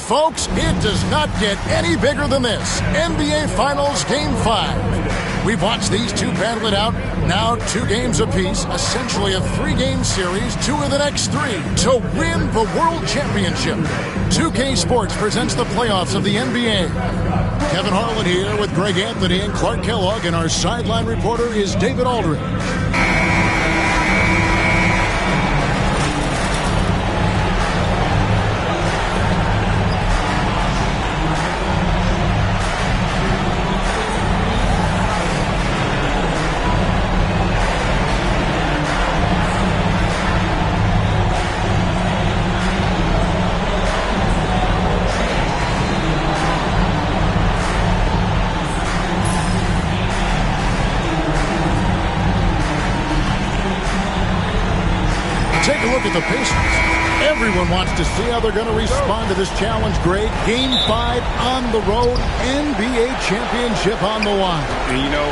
folks, it does not get any bigger than this. NBA Finals Game 5. We've watched these two battle it out. Now 2 games apiece, essentially a 3-game series, 2 of the next 3 to win the World Championship. 2K Sports presents the playoffs of the NBA. Kevin Harlan here with Greg Anthony and Clark Kellogg, and our sideline reporter is David Aldridge. Take a look at the Pacers. Everyone wants to see how they're going to respond to this challenge, Greg. Game 5 on the road, NBA championship on the line. And you know,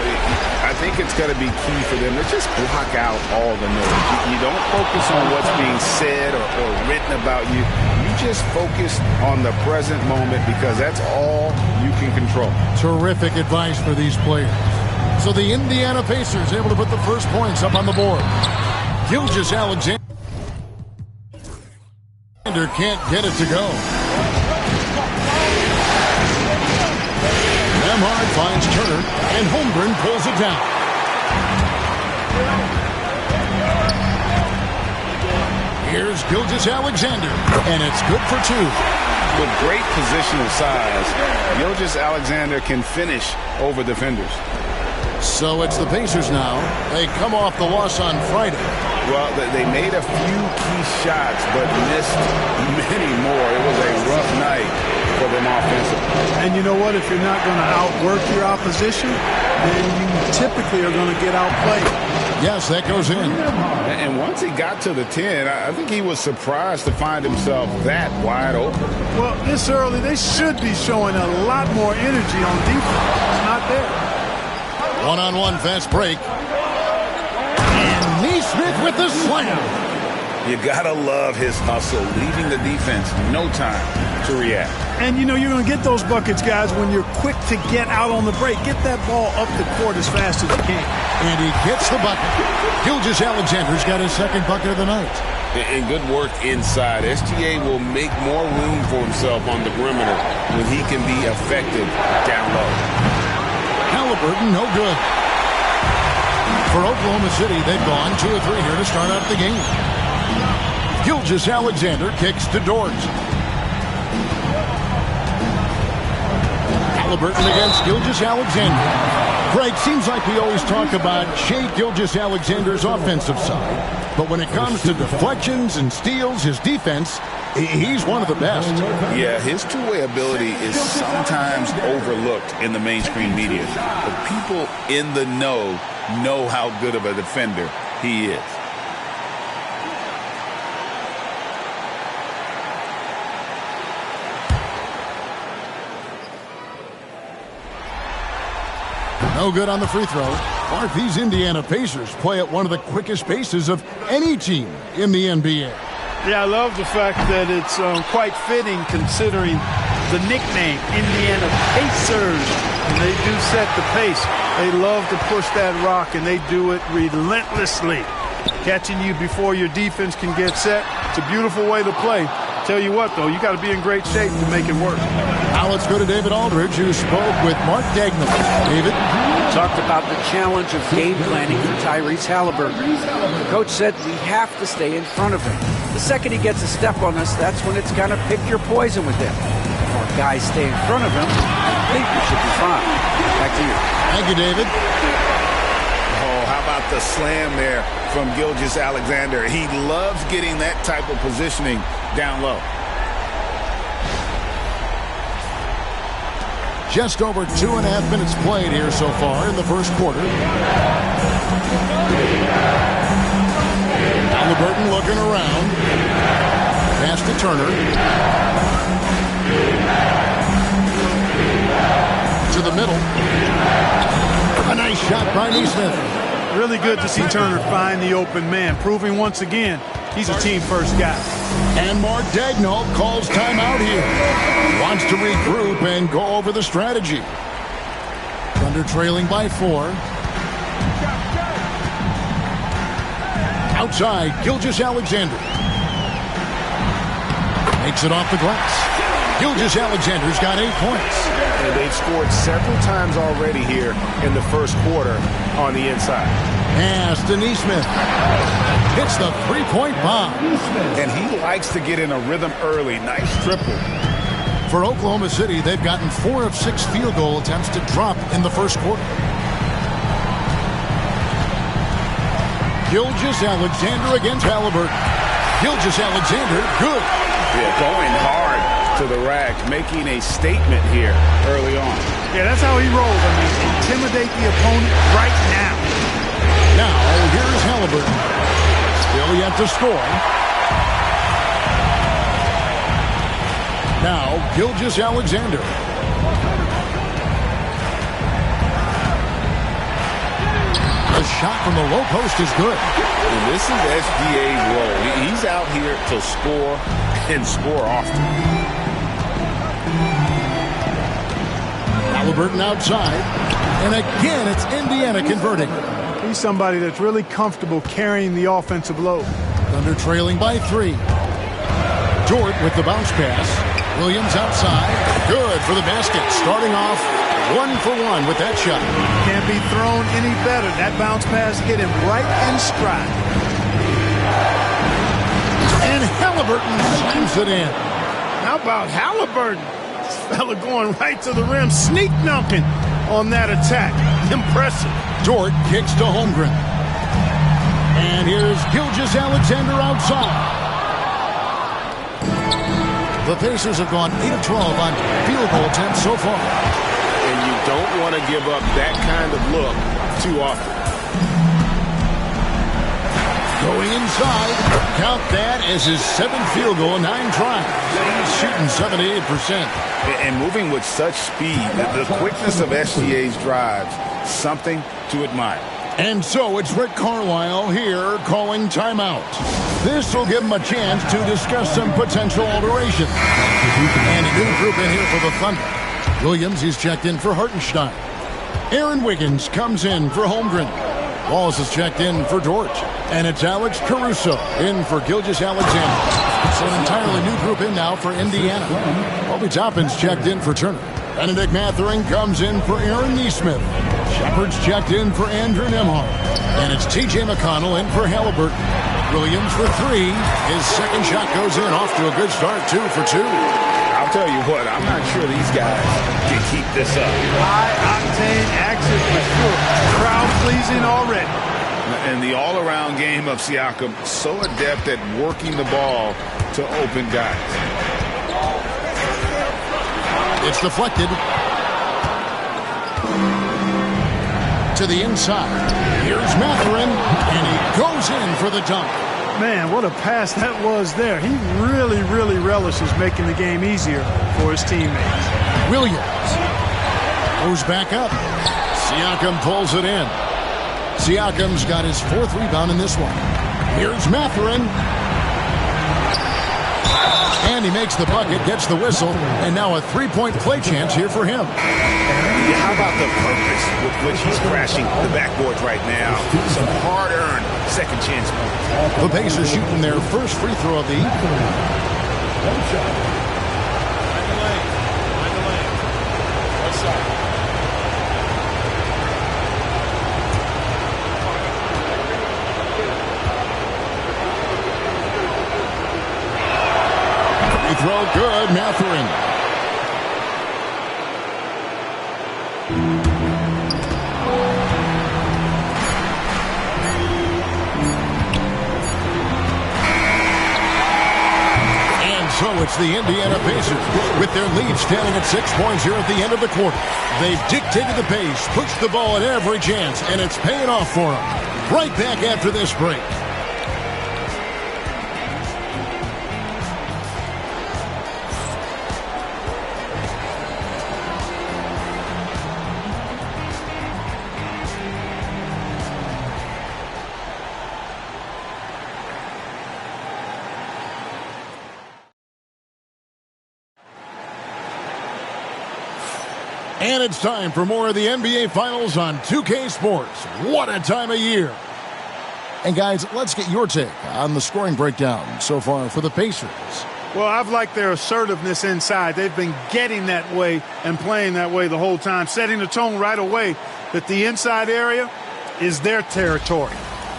I think it's going to be key for them to just block out all the noise. You don't focus on what's being said or written about you. You just focus on the present moment because that's all you can control. Terrific advice for these players. So the Indiana Pacers able to put the first points up on the board. Gilgeous-Alexander can't get it to go. Nembhard finds Turner, and Holmgren pulls it down. Here's Gilgeous-Alexander, and it's good for 2. With great positional size, Gilgeous-Alexander can finish over defenders. So it's the Pacers now. They come off the loss on Friday. Well, they made a few key shots, but missed many more. It was a rough night for them offensively. And you know what? If you're not going to outwork your opposition, then you typically are going to get outplayed. Yes, that goes in. And once he got to the 10, I think he was surprised to find himself that wide open. Well, this early, they should be showing a lot more energy on defense. It's not there. One-on-one fast break. And Neesmith with the slam. You gotta love his hustle, leaving the defense no time to react. And you know you're going to get those buckets, guys, when you're quick to get out on the break. Get that ball up the court as fast as you can. And he gets the bucket. Gilgeous-Alexander's got his second bucket of the night. And good work inside. SGA will make more room for himself on the perimeter when he can be effective down low. Halliburton, no good. For Oklahoma City, they've gone 2 of 3 here to start out the game. Gilgeous-Alexander kicks to Dort. Halliburton against Gilgeous-Alexander. Greg, seems like we always talk about Shai Gilgeous-Alexander's offensive side. But when it comes to deflections and steals, his defense, he's one of the best. Yeah, his two-way ability is sometimes overlooked in the mainstream media. But people in the know how good of a defender he is. No good on the free throw. Mark, these Indiana Pacers play at one of the quickest paces of any team in the NBA. Yeah, I love the fact that it's quite fitting considering the nickname, Indiana Pacers. And they do set the pace. They love to push that rock, and they do it relentlessly. Catching you before your defense can get set. It's a beautiful way to play. Tell you what, though, you got to be in great shape to make it work. Now let's go to David Aldridge, who spoke with Mark Dagnall. David? Talked about the challenge of game planning for Tyrese Halliburton. The coach said we have to stay in front of him. The second he gets a step on us, that's when it's kind of pick your poison with him. If our guys stay in front of him, I think we should be fine. Back to you. Thank you, David. Oh, how about the slam there from Gilgeous-Alexander? He loves getting that type of positioning down low. Just over 2.5 minutes played here so far in the first quarter. Halliburton looking around. Pass to Turner. To the middle. A nice shot by Neesmith. Really good to see Turner find the open man, proving once again he's a team-first guy. And Mark Daigneault calls timeout here. Wants to regroup and go over the strategy. Thunder trailing by 4. Outside, Gilgeous-Alexander. Makes it off the glass. Gilgeous-Alexander's got 8 points. And they've scored several times already here in the first quarter on the inside. Pass to Nesmith. Hits the three-point bomb. And he likes to get in a rhythm early. Nice triple. For Oklahoma City, they've gotten 4 of 6 field goal attempts to drop in the first quarter. Gilgeous-Alexander against Halliburton. Gilgeous-Alexander, good. Yeah, going hard to the rack, making a statement here early on. Yeah, that's how he rolls. I mean, intimidate the opponent right now. Now, here's Halliburton. Still yet to score. Now, Gilgeous-Alexander. The shot from the low post is good. And this is SGA's role. He's out here to score and score often. Halliburton outside. And again, it's Indiana converting. He's somebody that's really comfortable carrying the offensive load. Thunder trailing by 3. Dort with the bounce pass. Williams outside. Good for the basket. Starting off 1 for 1 with that shot. Can't be thrown any better. That bounce pass hit him right in stride. And Halliburton slams it in. How about Halliburton? This fella going right to the rim, sneak dunking on that attack. Impressive. Dort kicks to Holmgren. And here's Gilgeous-Alexander outside. The Pacers have gone 8 of 12 on field goal attempts so far. And you don't want to give up that kind of look too often. Going inside. Count that as his 7th field goal in 9 tries. He's shooting 78%. And moving with such speed, the quickness of SGA's drives, something to admire. And so it's Rick Carlisle here calling timeout. This will give him a chance to discuss some potential alterations. And a new group in here for the Thunder. Williams is checked in for Hartenstein. Aaron Wiggins comes in for Holmgren. Wallace is checked in for Dort. And it's Alex Caruso in for Gilgeous-Alexander. It's an entirely new group in now for Indiana. Obi Toppin's checked in for Turner. Benedict Mathurin comes in for Aaron Nesmith. Shepard's checked in for Andrew Nembhard. And it's T.J. McConnell in for Halliburton. Williams for 3. His second shot goes in, off to a good start, 2 for 2. I'll tell you what, I'm not sure these guys can keep this up. High-octane action for sure. Crowd-pleasing already. And the all-around game of Siakam, so adept at working the ball to open guys. It's deflected. To the inside. Here's Mathurin, and he goes in for the dunk. Man, what a pass that was there. He really, really relishes making the game easier for his teammates. Williams goes back up. Siakam pulls it in. Siakam's got his 4th rebound in this one. Here's Mathurin. And he makes the bucket, gets the whistle, and now a 3-point play chance here for him. How about the purpose with which he's crashing the backboards right now? Some hard-earned second chance points. The Pacers shooting their first free throw of the evening. Free throw good, Mathurin. So it's the Indiana Pacers with their lead standing at 6 points here at the end of the quarter. They've dictated the pace, pushed the ball at every chance, and it's paying off for them. Right back after this break. And it's time for more of the NBA Finals on 2K Sports. What a time of year. And guys, let's get your take on the scoring breakdown so far for the Pacers. Well, I've liked their assertiveness inside. They've been getting that way and playing that way the whole time, setting the tone right away that the inside area is their territory.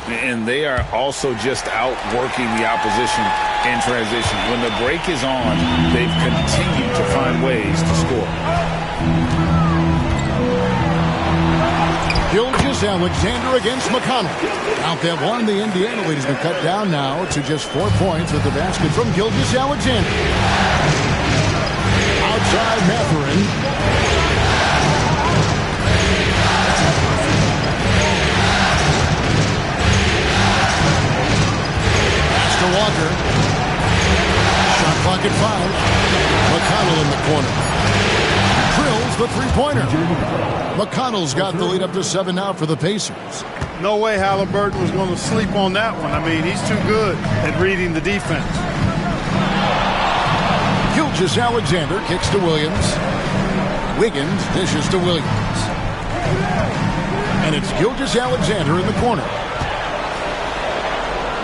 And they are also just outworking the opposition in transition. When the break is on, they've continued to find ways to score. Gilgeous-Alexander against McConnell. Out that one, the Indiana lead has been cut down now to just 4 points with the basket from Gilgeous-Alexander. Outside Mathurin. Pass to Walker. Shot clock at 5. McConnell in the corner. Drills the three-pointer. McConnell's got the lead up to 7 now for the Pacers. No way Halliburton was going to sleep on that one. I mean, he's too good at reading the defense. Gilgeous-Alexander kicks to Williams. Wiggins dishes to Williams. And it's Gilgeous-Alexander in the corner.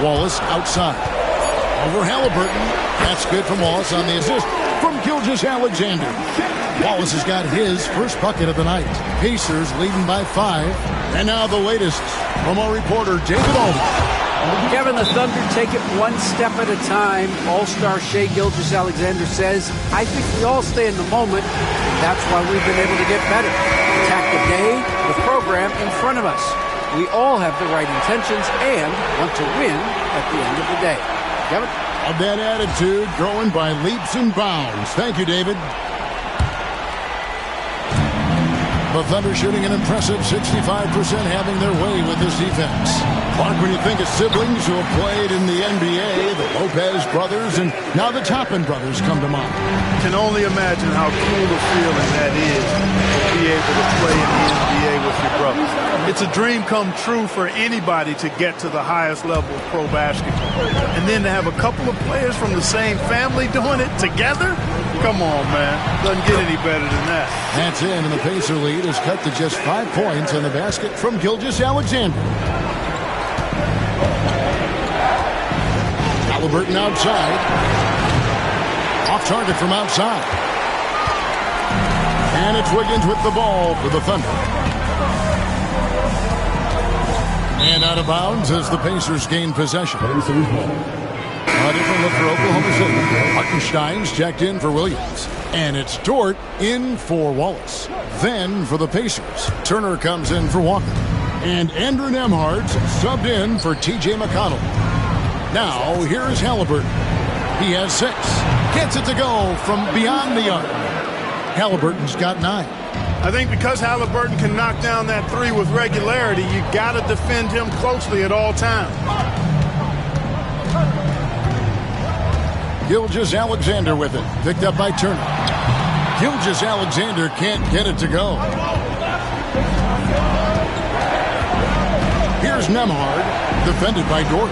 Wallace outside. Over Halliburton. That's good from Wallace on the assist from Gilgeous-Alexander. Wallace has got his first bucket of the night. Pacers leading by 5. And now the latest from our reporter, David Alden. Kevin, the Thunder take it one step at a time. All-star Shai Gilgeous-Alexander says, I think we all stay in the moment. That's why we've been able to get better. Attack the day, the program in front of us. We all have the right intentions and want to win at the end of the day. Kevin? Of that attitude growing by leaps and bounds. Thank you, David. The Thunder shooting an impressive 65%, having their way with this defense. Mark, when you think of siblings who have played in the NBA, the Lopez brothers, and now the Toppin brothers come to mind. Can only imagine how cool a feeling that is to be able to play in the NBA with your brothers. It's a dream come true for anybody to get to the highest level of pro basketball. And then to have a couple of players from the same family doing it together? Come on, man. Doesn't get any better than that. That's in, and the Pacer lead is cut to just 5 points on the basket from Gilgeous-Alexander. Halliburton outside. Off target from outside. And it's Wiggins with the ball for the Thunder. And out of bounds as the Pacers gain possession. A different look for Oklahoma City. Hartenstein's checked in for Williams. And it's Dort in for Wallace. Then for the Pacers, Turner comes in for Walker. And Andrew Nembhard's subbed in for T.J. McConnell. Now, here is Halliburton. He has 6. Gets it to go from beyond the arc. Halliburton's got 9. I think because Halliburton can knock down that 3 with regularity, you got to defend him closely at all times. Gilgeous-Alexander with it. Picked up by Turner. Gilgeous-Alexander can't get it to go. Here's Nembhard, defended by Dort.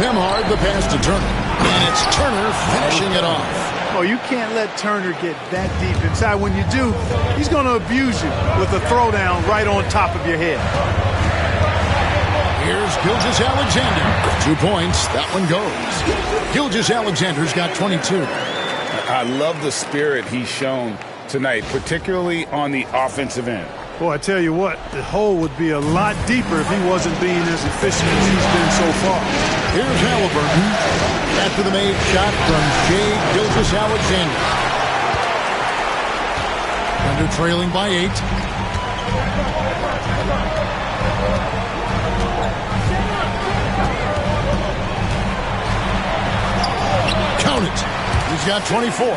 Nembhard, the pass to Turner. And it's Turner finishing it off. Oh, you can't let Turner get that deep inside. When you do, he's going to abuse you with a throwdown right on top of your head. Here's Gilgeous-Alexander. 2 points. That one goes. Gilgeous-Alexander's got 22. I love the spirit he's shown tonight, particularly on the offensive end. Boy, I tell you what, the hole would be a lot deeper if he wasn't being as efficient as he's been so far. Here's Halliburton. After the made shot from Shai Gilgeous-Alexander. Thunder trailing by 8. Count it. He's got 24.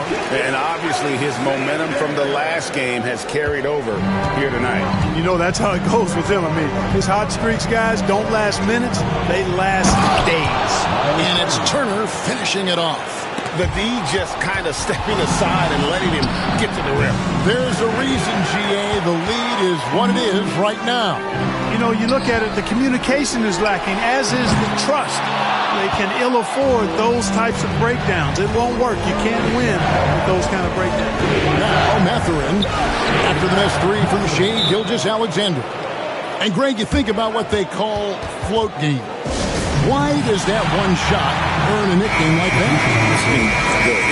And obviously his momentum from the last game has carried over here tonight. You know, that's how it goes with him. I mean, his hot streaks, guys, don't last minutes. They last days. And it's Turner finishing it off. The D just kind of stepping aside and letting him get to the rim. There's a reason, GA, the lead is what it is right now. You know, you look at it, the communication is lacking, as is the trust. they can ill afford those types of breakdowns. It won't work. You can't win with those kind of breakdowns. Now Mathurin after the missed three from Shea Gilgeous-Alexander. And Greg, you think about what they call float game. Why does that one shot earn a nickname like that?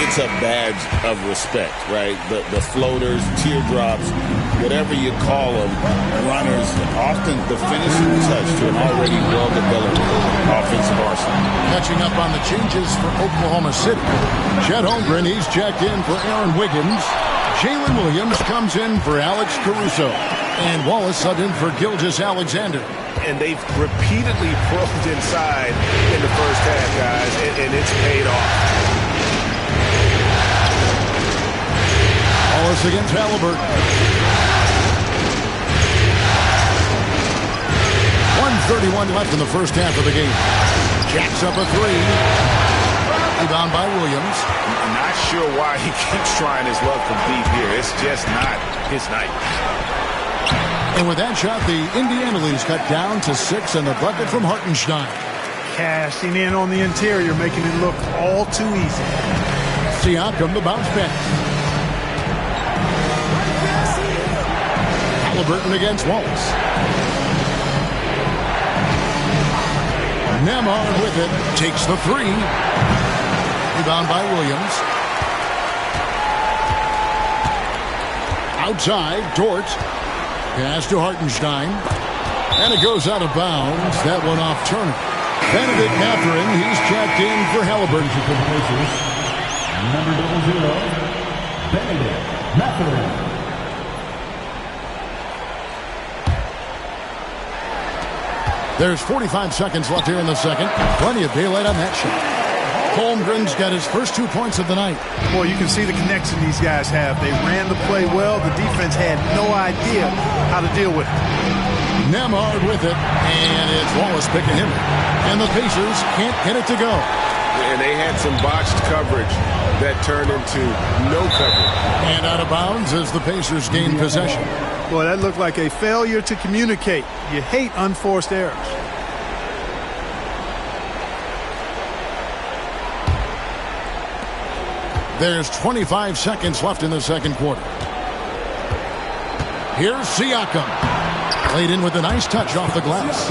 It's a badge of respect, right? The floaters, teardrops, whatever you call them, runners, often the finishing touch to an already well-developed offensive arsenal. Catching up on the changes for Oklahoma City. Chet Holmgren, he's checked in for Aaron Wiggins. Jalen Williams comes in for Alex Caruso. And Wallace subbed in for Gilgeous-Alexander. And they've repeatedly probed inside in the first half, guys, and it's paid off. Wallace against Halliburton. 1:31 left in the first half of the game. Jacks up a three. Rebound by Williams. I'm not sure why he keeps trying his luck from deep here. It's just not his night. And with that shot, the Indiana leads cut down to 6 and the bucket from Hartenstein. Cashing in on the interior, making it look all too easy. Siakam the bounce back. Halliburton against Wallace. Nemhard with it. Takes the three. Rebound by Williams. Outside, Dort. Pass to Hartenstein. And it goes out of bounds. That one off Turner. Benedict Mathurin, he's checked in for Halliburton. Number 00, Benedict Mathurin. There's 45 seconds left here in the second. Plenty of daylight on that shot. Holmgren's got his first 2 points of the night. Boy, you can see the connection these guys have. They ran the play well. The defense had no idea how to deal with it. Nemhard with it, and it's Wallace picking him. And the Pacers can't get it to go. And they had some botched coverage that turned into no coverage. And out of bounds as the Pacers gain possession. Boy, that looked like a failure to communicate. You hate unforced errors. There's 25 seconds left in the second quarter. Here's Siakam. Laid in with a nice touch off the glass.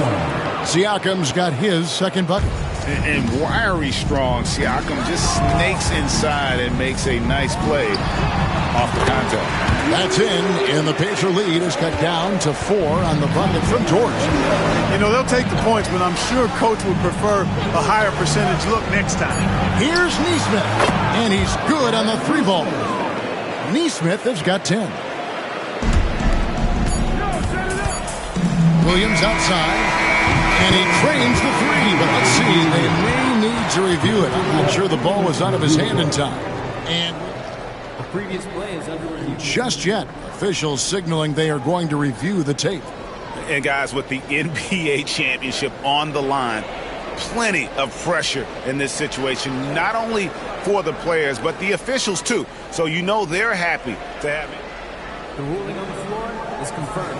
Siakam's got his second bucket. And wiry strong, Siakam just snakes inside and makes a nice play off the contact. That's in, and the Pacer lead is cut down to 4 on the bucket from George. You know, they'll take the points, but I'm sure Coach would prefer a higher percentage look next time. Here's Nesmith, and he's good on the three ball. Nesmith has got 10. Williams outside, and he trains the three, but let's see, they may need to review it. I'm not sure the ball was out of his hand in time. And The previous play is under review. just yet, officials signaling they are going to review the tape. And guys, with the NBA championship on the line, plenty of pressure in this situation, not only for the players, but the officials too. So you know they're happy to have it. The ruling on the floor is confirmed.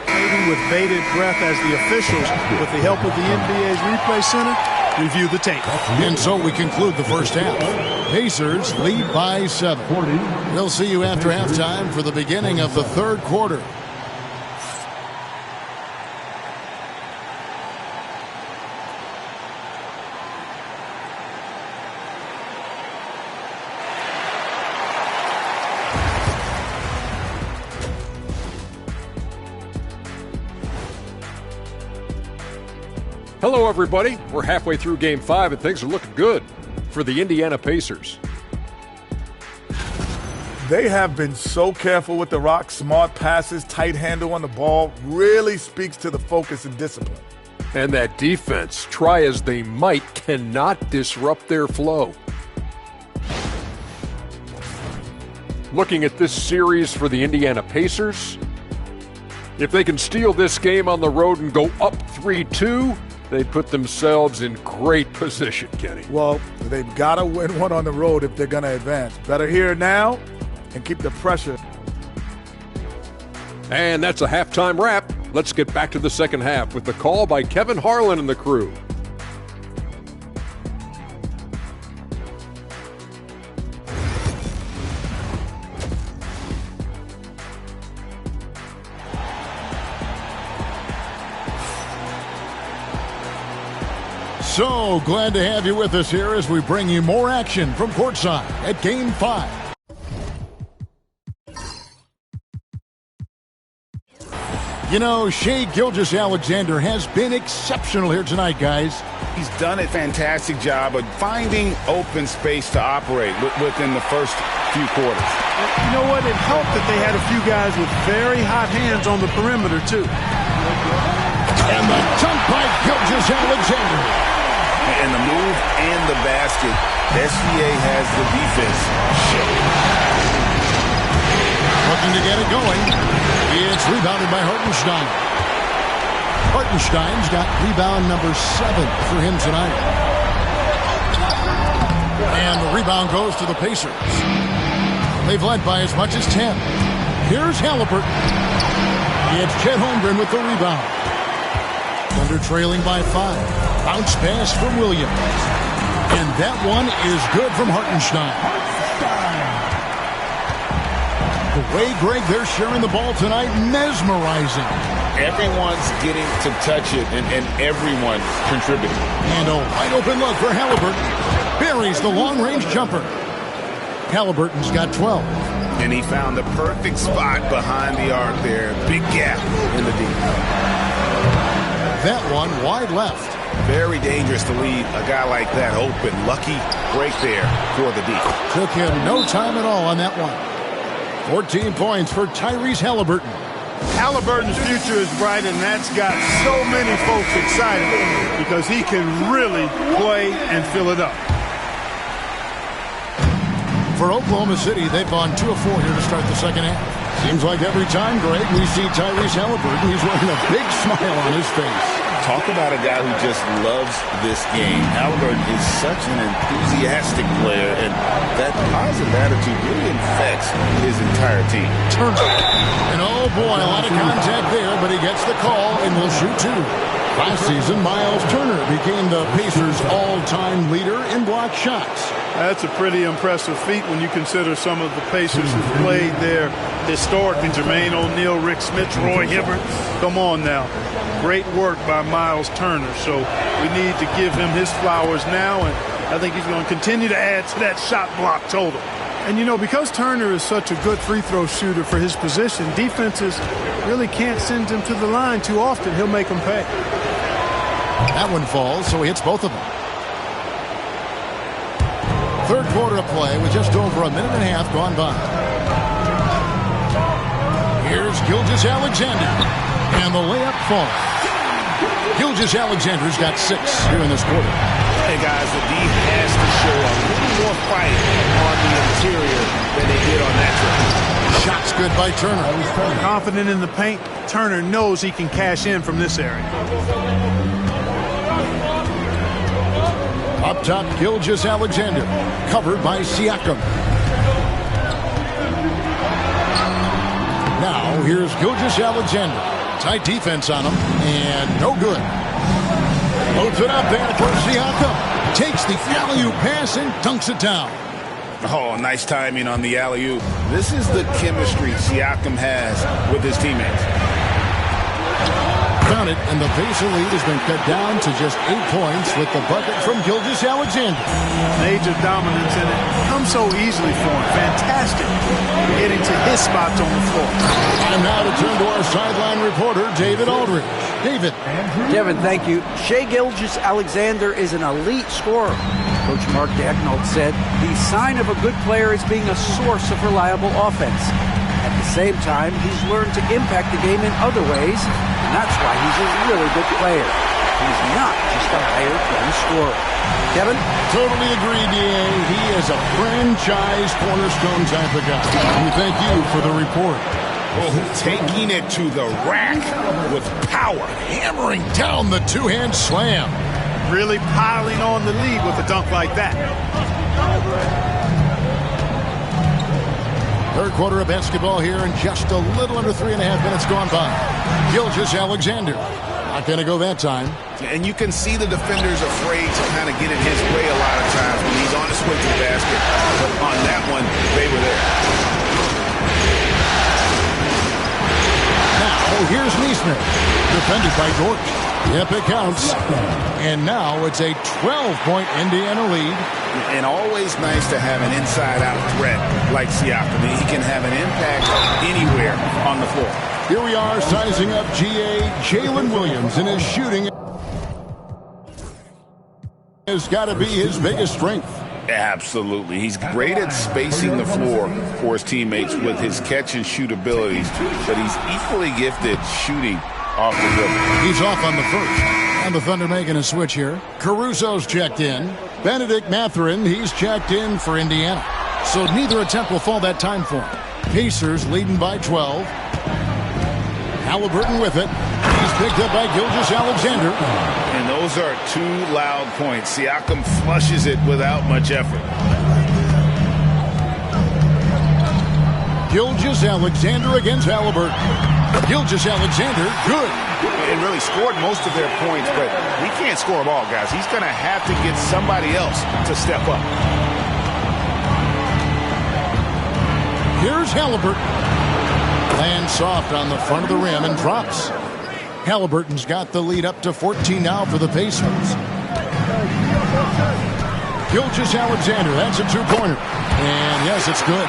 Waiting with bated breath as the officials, with the help of the NBA's replay center, review the tape. And so we conclude the first half. Pacers lead by 7. We'll see you after halftime for the beginning of the third quarter. Hello, everybody. We're halfway through Game 5, and things are looking good for the Indiana Pacers. They have been so careful with the rock. Smart passes, tight handle on the ball, really speaks to the focus and discipline. And that defense, try as they might, cannot disrupt their flow. Looking at this series for the Indiana Pacers, if they can steal this game on the road and go up 3-2, they put themselves in great position, Kenny. Well, they've got to win one on the road if they're going to advance. Better here now and keep the pressure. And that's a halftime wrap Let's get back to the second half with the call by Kevin Harlan and the crew. So glad to have you with us here as we bring you more action from courtside at Game 5. You know, Shai Gilgeous-Alexander has been exceptional here tonight, guys. He's done a fantastic job of finding open space to operate within the first few quarters. You know what? It helped that they had a few guys with very hot hands on the perimeter, too. And the dunk by Gilgeous-Alexander. And the move and the basket, SGA has the defense. Looking to get it going. It's rebounded by Hartenstein. Hartenstein's got rebound number 7 for him tonight. And the rebound goes to the Pacers. They've led by as much as 10. Here's Halliburton. It's Chet Holmgren with the rebound. Thunder trailing by 5. Bounce pass from Williams. And that one is good from Hartenstein. The way, Greg, they're sharing the ball tonight, mesmerizing. Everyone's getting to touch it, and everyone contributing. And a wide open look for Halliburton. Buries the long-range jumper. Halliburton's got 12. And he found the perfect spot behind the arc there. Big gap in the deep. That one wide left. Very dangerous to leave a guy like that open. Lucky break there for the deep. Took him no time at all on that one. 14 points for Tyrese Halliburton. Halliburton's future is bright, and that's got so many folks excited because he can really play and fill it up. For Oklahoma City, they've gone 2 of 4 here to start the second half. Seems like every time, Greg, we see Tyrese Halliburton, he's wearing a big smile on his face. Talk about a guy who just loves this game. Halliburton is such an enthusiastic player, and that positive attitude really infects his entire team. Turner. And oh boy, a lot of contact there, but he gets the call and will shoot 2. Last season, Miles Turner became the Pacers' all-time leader in block shots. That's a pretty impressive feat when you consider some of the Pacers who played there historically. Jermaine O'Neal, Rick Smith, Roy Hibbert. Come on now. Great work by Miles Turner. So we need to give him his flowers now, and I think he's going to continue to add to that shot block total. And, you know, because Turner is such a good free throw shooter for his position, defenses really can't send him to the line too often. He'll make them pay. That one falls, so he hits both of them. Third quarter of play with just over a minute and a half gone by. Here's Gilgeous-Alexander, and the layup falls. Gilgeous-Alexander's got 6 here in this quarter. Hey, guys, the D has to show a little more fight on the interior than they did on that trip. Shot's good by Turner. Confident in the paint, Turner knows he can cash in from this area. Up top, Gilgeous-Alexander, covered by Siakam. Now, here's Gilgeous-Alexander. Tight defense on him, and no good. Loads it up there for Siakam. Takes the alley-oop pass and dunks it down. Oh, nice timing on the alley-oop. This is the chemistry Siakam has with his teammates. Found it, and the Pacer lead has been cut down to just 8 points with the bucket from Gilgeous-Alexander. Major dominance in it. Comes so easily for him. Fantastic. Getting to his spots on the floor. And now to turn to our sideline reporter, David Aldridge. David. Kevin, thank you. Shai Gilgeous-Alexander is an elite scorer. Coach Mark Daigneault said the sign of a good player is being a source of reliable offense. At the same time, he's learned to impact the game in other ways, and that's why he's a really good player. He's not just a higher-end scorer. Kevin? Totally agree, D.A. He is a franchise cornerstone type of guy. We thank you for the report. Oh, taking it to the rack with power. Hammering down the two-hand slam. Really piling on the lead with a dunk like that. Third quarter of basketball here, and just a little under 3.5 minutes gone by. Gilgeous-Alexander. Not going to go that time. And you can see the defenders afraid to kind of get in his way a lot of times when he's on his way to the basket. But on that one, they were there. Now, here's Neesmith. Defended by Dort. Yep, it counts. And now it's a 12-point Indiana lead. And always nice to have an inside-out threat like Siakam. He can have an impact anywhere on the floor. Here we are sizing up GA Jalen Williams, and his shooting has got to be his biggest strength. Absolutely. He's great at spacing the floor for his teammates with his catch-and-shoot abilities, but he's equally gifted shooting off the dribble. He's off on the first. And the Thunder making a switch here. Caruso's checked in. Benedict Mathurin, he's checked in for Indiana. So neither attempt will fall that time for him. Pacers leading by 12. Halliburton with it. He's picked up by Gilgeous-Alexander. And those are two loud points. Siakam flushes it without much effort. Gilgeous-Alexander against Halliburton. Gilgeous-Alexander, good. And really scored most of their points, but he can't score them all, guys. He's going to have to get somebody else to step up. Here's Halliburton. Lands soft on the front of the rim and drops. Halliburton's got the lead up to 14 now for the Pacers. Gilgeous-Alexander, that's a two-pointer. And yes, it's good.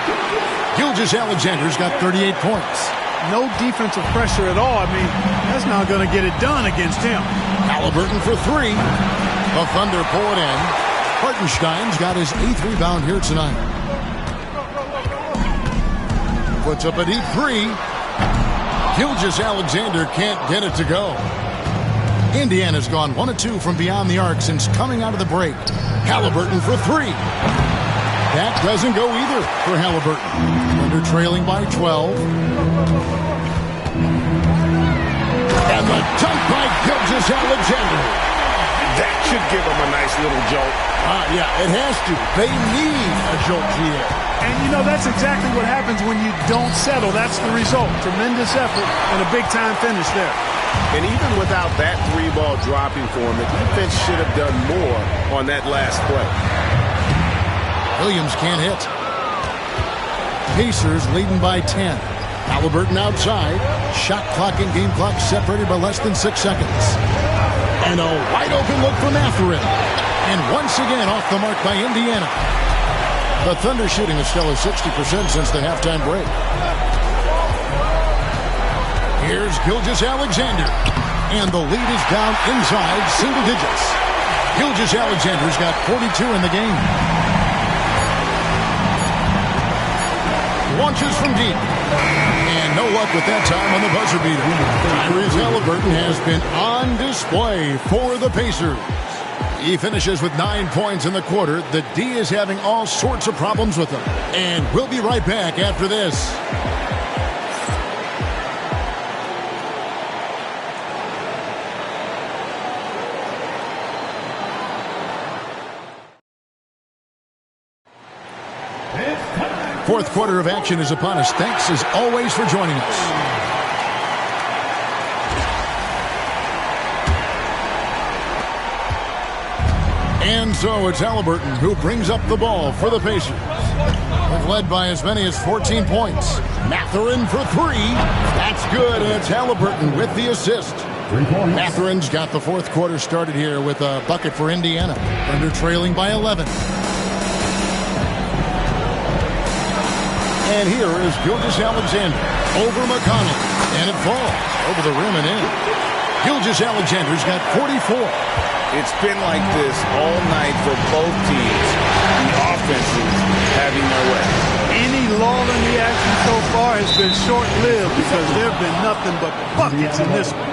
Gilgeous-Alexander's got 38 points. No defensive pressure at all. I mean, that's not going to get it done against him. Halliburton for three. The Thunder pull it in. Hartenstein's got his 8th rebound here tonight. Puts up a deep three. Gilgeous-Alexander can't get it to go. Indiana's gone 1 of 2 from beyond the arc since coming out of the break. Halliburton for three. That doesn't go either for Halliburton. Thunder trailing by 12. And the dunk by Gilgeous-Alexander. That should give him a nice little jolt. Yeah, it has to. They need a jolt here. And, you know, that's exactly what happens when you don't settle. That's the result. Tremendous effort and a big-time finish there. And even without that three-ball dropping for him, the defense should have done more on that last play. Williams can't hit. Pacers leading by 10. Halliburton outside. Shot clock and game clock separated by less than 6 seconds. And a wide-open look for Mathurin. And once again off the mark by Indiana. The Thunder shooting a stellar 60% since the halftime break. Here's Gilgeous-Alexander. And the lead is down inside single digits. Gilgeous-Alexander's got 42 in the game. Launches from deep. And no luck with that time on the buzzer beater. Tyrese Halliburton has been on display for the Pacers. He finishes with 9 points in the quarter. The D is having all sorts of problems with him. And we'll be right back after this. Fourth quarter of action is upon us. Thanks as always for joining us. And so it's Halliburton who brings up the ball for the Pacers. They've led by as many as 14 points. Mathurin for three. That's good, and it's Halliburton with the assist. Mathurin's got the fourth quarter started here with a bucket for Indiana. Thunder trailing by 11. And here is Gilgeous-Alexander over McConnell. And it falls over the rim and in. Gilgeous-Alexander's got 44. It's been like this all night for both teams. The offenses having their way. Any lull in the action so far has been short-lived because there have been nothing but buckets in this one.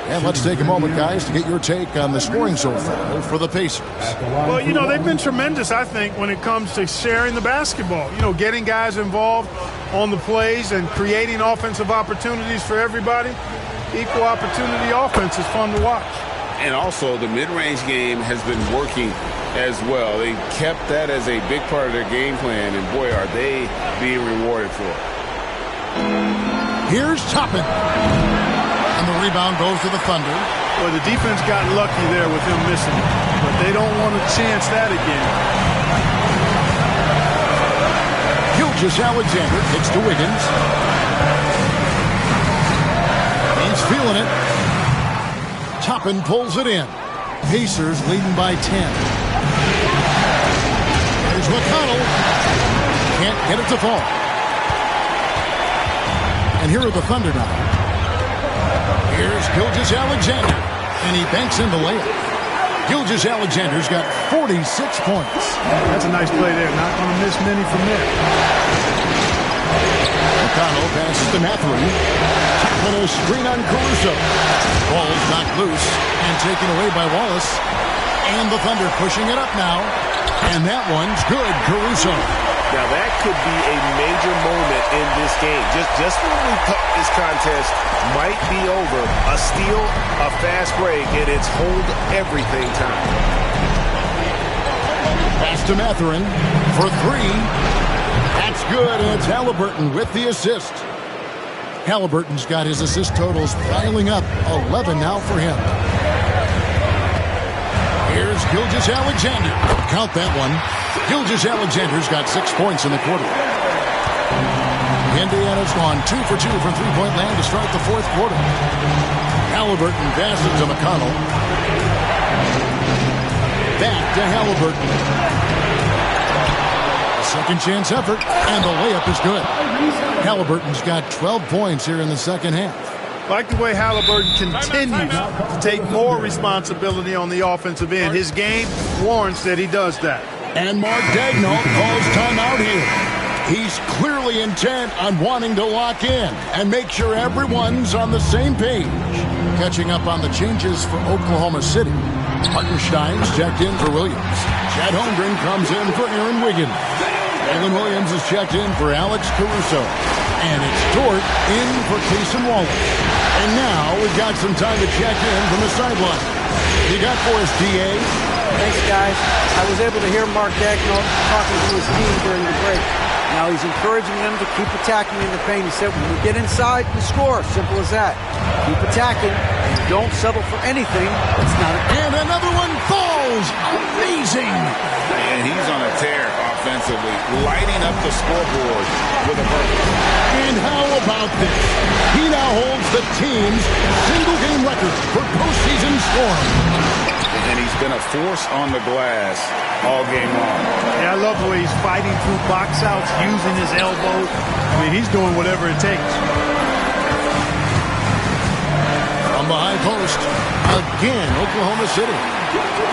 And let's take a moment, guys, to get your take on the scoring so far for the Pacers. Well, you know, they've been tremendous, I think, when it comes to sharing the basketball. You know, getting guys involved on the plays and creating offensive opportunities for everybody. Equal opportunity offense is fun to watch. And also, the mid-range game has been working as well. They kept that as a big part of their game plan, and boy, are they being rewarded for it. Here's Toppin. And the rebound goes to the Thunder. Well, the defense got lucky there with him missing it, but they don't want to chance that again. Alexander kicks to Wiggins. He's feeling it. Toppin pulls it in. Pacers leading by 10. There's McConnell. Can't get it to fall. And here are the Thunder now. Here's Gilgeous-Alexander. And he banks in the layup. Gilgeous-Alexander's got 46 points. That's a nice play there. Not going to miss many from there. McConnell passes to Mathurin. Top of a screen on Caruso. Ball's knocked loose and taken away by Wallace. And the Thunder pushing it up now. And that one's good, Caruso. Now that could be a major moment in this game. Just when we thought this contest might be over, a steal, a fast break, and it's hold everything time. Pass to Mathurin for three. That's good, and it's Halliburton with the assist. Halliburton's got his assist totals piling up. 11 now for him. Here's Gilgeous-Alexander. Count that one. Gilgeous-Alexander's got 6 points in the quarter. Indiana's gone 2 for 2 from three-point land to start the fourth quarter. Halliburton passes to McConnell. Back to Halliburton. Second chance effort, and the layup is good. Halliburton's got 12 points here in the second half. Like the way Halliburton continues to take more responsibility on the offensive end. His game warrants that he does that. And Mark Daigneault calls timeout here. He's clearly intent on wanting to lock in and make sure everyone's on the same page. Catching up on the changes for Oklahoma City. Hartenstein's checked in for Williams. Chad Holmgren comes in for Aaron Wiggins. Jalen Williams is checked in for Alex Caruso. And it's Dort in for Cason Wallace. And now we've got some time to check in from the sideline. You got for us, DA? Thanks, guys. I was able to hear Mark Daigneault talking to his team during the break. Now he's encouraging them to keep attacking in the paint. He said, when we get inside, we score. Simple as that. Keep attacking and don't settle for anything. It's not. And another one falls. Amazing. And he's on a tear offensively, lighting up the scoreboard with a burst. And how about this? He now holds the team's single-game record for postseason scoring. And he's been a force on the glass all game long. Yeah, I love the way he's fighting through box outs, using his elbow. I mean, he's doing whatever it takes. From the high post, again, Oklahoma City.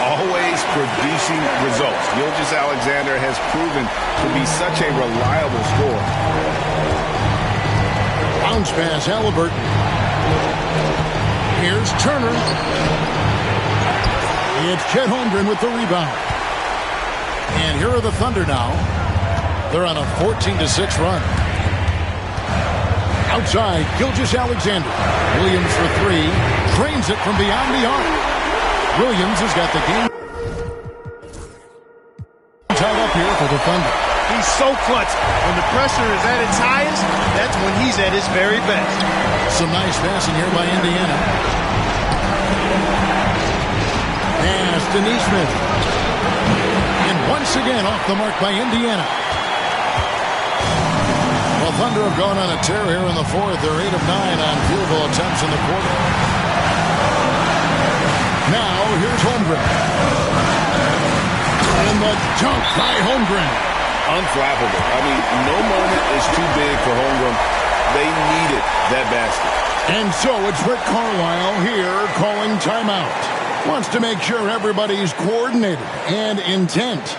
Always producing results. Gilgeous-Alexander has proven to be such a reliable scorer. Bounce pass, Halliburton. Here's Turner. It's Chet Holmgren with the rebound. And here are the Thunder now. They're on a 14-6 run. Outside, Gilgeous-Alexander. Williams for three. Drains it from beyond the arc. Williams has got the game tied up here for the Thunder. He's so clutch. When the pressure is at its highest, that's when he's at his very best. Some nice passing here by Indiana. Pass to Neesmith. And once again off the mark by Indiana. Well, Thunder have gone on a tear here in the fourth. They're 8 of 9 on field goal attempts in the quarter. Now, here's Holmgren. And the dunk by Holmgren. Unflappable. I mean, no moment is too big for Holmgren. They needed that basket. And so it's Rick Carlisle here calling timeout. Wants to make sure everybody's coordinated and intent.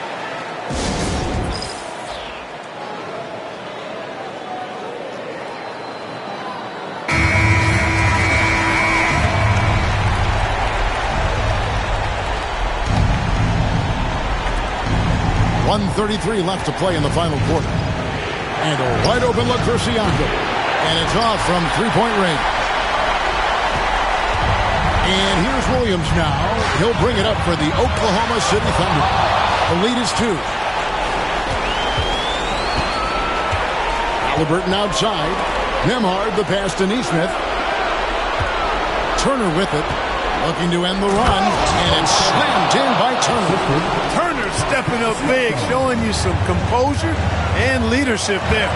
.133 left to play in the final quarter. And a wide open look for Siakam. And it's off from three-point range. And here's Williams now. He'll bring it up for the Oklahoma City Thunder. The lead is 2. Halliburton outside. Nembhard the pass to Nesmith. Turner with it. Looking to end the run. And it's slammed in by Turner. Turner stepping up big, showing you some composure and leadership there.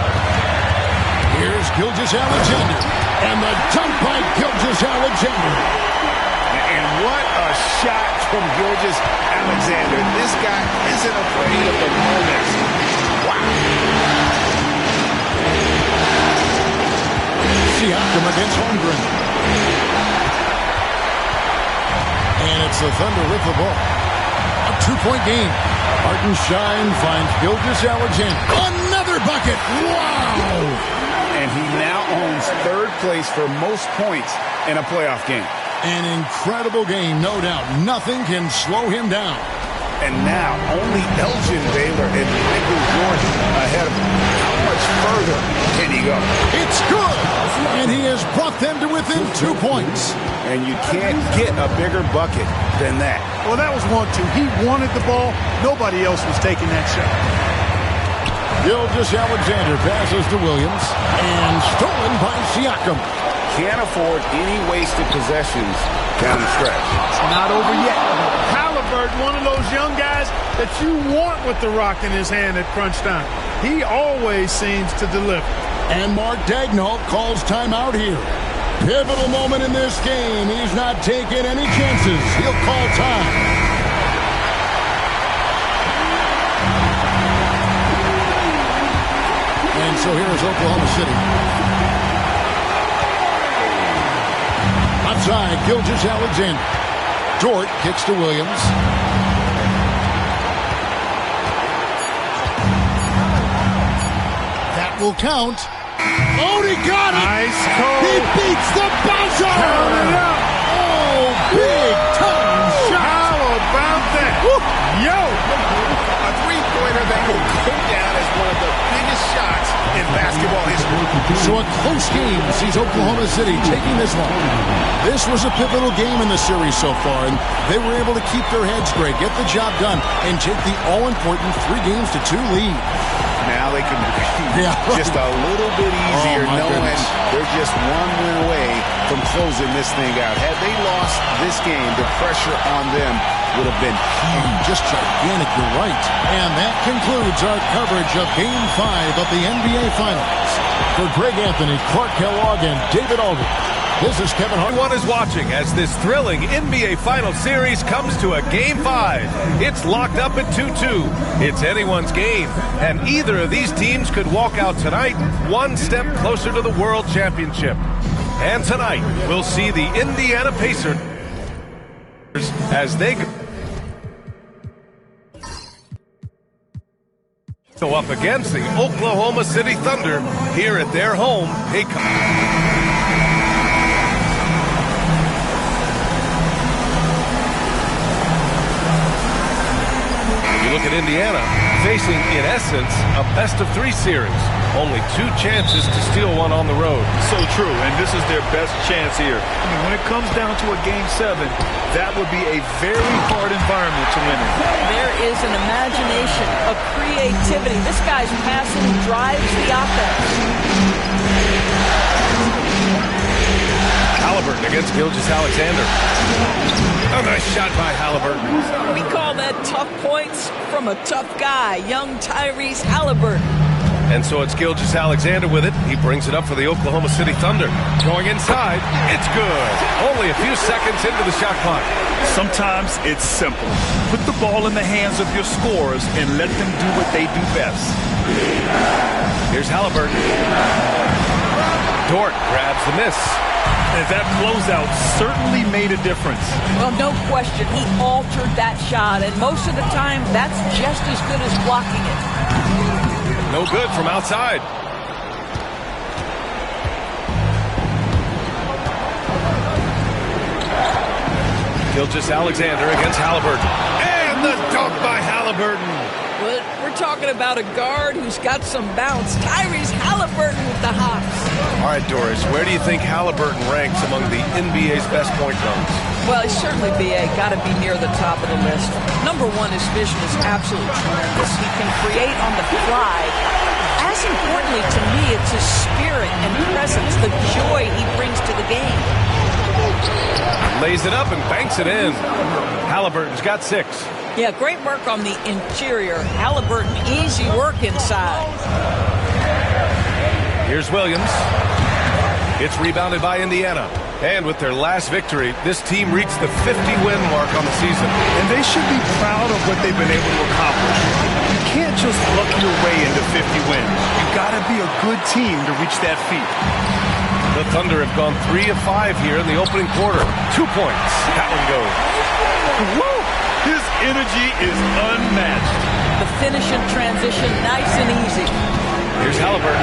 Here's Gilgeous-Alexander. And the dunk by Gilgeous-Alexander. And what a shot from Gilgeous-Alexander. This guy isn't afraid of the moments. Wow. Siakam against Holmgren. And it's the Thunder with the ball. A 2-point game. Hartenstein finds Gilgeous-Alexander. Another bucket. Wow. And he now owns 3rd place for most points in a playoff game. An incredible game, no doubt. Nothing can slow him down. And now only Elgin Baylor and Michael Jordan ahead of him. How much further can he go? It's good! And he has brought them to within 2 points. And you can't get a bigger bucket than that. Well, that was 1-2. He wanted the ball. Nobody else was taking that shot. Gilgeous-Alexander passes to Williams. And stolen by Siakam. Can't afford any wasted possessions down the stretch. It's not over yet. Halliburton, one of those young guys that you want with the rock in his hand at crunch time. He always seems to deliver. And Mark Daigneault calls timeout here. Pivotal moment in this game. He's not taking any chances. He'll call time. And so here's Oklahoma City. Outside, Gilgeous-Alexander. Dort kicks to Williams. That will count. Oh, he got it! Nice call. He beats the buzzer! Count it up. Oh, big time shot! How about that? Woo. Yo! A three-pointer that will go down as one of the biggest shots in basketball history. So a close game sees Oklahoma City taking this one. This was a pivotal game in the series so far, and they were able to keep their heads straight, get the job done, and take the all-important 3-2 lead. Now they can breathe just a little bit easier, knowing they're just one win away from closing this thing out. Had they lost this game, the pressure on them would have been huge. Just gigantic, you're right. And that concludes our coverage of Game 5 of the NBA Finals. For Greg Anthony, Clark Kellogg, and David Aldridge, this is Kevin Hart. Everyone is watching as this thrilling NBA Finals series comes to a Game 5. It's locked up at 2-2. It's anyone's game, and either of these teams could walk out tonight one step closer to the World Championship. And tonight, we'll see the Indiana Pacers as they go up against the Oklahoma City Thunder here at their home, Paycom. Look at Indiana, facing, in essence, a best-of-3 series. Only 2 chances to steal one on the road. So true, and this is their best chance here. I mean, when it comes down to a Game 7, that would be a very hard environment to win in. There is an imagination, a creativity. This guy's passing drives the offense. Halliburton against Gilgeous-Alexander. A nice shot by Halliburton. We call that tough points from a tough guy, young Tyrese Halliburton. And so it's Gilgeous-Alexander with it. He brings it up for the Oklahoma City Thunder. Going inside, it's good. Only a few seconds into the shot clock. Sometimes it's simple. Put the ball in the hands of your scorers and let them do what they do best. Here's Halliburton. Dort grabs the miss. And that closeout certainly made a difference. Well, no question, he altered that shot, and most of the time, that's just as good as blocking it. No good from outside. Gilgeous-Alexander against Halliburton. And the dunk by Halliburton. But we're talking about a guard who's got some bounce. Tyrese Halliburton with the hops. All right, Doris, where do you think Halliburton ranks among the NBA's best point guards? Well, he's certainly got to be near the top of the list. Number one, his vision is absolutely tremendous. He can create on the fly. As importantly to me, it's his spirit and presence, the joy he brings to the game. Lays it up and banks it in. Halliburton's got 6. Yeah, great work on the interior. Halliburton, easy work inside. Here's Williams. It's rebounded by Indiana. And with their last victory, this team reached the 50-win mark on the season. And they should be proud of what they've been able to accomplish. You can't just luck your way into 50 wins. You got to be a good team to reach that feat. The Thunder have gone 3 of 5 here in the opening quarter. 2 points. That one goes. Woo! His energy is unmatched. The finish in transition, nice and easy. Here's Halliburton.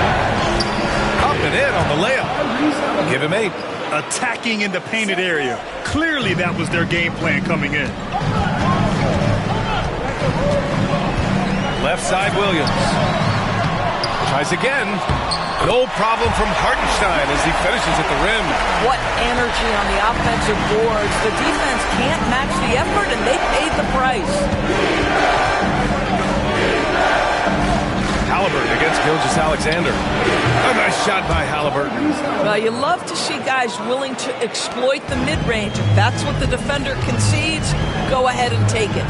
Up and in on the layup. Give him 8. Attacking in the painted area. Clearly that was their game plan coming in. Left side, Williams. Tries again. No problem from Hartenstein as he finishes at the rim. What energy on the offensive boards. The defense can't match the effort, and they paid the price. Halliburton against Gilgeous-Alexander. A nice shot by Halliburton. Well, you love to see guys willing to exploit the mid-range. If that's what the defender concedes, go ahead and take it.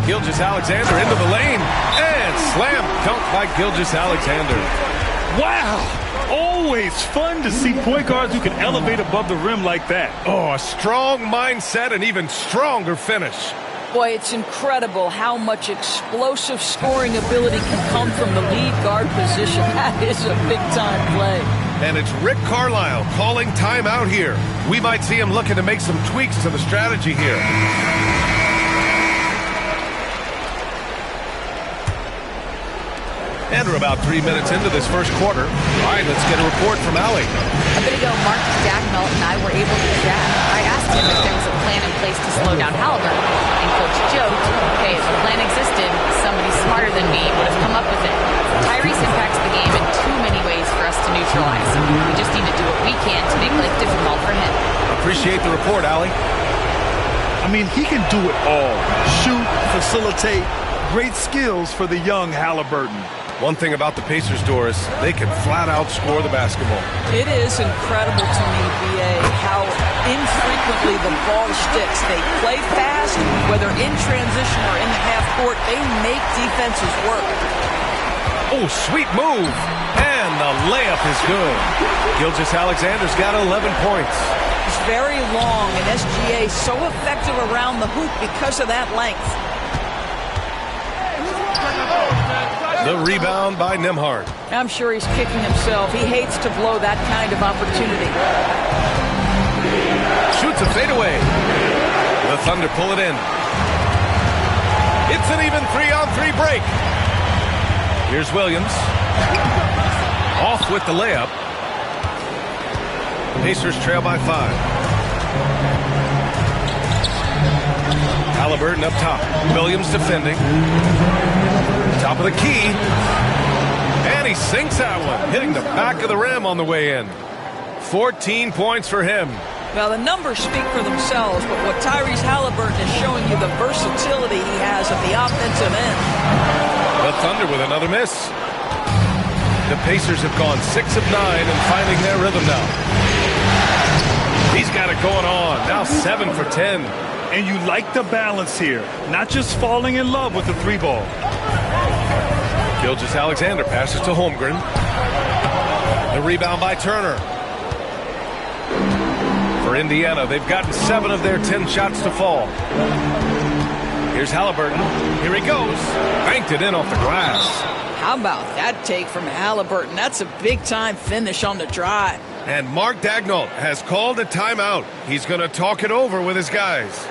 Gilgeous-Alexander into the lane. And slam dunk by Gilgeous-Alexander. Wow! Always fun to see point guards who can elevate above the rim like that. Oh, a strong mindset and even stronger finish. Boy, it's incredible how much explosive scoring ability can come from the lead guard position. That is a big-time play. And it's Rick Carlisle calling timeout here. We might see him looking to make some tweaks to the strategy here. And we're about 3 minutes into this first quarter. All right, let's get a report from Allie. A bit ago, Mark Dagnall and I were able to chat. I asked him if there was a plan in place to slow down Halliburton. And Coach joked, hey, if a plan existed, somebody smarter than me would have come up with it. Tyrese impacts the game in too many ways for us to neutralize. We just need to do what we can to make life difficult for him. Appreciate the report, Allie. I mean, he can do it all. Shoot, facilitate, great skills for the young Halliburton. One thing about the Pacers, Doris, they can flat out score the basketball. It is incredible to me, B.A., how infrequently the ball sticks. They play fast, whether in transition or in the half court, they make defenses work. Oh, sweet move. And the layup is good. Gilgeous-Alexander's got 11 points. It's very long, and SGA so effective around the hoop because of that length. The rebound by Nembhard. I'm sure he's kicking himself. He hates to blow that kind of opportunity. Shoots a fadeaway. The Thunder pull it in. It's an even 3-on-3 break. Here's Williams. Off with the layup. Pacers trail by 5. Halliburton up top. Williams defending. Top of the key. And he sinks that one, hitting the back of the rim on the way in. 14 points for him. Well, the numbers speak for themselves, but what Tyrese Halliburton is showing you, the versatility he has at the offensive end. The Thunder with another miss. The Pacers have gone 6 of 9 and finding their rhythm now. He's got it going on. Now 7 for 10. And you like the balance here. Not just falling in love with the 3-ball. Gilgeous-Alexander passes to Holmgren. The rebound by Turner. For Indiana, they've gotten 7 of their 10 shots to fall. Here's Halliburton. Here he goes. Banked it in off the glass. How about that take from Halliburton? That's a big-time finish on the drive. And Mark Dagnall has called a timeout. He's going to talk it over with his guys.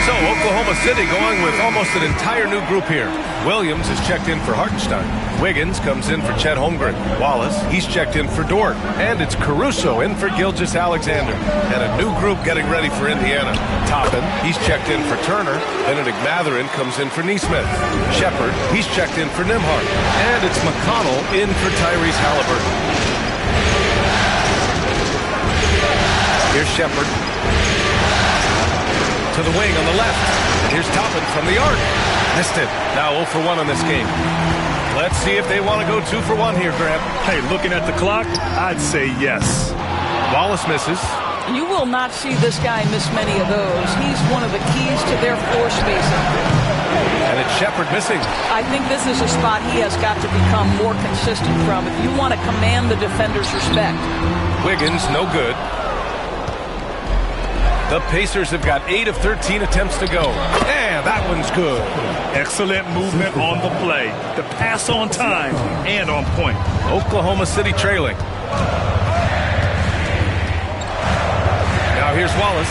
So Oklahoma City going with almost an entire new group here. Williams is checked in for Hartenstein. Wiggins comes in for Chet Holmgren. Wallace, he's checked in for Dort. And it's Caruso in for Gilgeous-Alexander. And a new group getting ready for Indiana. Toppin, he's checked in for Turner. Benedict Mathurin comes in for Neesmith. Shepard, he's checked in for Nembhard. And it's McConnell in for Tyrese Halliburton. Here's Shepard. To the wing on the left. And here's Toppin from the arc. Missed it. Now 0 for 1 on this game. Let's see if they want to go 2 for 1 here, Grant. Hey, looking at the clock, I'd say yes. Wallace misses. You will not see this guy miss many of those. He's one of the keys to their floor spacing. And it's Shepard missing. I think this is a spot he has got to become more consistent from if you want to command the defender's respect. Wiggins, no good. The Pacers have got 8 of 13 attempts to go. And that one's good. Excellent movement on the play. The pass on time and on point. Oklahoma City trailing. Now here's Wallace.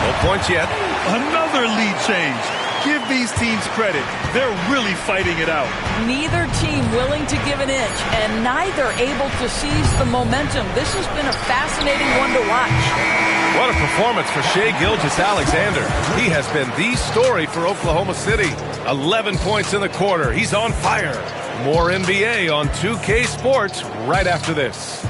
No points yet. Another lead change. Give these teams credit. They're really fighting it out. Neither team willing to give an inch, and neither able to seize the momentum. This has been a fascinating one to watch. What a performance for Shai Gilgeous-Alexander. He has been the story for Oklahoma City. 11 points in the quarter. He's on fire. More NBA on 2K Sports right after this.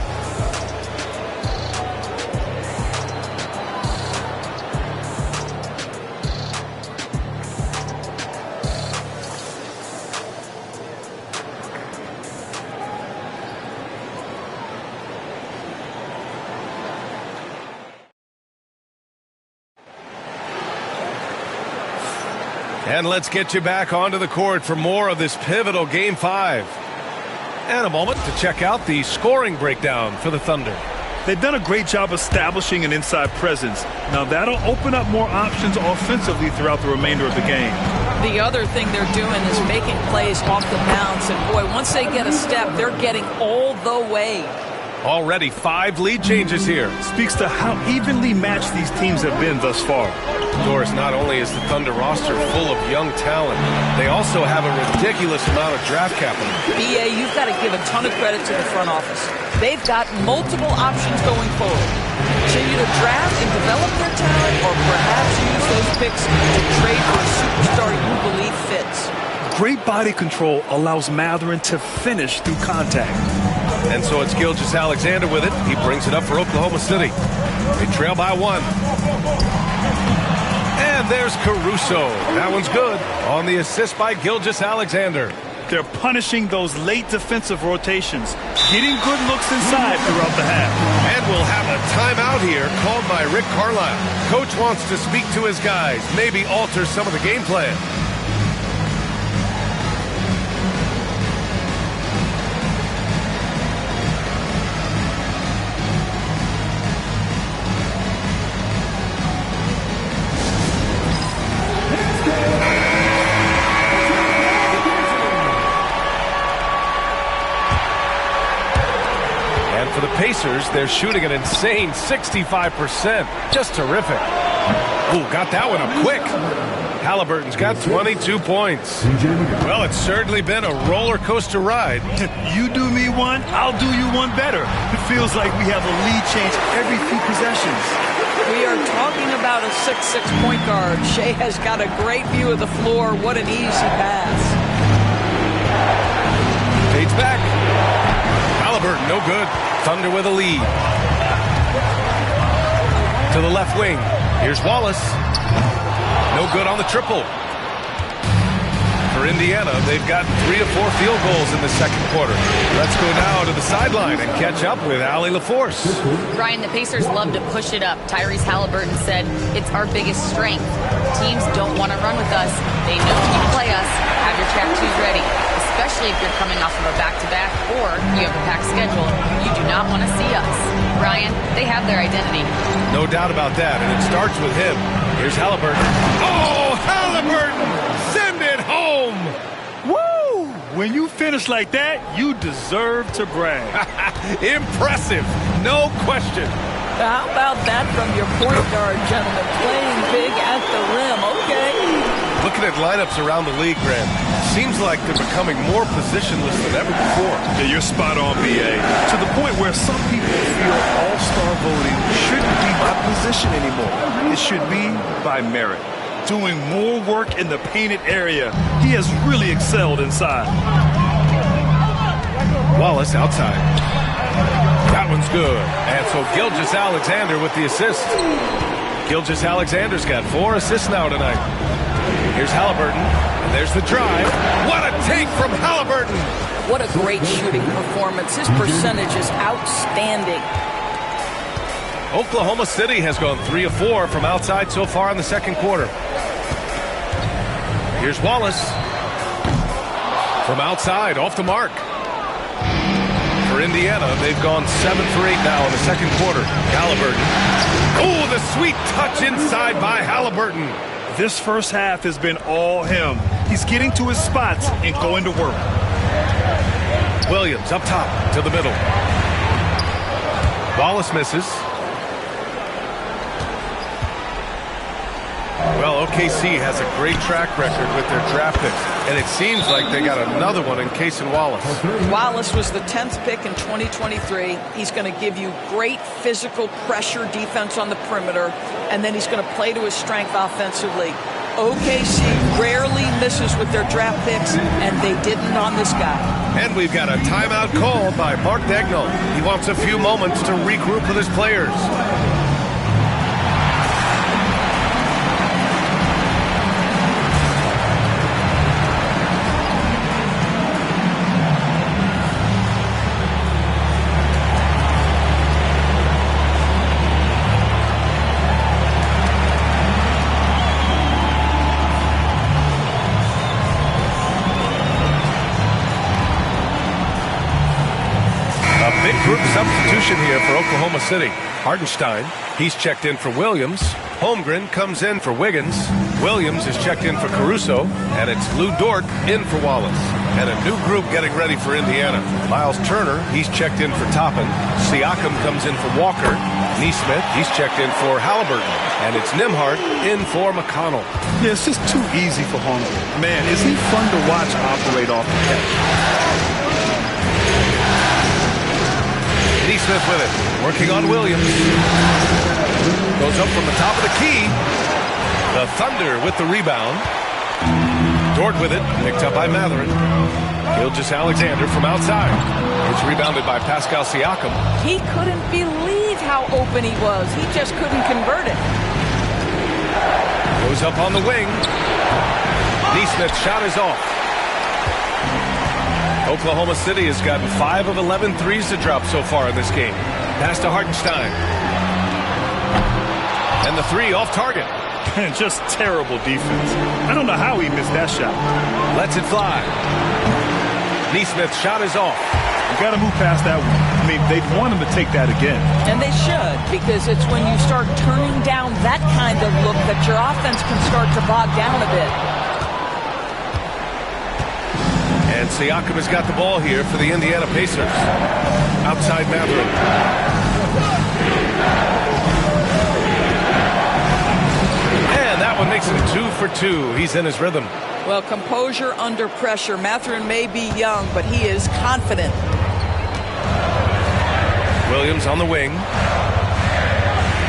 And let's get you back onto the court for more of this pivotal Game 5. And a moment to check out the scoring breakdown for the Thunder. They've done a great job establishing an inside presence. Now that'll open up more options offensively throughout the remainder of the game. The other thing they're doing is making plays off the bounce. And boy, once they get a step, they're getting all the way. Already 5 lead changes here. Speaks to how evenly matched these teams have been thus far. Of course, not only is the Thunder roster full of young talent, they also have a ridiculous amount of draft capital. BA, you've got to give a ton of credit to the front office. They've got multiple options going forward. Continue to draft and develop their talent, or perhaps use those picks to trade for a superstar you believe fits. Great body control allows Mathurin to finish through contact. And so it's Gilgeous-Alexander with it. He brings it up for Oklahoma City. They trail by 1. And there's Caruso. That one's good on the assist by Gilgeous-Alexander. They're punishing those late defensive rotations, getting good looks inside throughout the half. And we'll have a timeout here called by Rick Carlisle. Coach wants to speak to his guys, maybe alter some of the game plan. For the Pacers, they're shooting an insane 65%. Just terrific. Ooh, got that one up quick. Halliburton's got 22 points. Well, it's certainly been a roller coaster ride. You do me one, I'll do you one better. It feels like we have a lead change every few possessions. We are talking about a 6'6" point guard. Shai has got a great view of the floor. What an easy pass. Fades back. Halliburton, no good. Thunder with a lead. To the left wing. Here's Wallace. No good on the triple. For Indiana, they've got 3 of 4 field goals in the second quarter. Let's go now to the sideline and catch up with Allie LaForce. Ryan, the Pacers love to push it up. Tyrese Halliburton said, it's our biggest strength. Teams don't want to run with us. They know when you play us, have your track twos ready. Especially if you're coming off of a back-to-back or you have a packed schedule. You do not want to see us. Ryan, they have their identity. No doubt about that, and it starts with him. Here's Halliburton. Oh, Halliburton! Send it home! Woo! When you finish like that, you deserve to brag. Impressive, no question. How about that from your point guard, gentlemen? Playing big at the rim. Looking at lineups around the league, Grant, seems like they're becoming more positionless than ever before. Yeah, you're spot on, BA. To the point where some people feel all-star voting shouldn't be by position anymore. It should be by merit. Doing more work in the painted area, he has really excelled inside. Wallace outside. That one's good. And so Gilgeous-Alexander with the assist. Gilgeous-Alexander's got 4 assists now tonight. Here's Halliburton, and there's the drive. What a take from Halliburton! What a great shooting performance. His percentage is outstanding. Oklahoma City has gone 3 of 4 from outside so far in the second quarter. Here's Wallace. From outside, off the mark. For Indiana, they've gone 7 for 8 now in the second quarter. Halliburton. Oh, the sweet touch inside by Halliburton. This first half has been all him. He's getting to his spots and going to work. Williams up top to the middle. Wallace misses. Well, OKC has a great track record with their draft picks, and it seems like they got another one in Cason Wallace. Wallace was the 10th pick in 2023. He's going to give you great physical pressure defense on the perimeter, and then he's going to play to his strength offensively. OKC rarely misses with their draft picks, and they didn't on this guy. And we've got a timeout called by Mark Daigneault. He wants a few moments to regroup with his players. Group substitution here for Oklahoma City. Hartenstein, he's checked in for Williams. Holmgren comes in for Wiggins. Williams is checked in for Caruso. And it's Lou Dort in for Wallace. And a new group getting ready for Indiana. Miles Turner, he's checked in for Toppin. Siakam comes in for Walker. Neesmith, he's checked in for Halliburton. And it's Nembhard in for McConnell. Yeah, it's just too easy for Holmgren. Man, is he fun to watch operate off the catch. Neesmith with it, working on Williams. Goes up from the top of the key. The Thunder with the rebound. Dort with it, picked up by Mathurin. Gilgeous-Alexander from outside. It's rebounded by Pascal Siakam. He couldn't believe how open he was. He just couldn't convert it. Goes up on the wing. Neesmith's shot is off. Oklahoma City has gotten 5 of 11 threes to drop so far in this game. Pass to Hartenstein. And the 3 off target. Just terrible defense. I don't know how he missed that shot. Lets it fly. Neesmith's shot is off. You got to move past that one. I mean, they'd want him to take that again. And they should, because it's when you start turning down that kind of look that your offense can start to bog down a bit. And Siakam has got the ball here for the Indiana Pacers. Outside Mathurin. And that one makes him 2 for 2. He's in his rhythm. Well, composure under pressure. Mathurin may be young, but he is confident. Williams on the wing.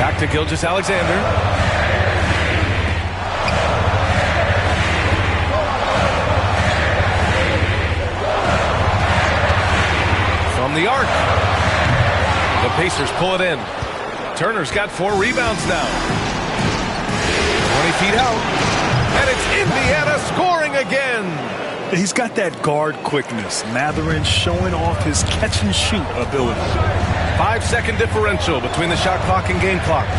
Back to Gilgeous-Alexander. The arc. The Pacers pull it in. Turner's got 4 rebounds now. 20 feet out. And it's Indiana scoring again. He's got that guard quickness. Mathurin showing off his catch and shoot ability. 5-second differential between the shot clock and game clock.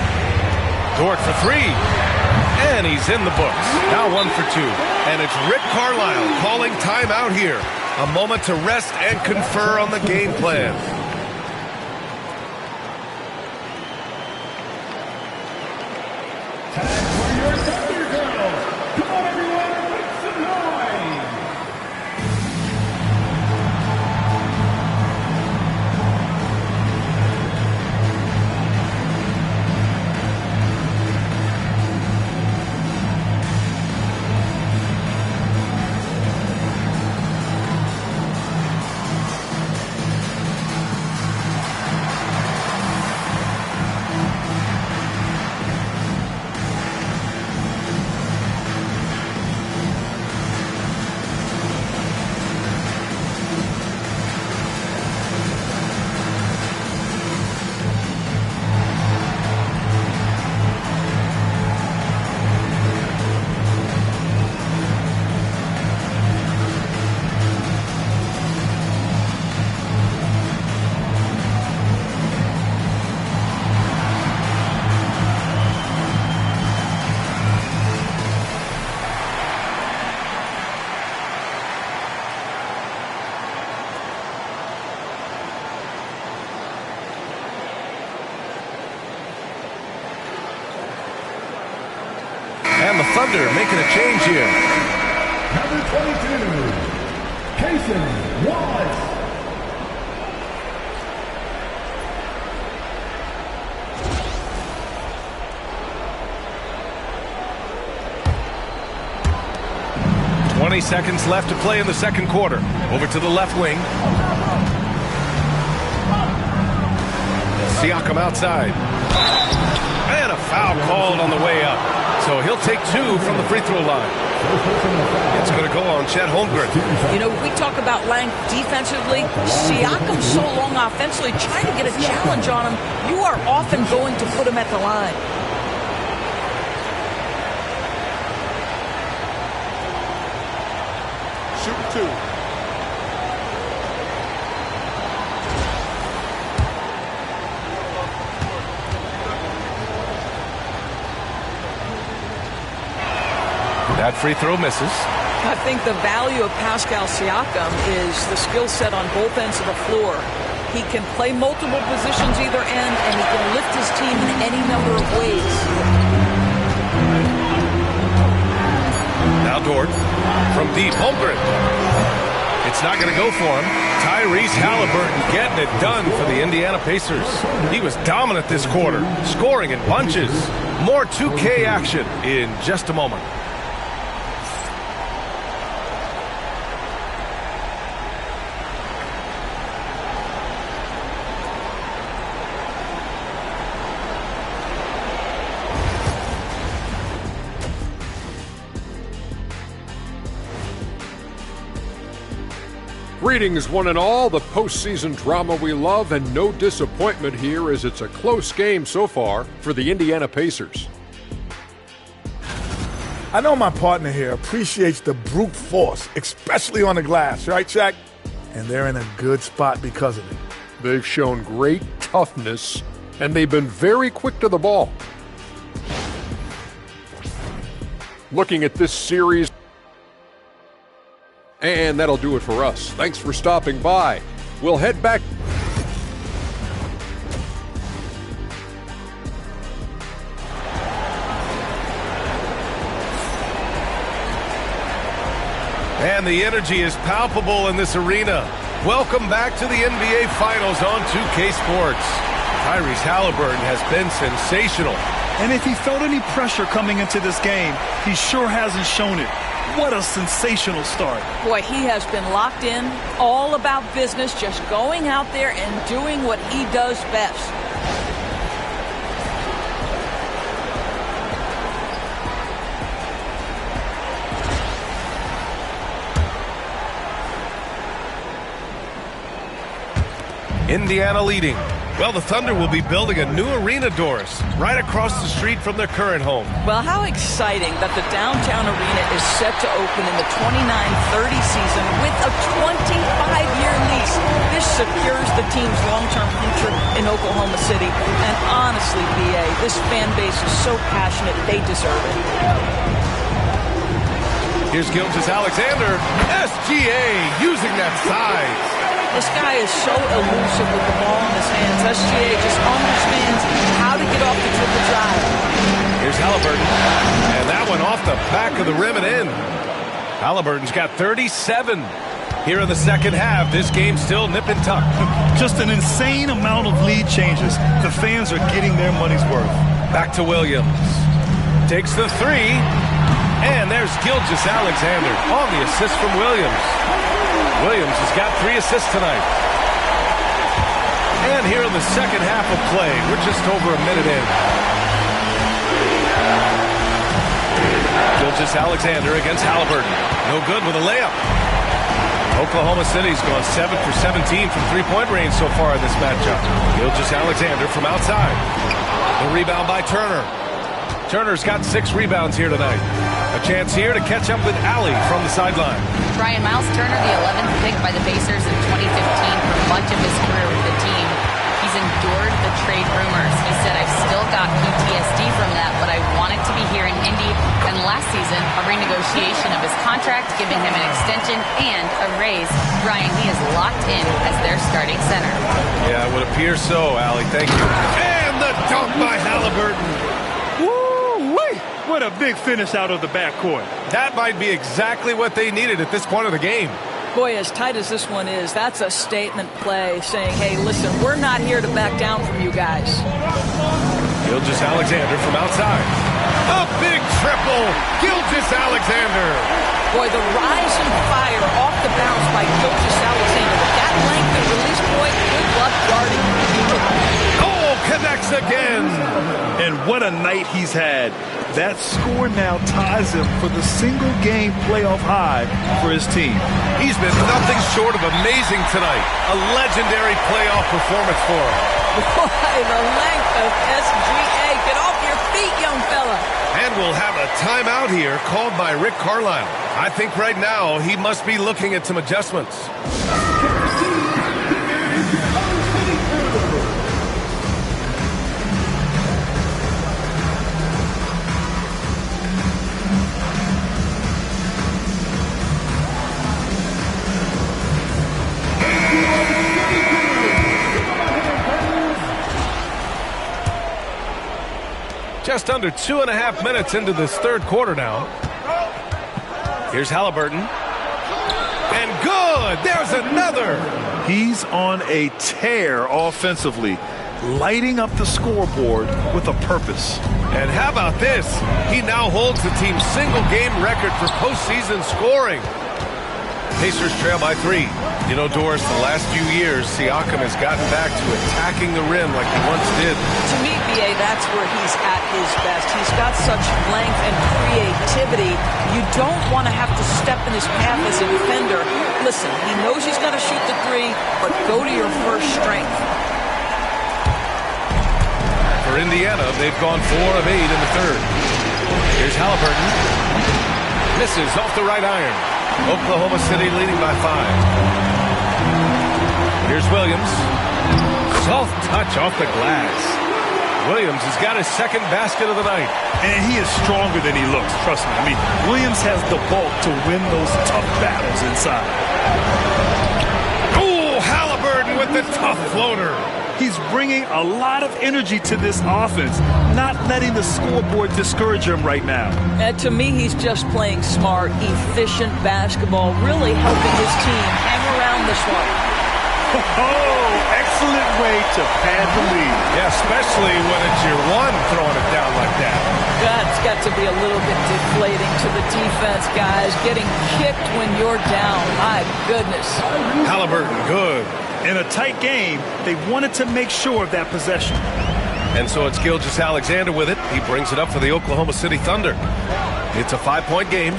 Dort for 3. And he's in the books. Now 1 for 2. And it's Rick Carlisle calling timeout here. A moment to rest and confer on the game plan. Thunder making a change here. Number 22, Casey Wallace. Seconds left to play in the second quarter. Over to the left wing. Siakam outside. And a foul called on the way up. So he'll take 2 from the free throw line. It's going to go on Chet Holmgren. You know, we talk about length defensively. Siakam's so long offensively, trying to get a challenge on him. You are often going to put him at the line. Shoot 2. That free throw misses. I think the value of Pascal Siakam is the skill set on both ends of the floor. He can play multiple positions either end, and he can lift his team in any number of ways. Now Dort from deep. Holmgren. It's not going to go for him. Tyrese Halliburton getting it done for the Indiana Pacers. He was dominant this quarter, scoring in bunches. More 2K action in just a moment. Greetings, one and all. The postseason drama we love, and no disappointment here as it's a close game so far for the Indiana Pacers. I know my partner here appreciates the brute force, especially on the glass, right, Shaq? And they're in a good spot because of it. They've shown great toughness, and they've been very quick to the ball. Looking at this series, and that'll do it for us. Thanks for stopping by. We'll head back. And the energy is palpable in this arena. Welcome back to the NBA Finals on 2K Sports. Tyrese Halliburton has been sensational. And if he felt any pressure coming into this game, he sure hasn't shown it. What a sensational start. Boy, he has been locked in, all about business, just going out there and doing what he does best. Indiana leading. Well, the Thunder will be building a new arena, Doris, right across the street from their current home. Well, how exciting that the downtown arena is set to open in the 29-30 season with a 25-year lease. This secures the team's long-term future in Oklahoma City. And honestly, BA, this fan base is so passionate, they deserve it. Here's Gilgeous-Alexander. SGA using that size. This guy is so elusive with the ball in his hands. SGA just understands how to get off the triple drive. Here's Halliburton. And that one off the back of the rim and in. Halliburton's got 37. Here in the second half, this game's still nip and tuck. Just an insane amount of lead changes. The fans are getting their money's worth. Back to Williams. Takes the three. And there's Gilgeous-Alexander on the assist from Williams. Williams has got 3 assists tonight. And here in the second half of play, we're just over a minute in. Gilgeous-Alexander against Halliburton. No good with a layup. Oklahoma City's gone 7 for 17 from three-point range so far in this matchup. Gilgeous-Alexander from outside. The rebound by Turner. Turner's got 6 rebounds here tonight. A chance here to catch up with Allie from the sideline. Brian Miles Turner, the 11th pick by the Pacers in 2015 for much of his career with the team. He's endured the trade rumors. He said, I've still got PTSD from that, but I wanted to be here in Indy. And last season, a renegotiation of his contract, giving him an extension and a raise. Brian, he is locked in as their starting center. Yeah, it would appear so, Allie. Thank you. And the dunk by Halliburton. Woo-wee! What a big finish out of the backcourt. That might be exactly what they needed at this point of the game. Boy, as tight as this one is, that's a statement play saying, hey, listen, we're not here to back down from you guys. Gilgeous-Alexander from outside. A big triple. Gilgeous-Alexander. Boy, the rise and fire off the bounce by Gilgeous-Alexander. With that length and release, boy, good luck guarding. Oh, connects again. And what a night he's had. That score now ties him for the single-game playoff high for his team. He's been nothing short of amazing tonight. A legendary playoff performance for him. Boy, the length of SGA. Get off your feet, young fella. And we'll have a timeout here called by Rick Carlisle. I think right now he must be looking at some adjustments. Just under 2.5 minutes into this third quarter now. Here's Halliburton. And good! There's another! He's on a tear offensively, lighting up the scoreboard with a purpose. And how about this? He now holds the team's single-game record for postseason scoring. Pacers trail by 3. You know, Doris, the last few years, Siakam has gotten back to attacking the rim like he once did. To me, BA, that's where he's at his best. He's got such length and creativity. You don't want to have to step in his path as a defender. Listen, he knows he's got to shoot the 3, but go to your first strength. For Indiana, they've gone 4 of 8 in the third. Here's Halliburton. Misses off the right iron. Oklahoma City leading by 5. Here's Williams. Soft touch off the glass. Williams has got his second basket of the night. And he is stronger than he looks, trust me. I mean, Williams has the bulk to win those tough battles inside. Oh, Halliburton with the tough floater. He's bringing a lot of energy to this offense, not letting the scoreboard discourage him right now. And to me, he's just playing smart, efficient basketball, really helping his team hang around this one. Oh, excellent way to pad the lead. Yeah, especially when it's your one throwing it down like that. That's got to be a little bit deflating to the defense, guys. Getting kicked when you're down. My goodness. Halliburton, good. In a tight game, they wanted to make sure of that possession. And so it's Gilgeous-Alexander with it. He brings it up for the Oklahoma City Thunder. It's a 5-point game.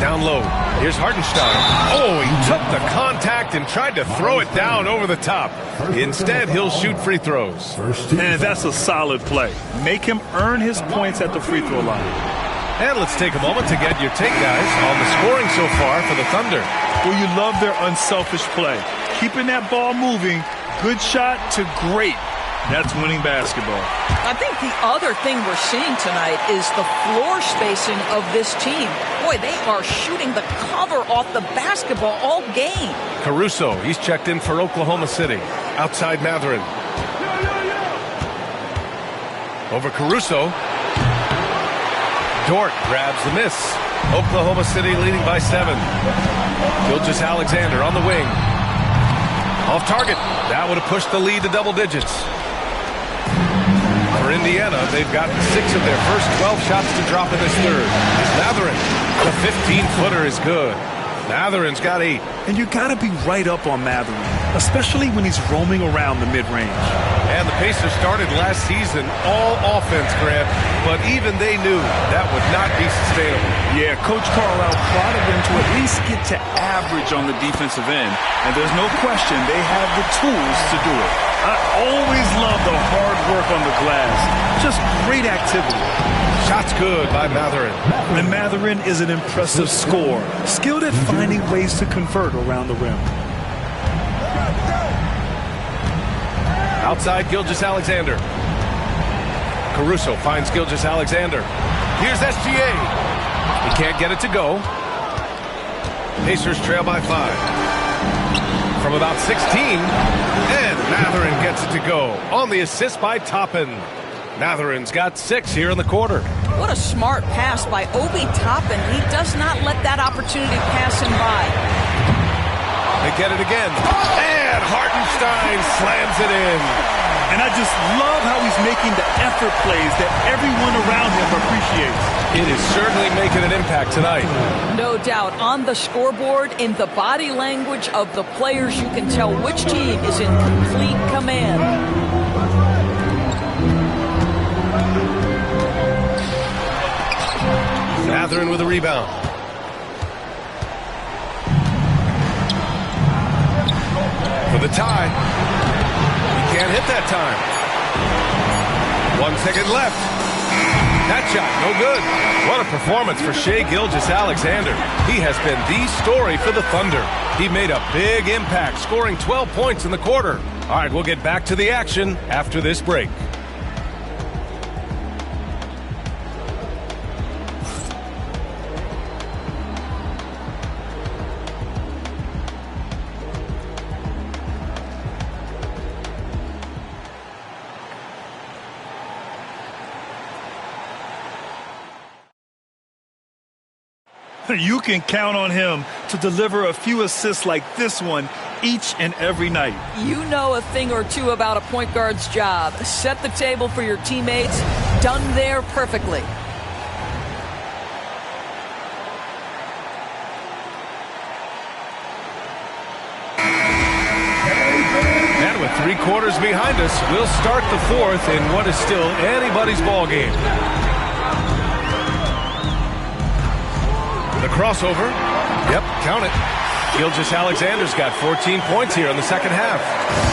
Down low. Here's Hartenstein. Oh, he took the contact and tried to throw it down over the top. Instead, he'll shoot free throws. And that's a solid play. Make him earn his points at the free throw line. And let's take a moment to get your take, guys, on the scoring so far for the Thunder. Well, you love their unselfish play. Keeping that ball moving, good shot to great. That's winning basketball. I think the other thing we're seeing tonight is the floor spacing of this team. Boy, they are shooting the cover off the basketball all game. Caruso, he's checked in for Oklahoma City. Outside Matherin. Over Caruso. Dort grabs the miss. Oklahoma City leading by 7. Gilgeous-Alexander on the wing. Off target. That would have pushed the lead to double digits. For Indiana, they've gotten 6 of their first 12 shots to drop in this third. Matherin, the 15-footer is good. Matherin's got 8. And you got to be right up on Matherin, especially when he's roaming around the mid-range. And the Pacers started last season all offense, Grant, but even they knew that would not be sustainable. Yeah, Coach Carlisle prodded them to at least get to average on the defensive end, and there's no question they have the tools to do it. I always love the hard work on the glass. Just great activity. Shots good by Matherin. And Matherin is an impressive scorer, skilled at finding ways to convert around the rim. Outside Gilgeous-Alexander. Caruso finds Gilgeous-Alexander. Here's SGA. He can't get it to go. Pacers trail by 5. From about 16, and Matherin gets it to go on the assist by Toppin. Matherin's got 6 here in the quarter. What a smart pass by Obi Toppin. He does not let that opportunity pass him by. They get it again. And Hartenstein slams it in. And I just love how he's making the effort plays that everyone around him appreciates. It is certainly making an impact tonight. No doubt. On the scoreboard, in the body language of the players, you can tell which team is in complete command. Mathurin with a rebound. For the tie. He can't hit that time. 1 second left. That shot, no good. What a performance for Shai Gilgeous-Alexander. He has been the story for the Thunder. He made a big impact, scoring 12 points in the quarter. All right, we'll get back to the action after this break. You can count on him to deliver a few assists like this one each and every night. You know a thing or two about a point guard's job. Set the table for your teammates. Done there perfectly. And with 3 quarters behind us, we'll start the fourth in what is still anybody's ball game. The crossover. Yep, count it. Gilgeous-Alexander's got 14 points here in the second half.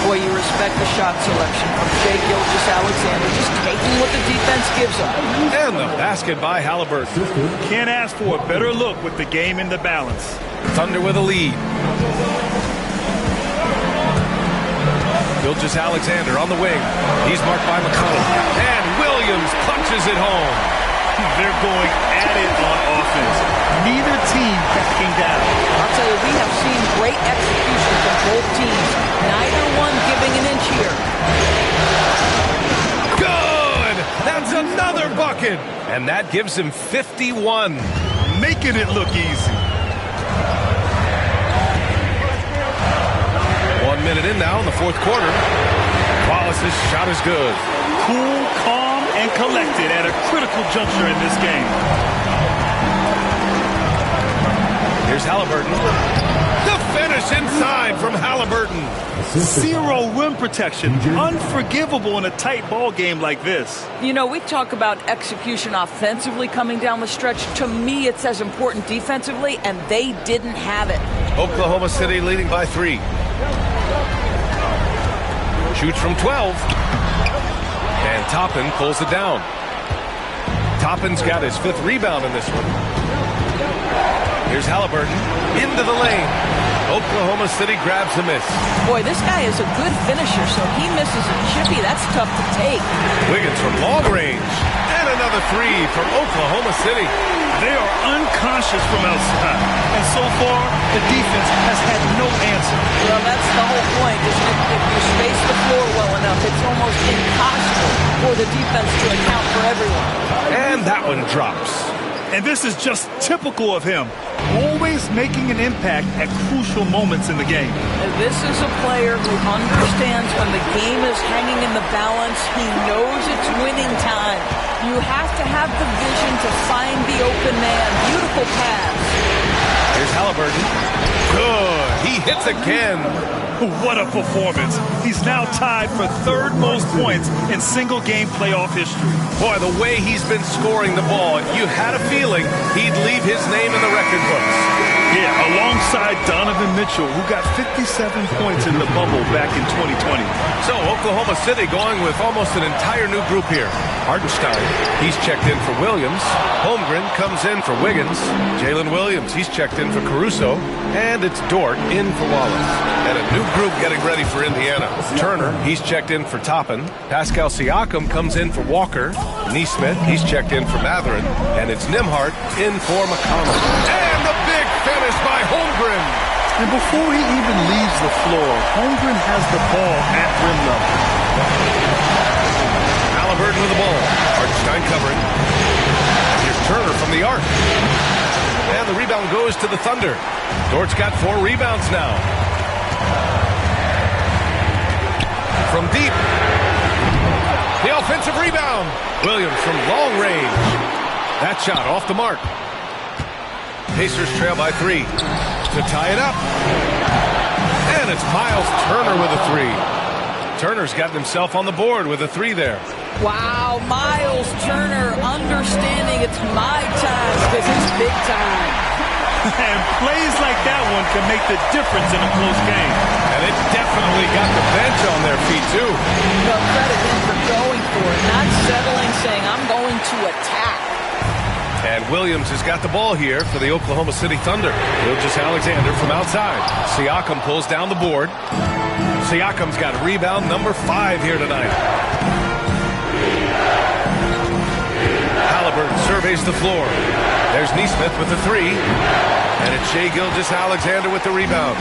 Boy, you respect the shot selection from Shai Gilgeous-Alexander, just taking what the defense gives him. And the basket by Halliburton. Can't ask for a better look with the game in the balance. Thunder with a lead. Gilgeous-Alexander on the wing. He's marked by McConnell. And Williams punches it home. They're going at it on offense. Neither team backing down. I'll tell you, we have seen great execution from both teams. Neither one giving an inch here. Good! That's another bucket! And that gives him 51. Making it look easy. 1 minute in now in the fourth quarter. Wallace's shot is good. Cool, calm, and collected at a critical juncture in this game. Here's Halliburton. The finish inside from Halliburton. Zero rim protection. Unforgivable in a tight ball game like this. You know, we talk about execution offensively coming down the stretch. To me, it's as important defensively, and they didn't have it. Oklahoma City leading by 3. Shoots from 12. And Toppin pulls it down. Toppin's got his 5th rebound in this one. Here's Halliburton into the lane. Oklahoma City grabs a miss. Boy, this guy is a good finisher, so he misses a chippy. That's tough to take. Wiggins from long range. And another 3 from Oklahoma City. They are unconscious from outside. And so far, the defense has had no answer. Well, that's the whole point, isn't it? If you space the floor well enough, it's almost impossible for the defense to account for everyone. And that one drops. And this is just typical of him. Always making an impact at crucial moments in the game. And this is a player who understands when the game is hanging in the balance. He knows it's winning time. You have to have the vision to find the open man. Beautiful pass. Here's Halliburton. Good. He hits again. What a performance. He's now tied for 3rd most points in single-game playoff history. Boy, the way he's been scoring the ball, you had a feeling he'd leave his name in the record books. Yeah, alongside Donovan Mitchell, who got 57 points in the bubble back in 2020. So Oklahoma City going with almost an entire new group here. Hartenstein, he's checked in for Williams. Holmgren comes in for Wiggins. Jalen Williams, he's checked in for Caruso. And it's Dort in for Wallace. And a new group getting ready for Indiana. Turner, he's checked in for Toppin. Pascal Siakam comes in for Walker. Nesmith, he's checked in for Mathurin. And it's Nembhard in for McConnell. And the big finish by Holmgren. And before he even leaves the floor, Holmgren has the ball at rim level. Halliburton with the ball. Hartenstein covering. Turner from the arc. And the rebound goes to the Thunder. Dort's got 4 rebounds now. From deep. The offensive rebound. Williams from long range. That shot off the mark. Pacers trail by 3. To tie it up. And it's Miles Turner with a 3. Turner's gotten himself on the board with a 3 there. Wow, Miles Turner understanding it's my time because it's big time. And plays like that one can make the difference in a close game. And it definitely got the bench on their feet, too. No, credit him for going for it, not settling, saying, I'm going to attack. And Williams has got the ball here for the Oklahoma City Thunder. Gilgeous-Alexander from outside. Siakam pulls down the board. Siakam's got rebound number 5 here tonight. Halliburton surveys the floor. There's Nesmith with the 3. And it's Shai Gilgeous-Alexander with the rebound.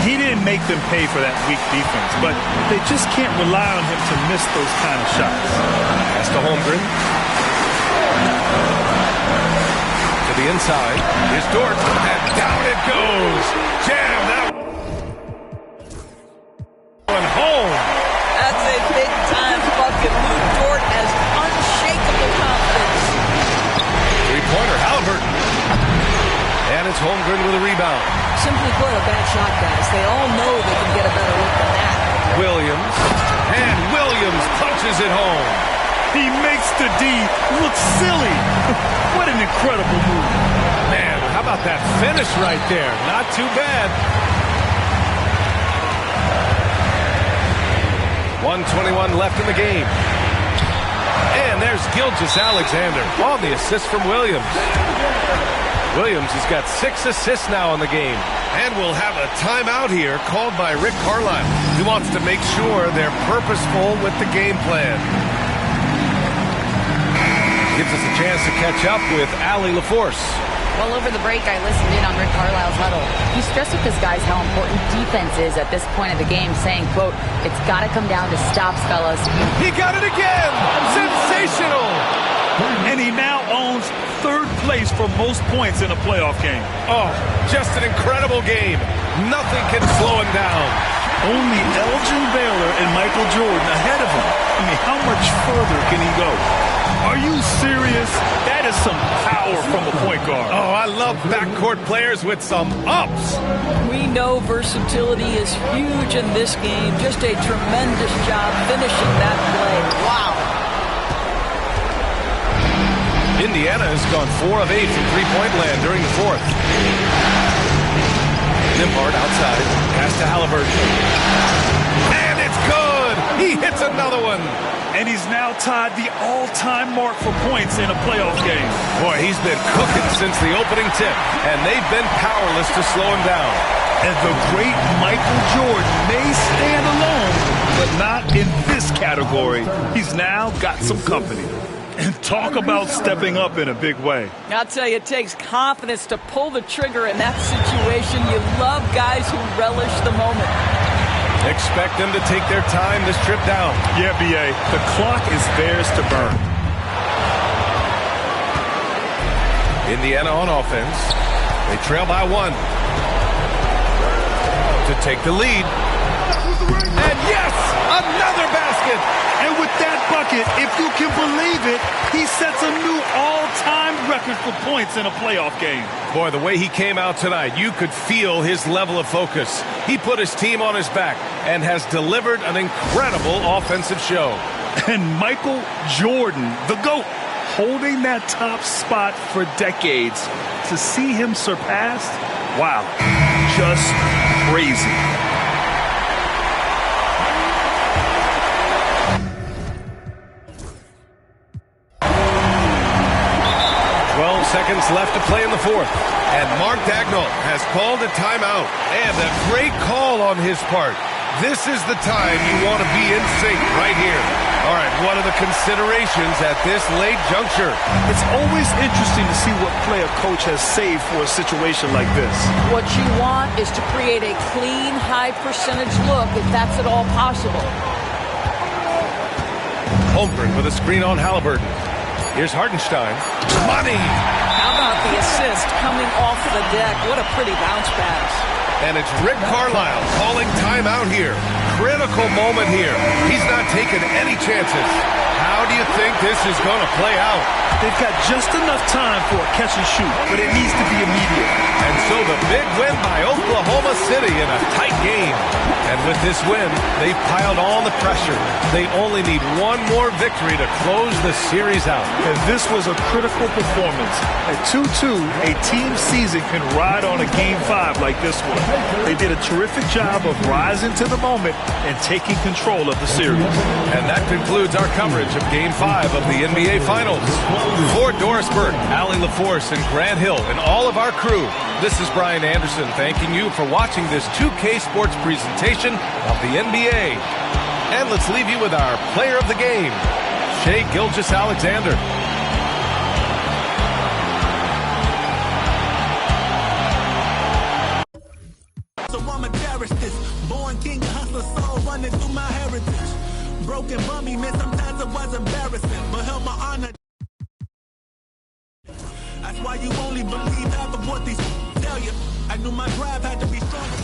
He didn't make them pay for that weak defense, but they just can't rely on him to miss those kind of shots. Pass to Holmgren. To the inside. Here's Dort. And down it goes. Jam that one home. That's a big-time bucket. Lou Dort has unshakable confidence. Three-pointer, Halliburton. And it's Holmgren with a rebound. Simply put, a bad shot, guys. They all know they can get a better look than that. Williams. And Williams punches it home. He makes the D look silly. What an incredible move. Man, how about that finish right there? Not too bad. 1:21 left in the game. And there's Gilgeous-Alexander on the assist from Williams. Williams has got 6 assists now in the game. And we'll have a timeout here called by Rick Carlisle. He wants to make sure they're purposeful with the game plan. Gives us a chance to catch up with Allie LaForce. Well, over the break, I listened in on Rick Carlisle's huddle. He stressed with his guys how important defense is at this point of the game, saying, quote, it's got to come down to stops, fellas. He got it again! Sensational! And he now owns 3rd place for most points in a playoff game. Oh, just an incredible game. Nothing can slow him down. Only Elgin Baylor and Michael Jordan ahead of him. I mean, how much further can he go? Are you serious? That is some power from a point guard. Oh, I love backcourt players with some ups. We know versatility is huge in this game. Just a tremendous job finishing that play. Wow. Indiana has gone 4 of 8 from three-point land during the 4th. Nembhard outside. Pass to Halliburton. And it's good! He hits another one. And he's now tied the all-time mark for points in a playoff game. Boy, he's been cooking since the opening tip, and they've been powerless to slow him down. And the great Michael Jordan may stand alone, but not in this category. He's now got some company. And talk about stepping up in a big way. I'll tell you, it takes confidence to pull the trigger in that situation. You love guys who relish the moment. Expect them to take their time this trip down. Yeah, B.A., the clock is theirs to burn. Indiana on offense. They trail by 1. To take the lead. And yes, another basket. And with that bucket, if you can believe it, he sets a new all-time record for points in a playoff game. Boy, the way he came out tonight, you could feel his level of focus. He put his team on his back and has delivered an incredible offensive show. And Michael Jordan, the GOAT, holding that top spot for decades. To see him surpassed, wow, just crazy. Seconds left to play in the 4th. And Mark Dagnall has called a timeout. And a great call on his part. This is the time you want to be in sync right here. All right, what are the considerations at this late juncture? It's always interesting to see what play a coach has saved for a situation like this. What you want is to create a clean, high-percentage look, if that's at all possible. Holmgren with a screen on Halliburton. Here's Hartenstein. Money! How about the assist coming off the deck? What a pretty bounce pass. And it's Rick Carlisle calling timeout here. Critical moment here. He's not taking any chances. How do you think this is going to play out? They've got just enough time for a catch and shoot, but it needs to be immediate. And so the big win by Oklahoma City in a tight game. And with this win, they've piled on the pressure. They only need one more victory to close the series out. And this was a critical performance. At 2-2, a team season can ride on a Game 5 like this one. They did a terrific job of rising to the moment and taking control of the series. And that concludes our coverage of Game 5 of the NBA Finals. For Doris Burke, Allie LaForce, and Grant Hill, and all of our crew, this is Brian Anderson thanking you for watching this 2K Sports presentation of the NBA. And let's leave you with our player of the game, Shai Gilgeous-Alexander. So I'ma cherish this. Born king, hustler, soul running through my heritage. Broken bummy, man, sometimes it was embarrassing, but held my honor. That's why you only believe half of what these tell you. I knew my drive had to be stronger.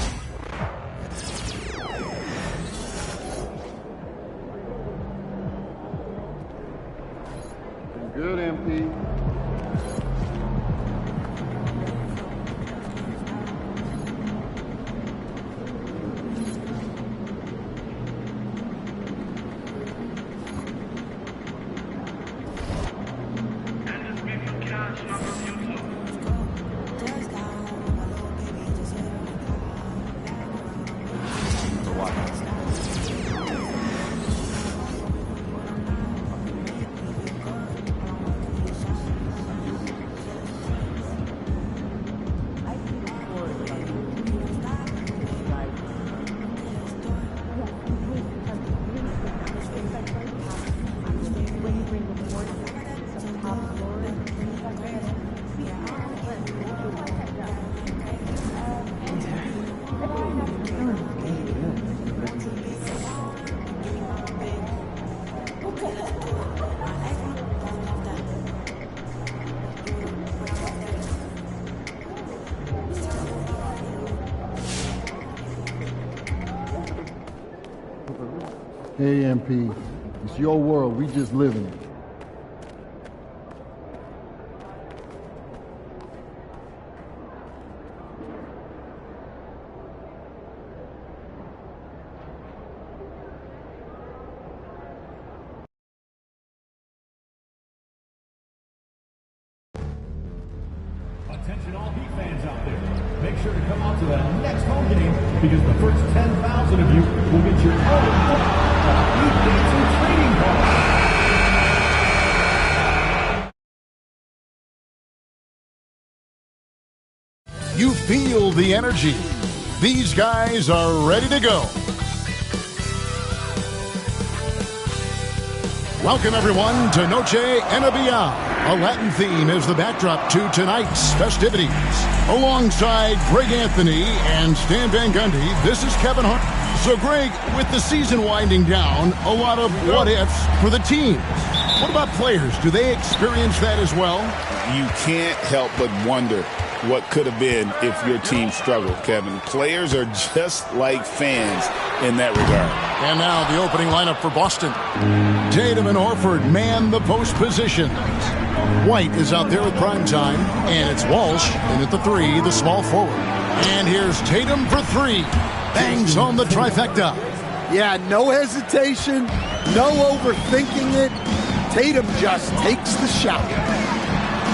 Good, MP. Hey, MP, it's your world. We just live in it. Attention all Heat fans out there. Make sure to come out to that next home game because the first 10,000 of you will get your own Heat Dancing trading card. You feel the energy. These guys are ready to go. Welcome, everyone, to Noche NBA. A Latin theme is the backdrop to tonight's festivities. Alongside Greg Anthony and Stan Van Gundy, this is Kevin Hart. So, Greg, with the season winding down, a lot of what-ifs for the team. What about players? Do they experience that as well? You can't help but wonder what could have been if your team struggled, Kevin. Players are just like fans in that regard. And now the opening lineup for Boston. Tatum and Horford man the post positions. White is out there at prime time, and it's Walsh in at the three, the small forward. And here's Tatum for three. Bangs on the trifecta. Yeah, no hesitation, no overthinking it. Tatum just takes the shot.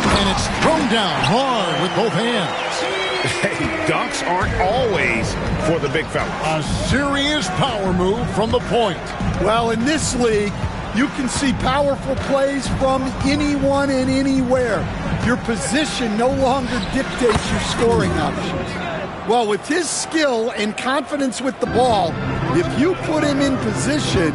And it's thrown down hard with both hands. Hey, dunks aren't always for the big fella. A serious power move from the point. Well, in this league, you can see powerful plays from anyone and anywhere. Your position no longer dictates your scoring options. Well, with his skill and confidence with the ball, if you put him in position,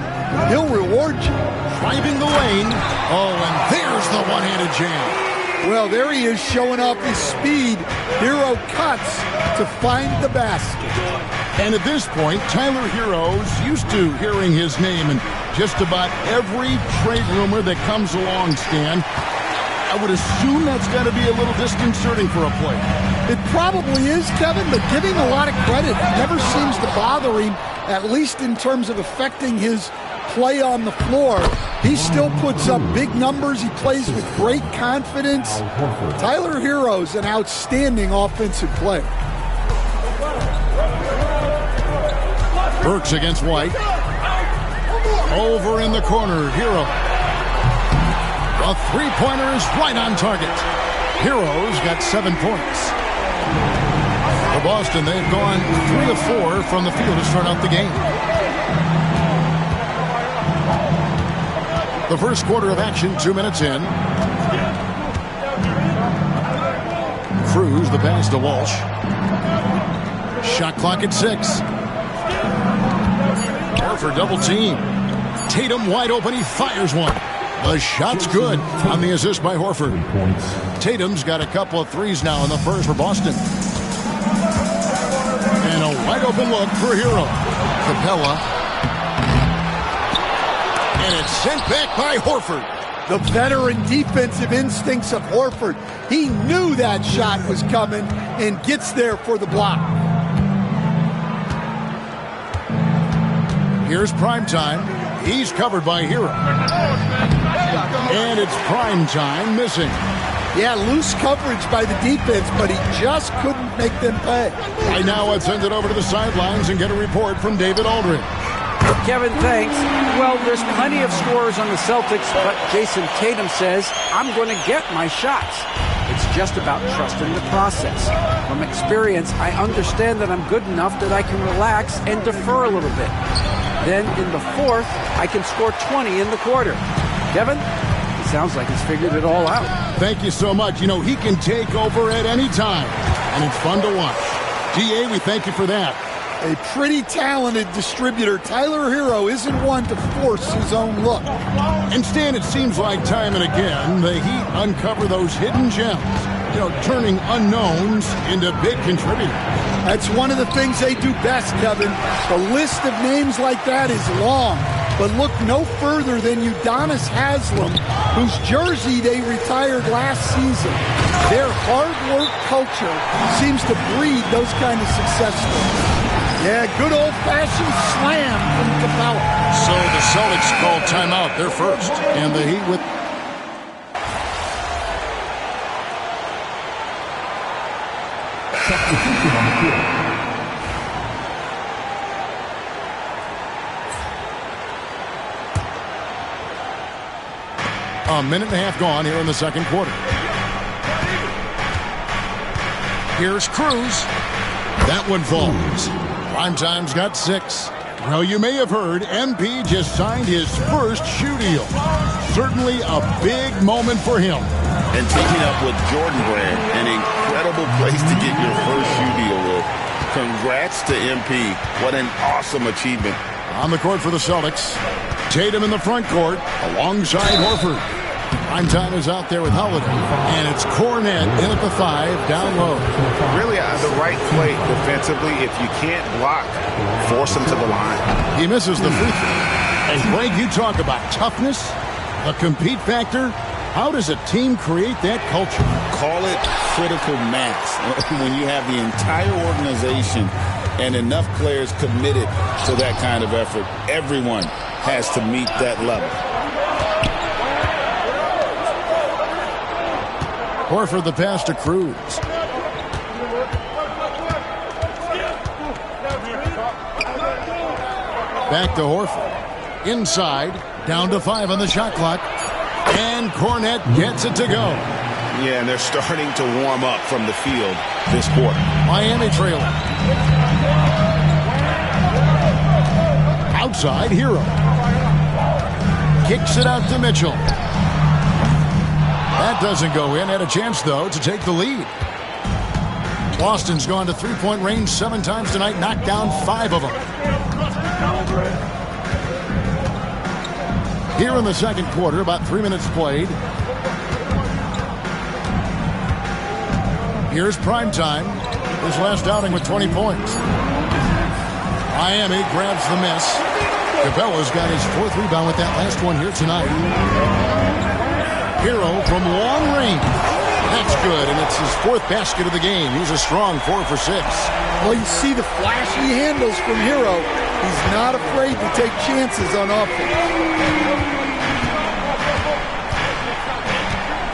he'll reward you. Driving the lane. Oh, and there's the one-handed jam. Well, there he is showing off his speed. Hero cuts to find the basket. And at this point, Tyler Hero's used to hearing his name in just about every trade rumor that comes along, Stan. I would assume that's got to be a little disconcerting for a player. It probably is, Kevin, but give him a lot of credit. It never seems to bother him, at least in terms of affecting his play on the floor. He still puts up big numbers. He plays with great confidence. Tyler Herro's an outstanding offensive player. Burks against White. Over in the corner, Herro. A three-pointer is right on target. Herro's got 7 points. For Boston, they've gone 3 of 4 from the field to start out the game. The first quarter of action, 2 minutes in. Cruz, the pass to Walsh. Shot clock at 6. Horford double team. Tatum wide open, he fires one. The shot's good on the assist by Horford. Tatum's got a couple of threes now in the first for Boston. And a wide open look for Herro. Capella. And it's sent back by Horford. The veteran defensive instincts of Horford. He knew that shot was coming and gets there for the block. Here's prime time. He's covered by Herro. And it's prime time missing. Yeah, loose coverage by the defense, but he just couldn't make them pay. Right now, let's send it over to the sidelines and get a report from David Aldridge. Kevin, thanks. Well, there's plenty of scorers on the Celtics, but Jason Tatum says, I'm going to get my shots. It's just about trusting the process. From experience, I understand that I'm good enough that I can relax and defer a little bit. Then in the fourth, I can score 20 in the quarter. Kevin, it sounds like he's figured it all out. Thank you so much. You know, he can take over at any time, and it's fun to watch. DA, we thank you for that. A pretty talented distributor. Tyler Herro isn't one to force his own look. Instead, it seems like time and again, the Heat uncover those hidden gems, you know, turning unknowns into big contributors. That's one of the things they do best, Kevin. The list of names like that is long, but look no further than Udonis Haslem, whose jersey they retired last season. Their hard work culture seems to breed those kind of success stories. Yeah, good old-fashioned slam from Capella. So the Celtics call timeout. They're first. And the Heat with... A minute and a half gone here in the second quarter. Here's Cruz. That one falls. Primetime's got 6. Well, you may have heard MP just signed his first shoe deal. Certainly a big moment for him. And teaming up with Jordan Brand, an incredible place to get your first shoe deal with. Congrats to MP. What an awesome achievement. On the court for the Celtics, Tatum in the front court alongside Horford. Primetime is out there with Holiday, and it's Cornet in at the 5, down low. Really the right play defensively. If you can't block, force him to the line. He misses the free throw. And Greg, you talk about toughness, the compete factor. How does a team create that culture? Call it critical mass. When you have the entire organization and enough players committed to that kind of effort, everyone has to meet that level. Horford the pass to Cruz. Back to Horford. Inside, down to 5 on the shot clock. And Cornet gets it to go. Yeah, and they're starting to warm up from the field this quarter. Miami trailing. Outside, Herro. Kicks it out to Mitchell. That doesn't go in. Had a chance, though, to take the lead. Boston's gone to three-point range 7 times tonight, knocked down 5 of them. Here in the second quarter, about 3 minutes played. Here's Primetime, his last outing with 20 points. Miami grabs the miss. Capella's got his 4th rebound with that last one here tonight. Hero from long range. That's good, and it's his 4th basket of the game. He's a strong 4 for 6. Well, you see the flashy handles from Hero. He's not afraid to take chances on offense.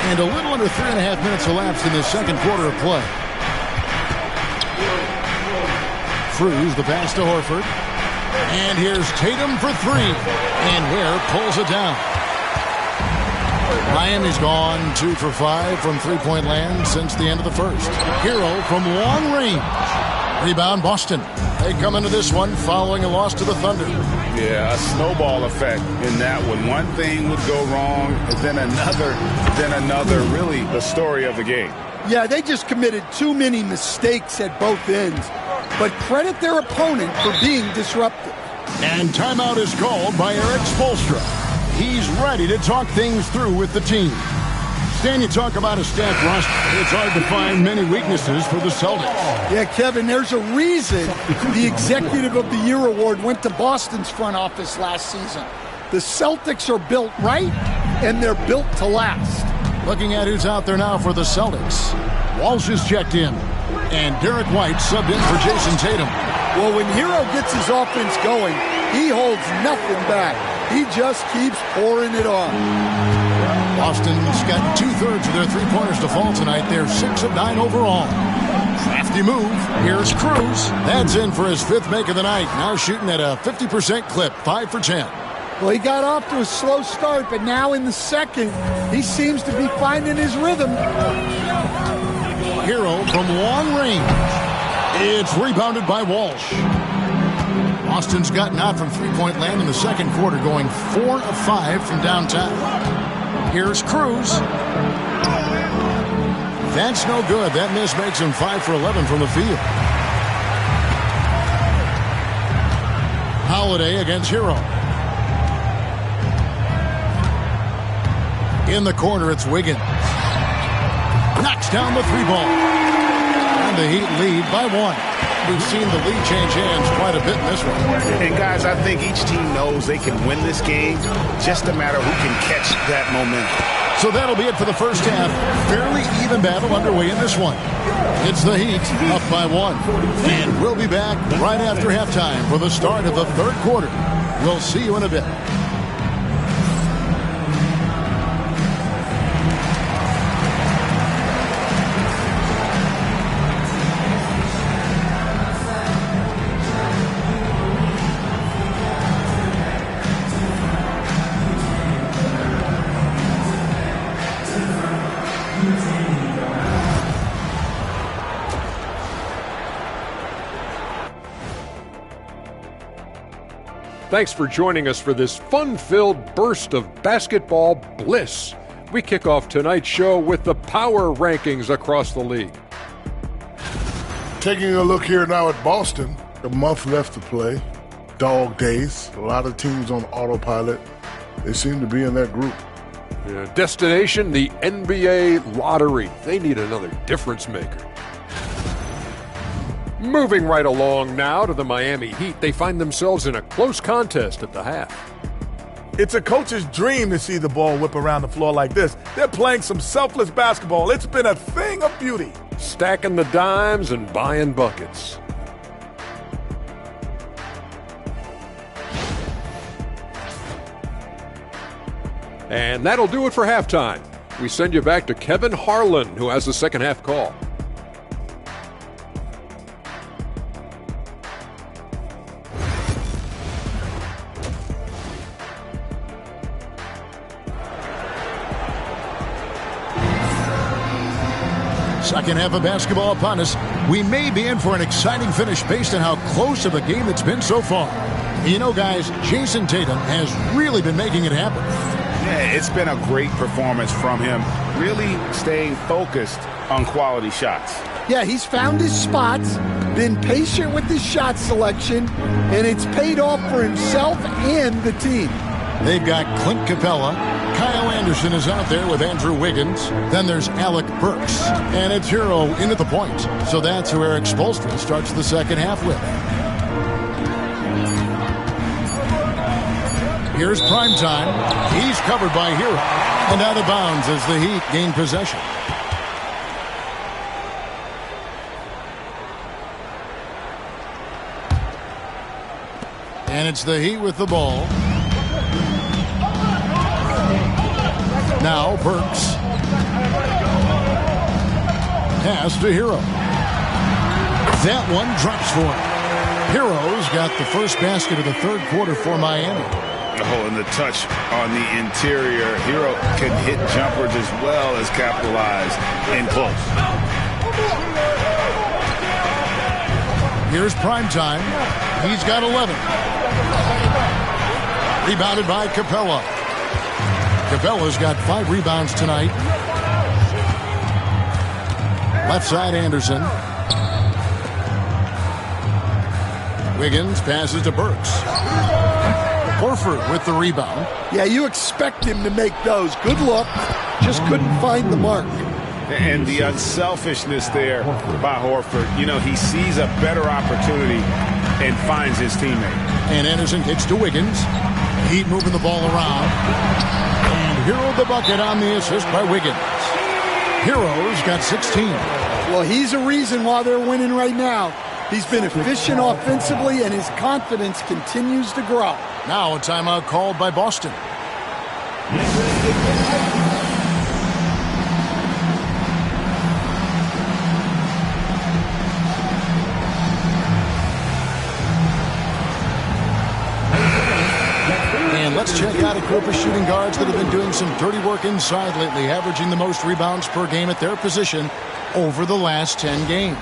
And a little under 3.5 minutes elapsed in the second quarter of play. Cruz, the pass to Horford. And here's Tatum for 3. And Ware pulls it down. Miami's gone 2 for 5 from three-point land since the end of the first. Hero from long range. Rebound Boston. They come into this one following a loss to the Thunder. Yeah, a snowball effect in that one. One thing would go wrong, then another. Really the story of the game. Yeah, they just committed too many mistakes at both ends. But credit their opponent for being disruptive. And timeout is called by Eric Spoelstra. He's ready to talk things through with the team. Stan, you talk about a stacked roster. It's hard to find many weaknesses for the Celtics. Yeah, Kevin, there's a reason the Executive of the Year award went to Boston's front office last season. The Celtics are built right, and they're built to last. Looking at who's out there now for the Celtics. Walsh is checked in, and Derek White subbed in for Jason Tatum. Well, when Hero gets his offense going, he holds nothing back. He just keeps pouring it on. Boston's got 2/3 of their three-pointers to fall tonight. They're 6 of 9 overall. Crafty move. Here's Cruz. That's in for his 5th make of the night. Now shooting at a 50% clip, 5 for 10. Well, he got off to a slow start, but now in the second, he seems to be finding his rhythm. Hero from long range. It's rebounded by Walsh. Boston's gotten out from three-point land in the second quarter, going 4 of 5 from downtown. Here's Cruz. That's no good. That miss makes him 5 for 11 from the field. Holiday against Hero. In the corner, it's Wiggins. Knocks down the 3-ball. And the Heat lead by 1. We've seen the lead change hands quite a bit in this one. And guys, I think each team knows they can win this game. Just a matter who can catch that momentum. So that'll be it for the first half. Fairly even battle underway in this one. It's the Heat up by 1. And we'll be back right after halftime for the start of the third quarter. We'll see you in a bit. Thanks for joining us for this fun-filled burst of basketball bliss. We kick off tonight's show with the power rankings across the league. Taking a look here now at Boston, a month left to play. Dog days, a lot of teams on autopilot. They seem to be in that group. Yeah, destination, the NBA lottery. They need another difference maker. Moving right along now to the Miami Heat, they find themselves in a close contest at the half. It's a coach's dream to see the ball whip around the floor like this. They're playing some selfless basketball. It's been a thing of beauty. Stacking the dimes and buying buckets. And that'll do it for halftime. We send you back to Kevin Harlan, who has the second half call. Second half of basketball upon us. We may be in for an exciting finish based on how close of a game it's been so far. You know, guys, Jason Tatum has really been making it happen. Yeah, it's been a great performance from him, really staying focused on quality shots. Yeah, he's found his spots, been patient with his shot selection, and it's paid off for himself and the team. They've got Clint Capella. Kyle Anderson is out there with Andrew Wiggins. Then there's Alec Burks. And it's Hero in at the point. So that's who Eric Spoelstra starts the second half with. Here's Primetime. He's covered by Hero. And out of bounds as the Heat gain possession. And it's the Heat with the ball. Now Burks. Pass to Hero. That one drops for him. Hero's got the first basket of the third quarter for Miami. Oh, and the touch on the interior. Hero can hit jumpers as well as capitalize in close. Here's Primetime. He's got 11. Rebounded by Capella. Capella's got 5 rebounds tonight. Left side Anderson. Wiggins passes to Burks. Horford with the rebound. Yeah, you expect him to make those. Good look. Just couldn't find the mark. And the unselfishness there by Horford. You know, he sees a better opportunity and finds his teammate. And Anderson kicks to Wiggins. Heat moving the ball around. And Hero the bucket on the assist by Wiggins. Hero's got 16. Well, he's a reason why they're winning right now. He's been efficient offensively, and his confidence continues to grow. Now a timeout called by Boston. And let's check out a group of shooting guards that have been doing some dirty work inside lately, averaging the most rebounds per game at their position over the last 10 games.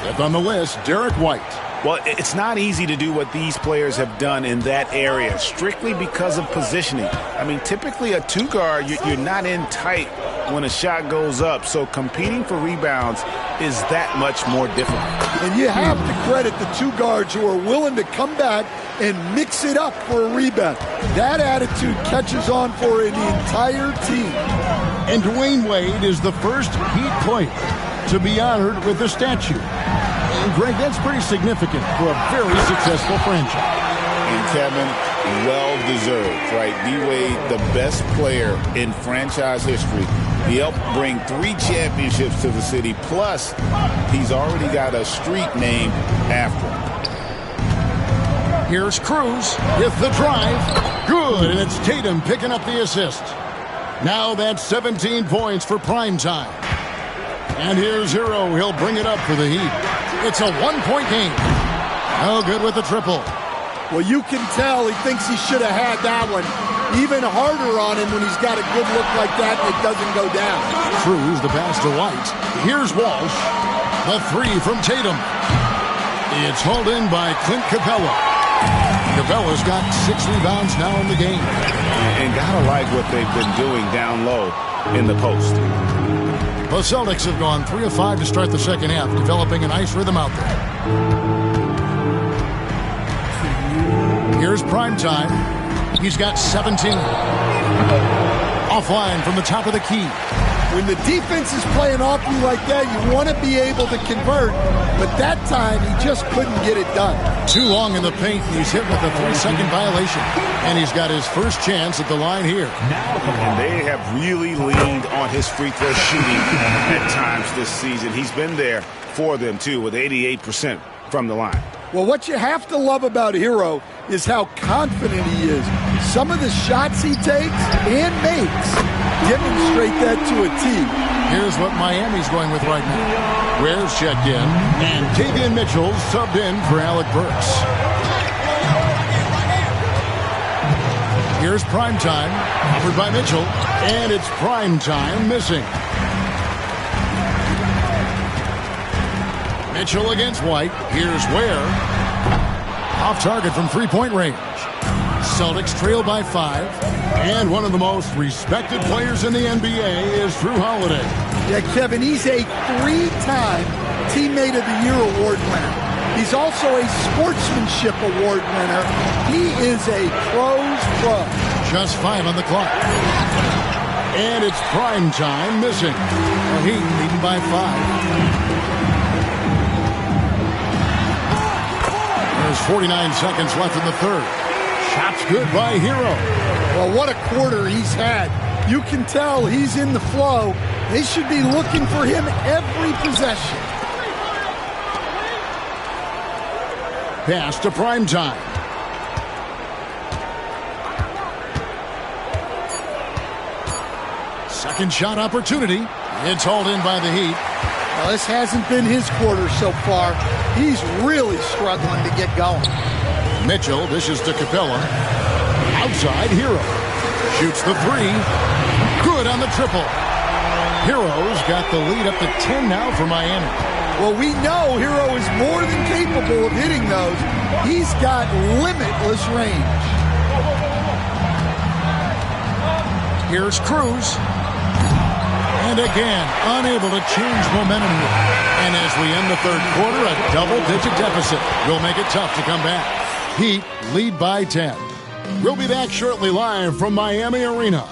Fifth on the list, Derek White. Well, it's not easy to do what these players have done in that area, strictly because of positioning. I mean, typically a two-guard, you're not in tight when a shot goes up, so competing for rebounds is that much more difficult. And you have to credit the two guards who are willing to come back and mix it up for a rebound. That attitude catches on for the entire team. And Dwayne Wade is the first Heat player to be honored with a statue. And Greg, that's pretty significant for a very successful franchise. And Kevin, well-deserved, right? D-Wade, the best player in franchise history. He helped bring 3 championships to the city, plus he's already got a street named after him. Here's Cruz with the drive. Good, and it's Tatum picking up the assist. Now that's 17 points for Primetime. And here's Hero. He'll bring it up for the Heat. It's a 1-point game. No good with the triple. Well, you can tell he thinks he should have had that one. Even harder on him when he's got a good look like that and it doesn't go down. Cruz the pass to White. Here's Walsh. The 3 from Tatum. It's hauled in by Clint Capella. Capella's got 6 rebounds now in the game. And gotta like what they've been doing down low in the post. The Celtics have gone 3 of 5 to start the second half, developing a nice rhythm out there. Here's Primetime. He's got 17. Offline from the top of the key. When the defense is playing off you like that, you want to be able to convert. But that time, he just couldn't get it done. Too long in the paint, and he's hit with a 3-second violation. And he's got his first chance at the line here. And they have really leaned on his free throw shooting at times this season. He's been there for them, too, with 88% from the line. Well, what you have to love about Hero is how confident he is. Some of the shots he takes and makes demonstrate that to a T. Here's what Miami's going with right now. Ware's checked in, and Tavian Mitchell subbed in for Alec Burks. Here's Primetime, offered by Mitchell, and it's Primetime missing. Mitchell against White. Here's Ware. Off target from 3-point range. Celtics trail by 5. And one of the most respected players in the NBA is Drew Holiday. Yeah, Kevin, he's a 3-time Teammate of the Year award winner. He's also a Sportsmanship Award winner. He is a pro's pro. Just 5 on the clock. And it's Primetime missing. The Heat leading by 5. There's 49 seconds left in the third. Shots good by Hero. Well, what a quarter he's had. You can tell he's in the flow. They should be looking for him every possession. Pass to Primetime. Second shot opportunity. It's hauled in by the Heat. Well, this hasn't been his quarter so far. He's really struggling to get going. Mitchell dishes to Capella. Outside, Hero. Shoots the three. Good on the triple. Hero's got the lead up to 10 now for Miami. Well, we know Hero is more than capable of hitting those. He's got limitless range. Here's Cruz. And again, unable to change momentum here. And as we end the third quarter, a double-digit deficit will make it tough to come back. Heat lead by 10. We'll be back shortly live from Miami Arena.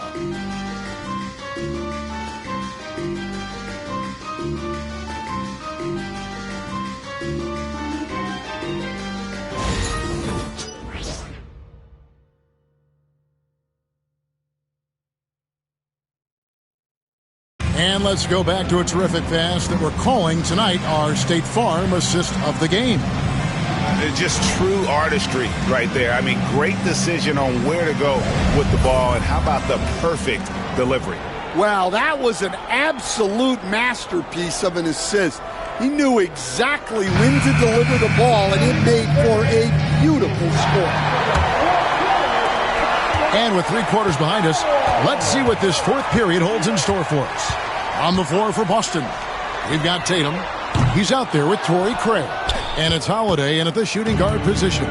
And let's go back to a terrific pass that we're calling tonight our State Farm assist of the game. It's just true artistry right there. I mean, great decision on where to go with the ball, and how about the perfect delivery? Wow, that was an absolute masterpiece of an assist. He knew exactly when to deliver the ball, and it made for a beautiful score. And with 3 quarters behind us, let's see what this fourth period holds in store for us. On the floor for Boston, we've got Tatum. He's out there with Torrey Craig. And it's Holiday in at the shooting guard position.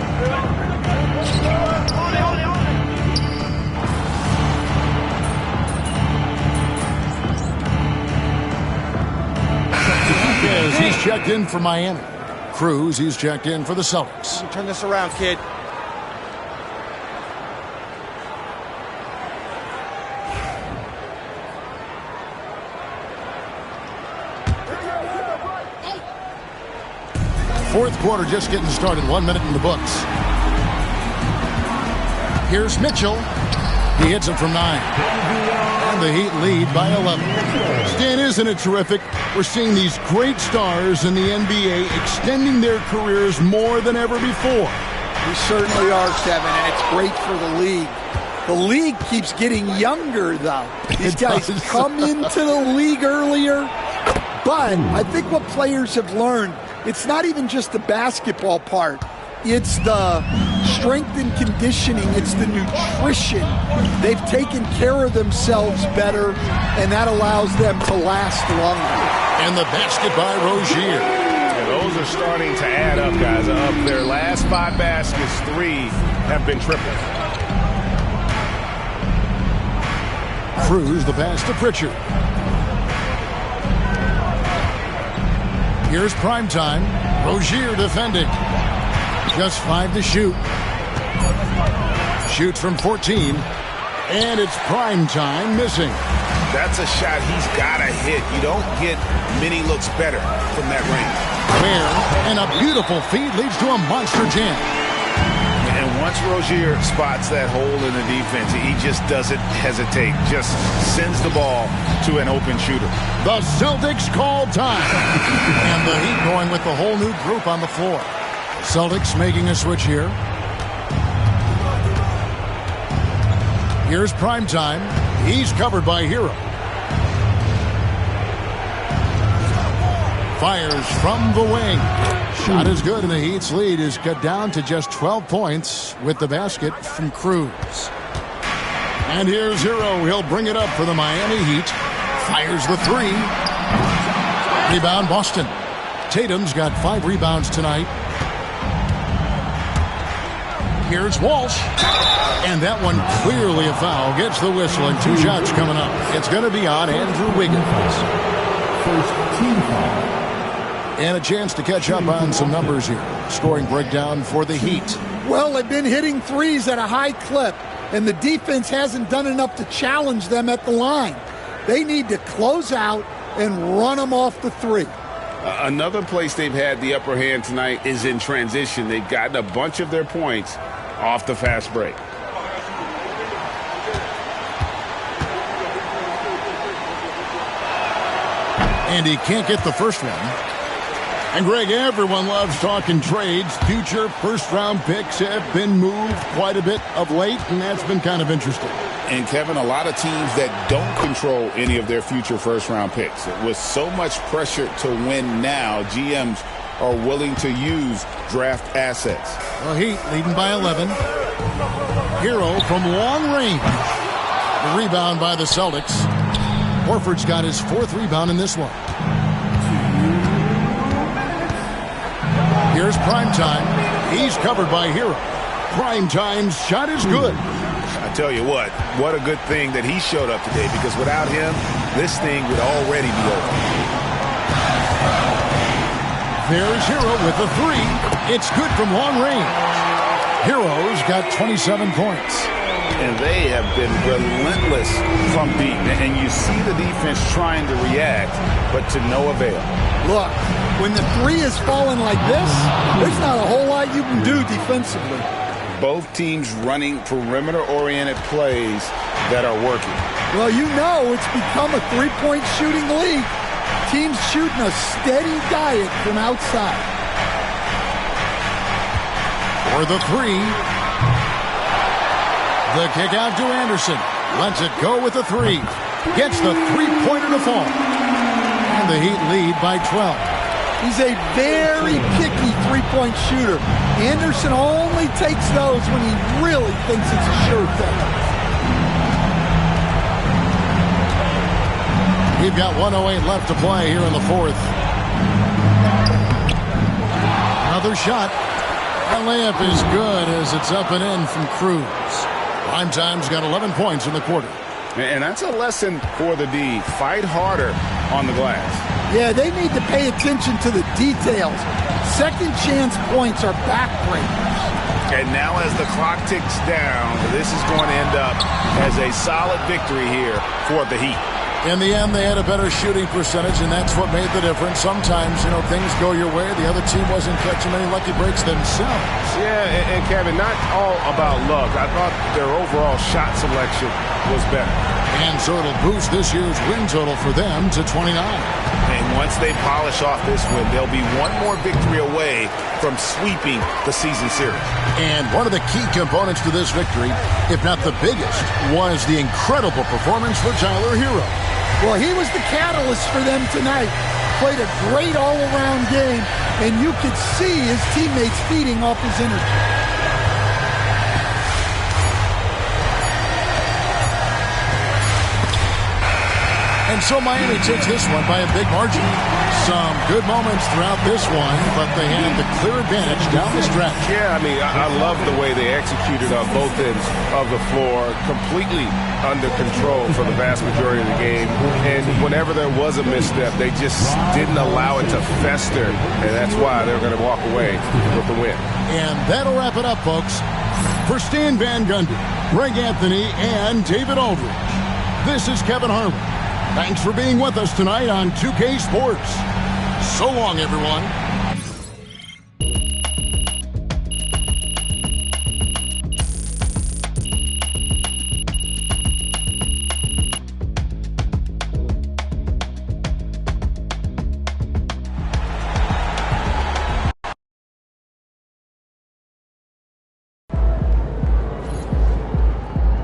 Yes, he's checked in for Miami. Cruz, he's checked in for the Celtics. Turn this around, kid. Fourth quarter just getting started. 1 minute in the books. Here's Mitchell. He hits it from 9. And the Heat lead by 11. Stan, isn't it terrific? We're seeing these great stars in the NBA extending their careers more than ever before. We certainly are, Kevin, and it's great for the league. The league keeps getting younger, though. These guys come into the league earlier. But I think what players have learned, it's not even just the basketball part. It's the strength and conditioning. It's the nutrition. They've taken care of themselves better, and that allows them to last longer. And the basket by Rozier. Yeah, those are starting to add up, guys. Of their last 5 baskets, 3 have been tripled. Cruz, the pass to Pritchard. Here's Primetime. Rozier defending. Just 5 to shoot. Shoots from 14. And it's Primetime missing. That's a shot he's got to hit. You don't get many looks better from that range. Fair, and a beautiful feed leads to a monster jam. And once Rozier spots that hole in the defense, he just doesn't hesitate. Just sends the ball to an open shooter. The Celtics call time. And the Heat going with the whole new group on the floor. Celtics making a switch here. Here's Primetime. He's covered by Hero. Fires from the wing. Shot is good, and the Heat's lead is cut down to just 12 points with the basket from Cruz. And here's Hero. He'll bring it up for the Miami Heat. Fires the 3. Rebound Boston. Tatum's got 5 rebounds tonight. Here's Walsh. And that one clearly a foul. Gets the whistle, and 2 shots coming up. It's going to be on Andrew Wiggins. First team foul. And a chance to catch up on some numbers here. Scoring breakdown for the Heat. Well, they've been hitting threes at a high clip, and the defense hasn't done enough to challenge them at the line. They need to close out and run them off the 3. Another place they've had the upper hand tonight is in transition. They've gotten a bunch of their points off the fast break. And he can't get the first one. And, Greg, everyone loves talking trades. Future first-round picks have been moved quite a bit of late, and that's been kind of interesting. And, Kevin, a lot of teams that don't control any of their future first-round picks. With so much pressure to win now, GMs are willing to use draft assets. The Heat leading by 11. Hero from long range. The rebound by the Celtics. Horford's got his 4th rebound in this one. Here's Primetime. He's covered by Hero. Primetime's shot is good. I tell you what a good thing that he showed up today, because without him, this thing would already be over. There's Hero with a 3. It's good from long range. Hero's got 27 points. And they have been relentless from deep. And you see the defense trying to react, but to no avail. Look, when the 3 is falling like this, there's not a whole lot you can do defensively. Both teams running perimeter-oriented plays that are working. Well, you know it's become a three-point shooting league. Teams shooting a steady diet from outside. For the 3. The kick out to Anderson. Lets it go with the 3. Gets the three-pointer to fall. And the Heat lead by 12. He's a very picky three-point shooter. Anderson only takes those when he really thinks it's a sure thing. We've got 1:08 left to play here in the 4th. Another shot. That layup is good as it's up and in from Cruz. Primetime's got 11 points in the quarter. And that's a lesson for the D. Fight harder on the glass. Yeah, they need to pay attention to the details. Second chance points are backbreakers. And now as the clock ticks down, this is going to end up as a solid victory here for the Heat. In the end, they had a better shooting percentage, and that's what made the difference. Sometimes, things go your way. The other team wasn't catching many lucky breaks themselves. Yeah, and Kevin, not all about luck. I thought their overall shot selection was better. And so it'll boost this year's win total for them to 29. And once they polish off this win, they'll be one more victory away from sweeping the season series. And one of the key components to this victory, if not the biggest, was the incredible performance for Tyler Hero. Well, he was the catalyst for them tonight. Played a great all-around game, and you could see his teammates feeding off his energy. And so Miami takes this one by a big margin. Some good moments throughout this one, but they had the clear advantage down the stretch. Yeah, I love the way they executed on both ends of the floor, completely under control for the vast majority of the game. And whenever there was a misstep, they just didn't allow it to fester, and that's why they're going to walk away with the win. And that'll wrap it up, folks. For Stan Van Gundy, Greg Anthony, and David Aldridge, this is Kevin Harlan. Thanks for being with us tonight on 2K Sports. So long, everyone.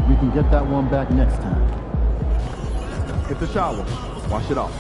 We can get that one back next time. Get the shower. Wash it off.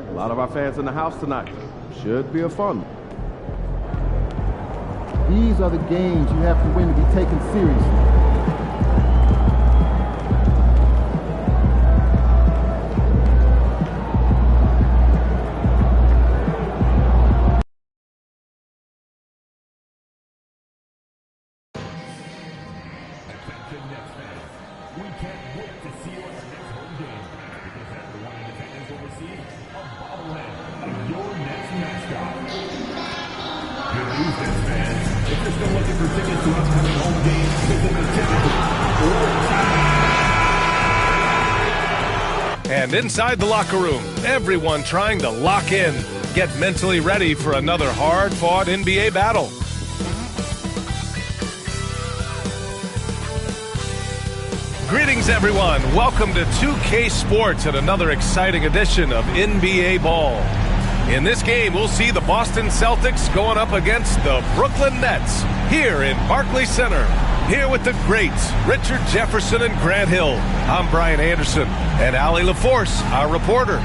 A lot of our fans in the house tonight. Should be a fun one. These are the games you have to win to be taken seriously. can't wait to see you at our next home game because everyone in attendance will receive a bobblehead lose this, man. If you're still looking for tickets to upcoming home games, visit the ticket. And inside the locker room, everyone trying to lock in, get mentally ready for another hard-fought NBA battle. Greetings, everyone. Welcome to 2K Sports and another exciting edition of NBA Ball. In this game, we'll see the Boston Celtics going up against the Brooklyn Nets here in Barclays Center. Here with the greats, Richard Jefferson and Grant Hill. I'm Brian Anderson, and Allie LaForce, our reporter.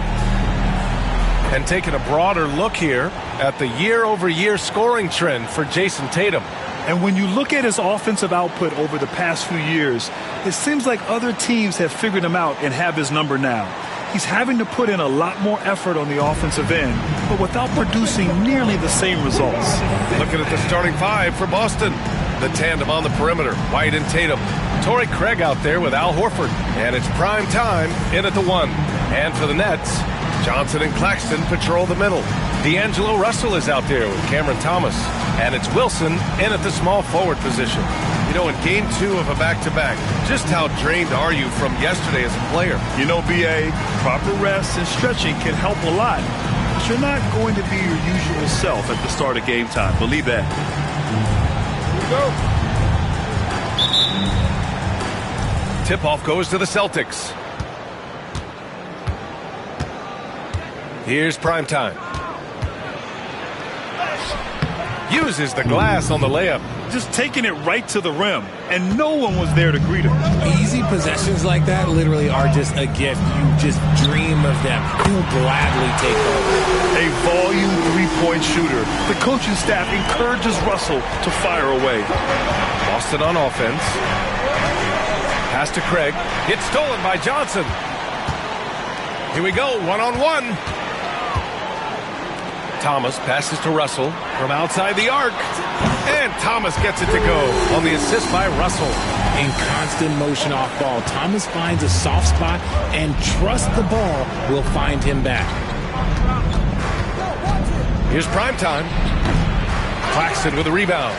And taking a broader look here at the year-over-year scoring trend for Jason Tatum. And when you look at his offensive output over the past few years, it seems like other teams have figured him out and have his number now. He's having to put in a lot more effort on the offensive end, but without producing nearly the same results. Looking at the starting five for Boston. The tandem on the perimeter, White and Tatum. Torrey Craig out there with Al Horford. And it's prime time in at the one. And for the Nets, Johnson and Claxton patrol the middle. D'Angelo Russell is out there with Cameron Thomas. And it's Wilson in at the small forward position. You know, in game 2 of a back-to-back, just how drained are you from yesterday as a player? You know, B.A., proper rest and stretching can help a lot. But you're not going to be your usual self at the start of game time. Believe that. Here we go. Tip-off goes to the Celtics. Here's prime time. Uses the glass on the layup. Just taking it right to the rim, and no one was there to greet him. Easy possessions like that literally are just a gift. You just dream of them. You'll gladly take over. A volume three-point shooter. The coaching staff encourages Russell to fire away. Boston on offense. Pass to Craig. It's stolen by Johnson. Here we go, one-on-one. Thomas passes to Russell from outside the arc. And Thomas gets it to go on the assist by Russell. In constant motion off ball, Thomas finds a soft spot and trusts the ball will find him back. Here's prime time. Claxton with a rebound.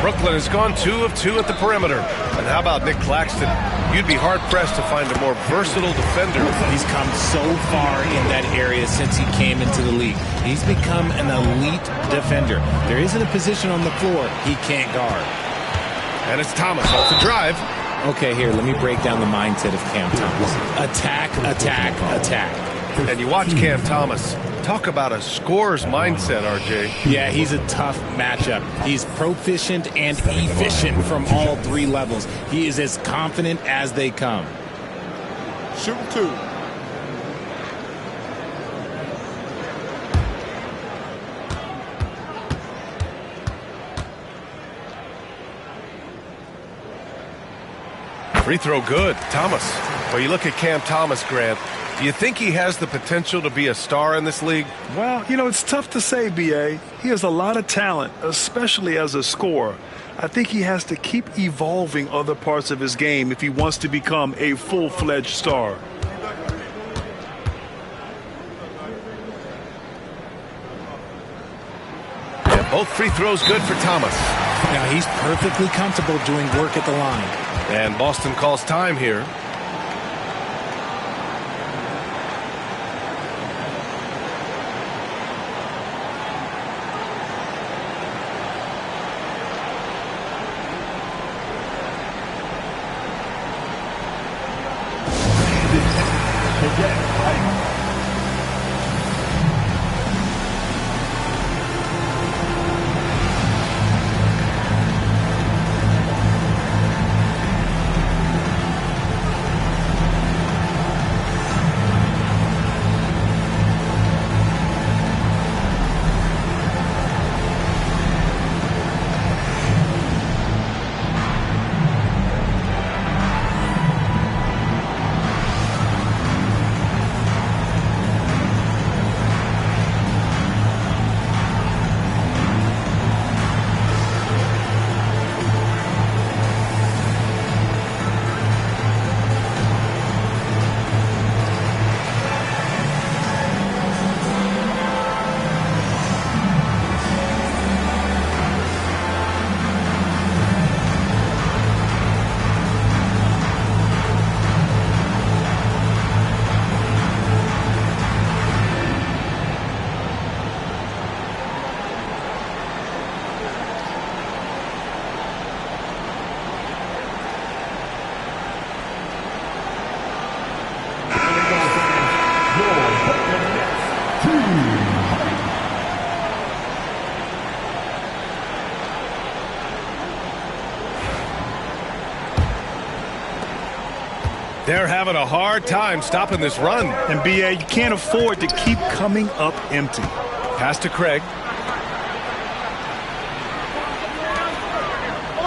Brooklyn has gone 2 of 2 at the perimeter. And how about Nick Claxton? You'd be hard-pressed to find a more versatile defender. He's come so far in that area since he came into the league. He's become an elite defender. There isn't a position on the floor he can't guard. And it's Thomas off the drive. Okay, here, let me break down the mindset of Cam Thomas. Attack, attack, attack. And you watch Cam Thomas. Talk about a scorer's mindset, RJ. Yeah, he's a tough matchup. He's proficient and efficient from all 3 levels. He is as confident as they come. Shoot 2. Free throw good. Thomas. Well, you look at Cam Thomas, Grant. Do you think he has the potential to be a star in this league? Well, you know, it's tough to say, B.A. He has a lot of talent, especially as a scorer. I think he has to keep evolving other parts of his game if he wants to become a full-fledged star. Yeah, both free throws good for Thomas. Now, he's perfectly comfortable doing work at the line. And Boston calls time here. They're having a hard time stopping this run. And B.A., you can't afford to keep coming up empty. Pass to Craig.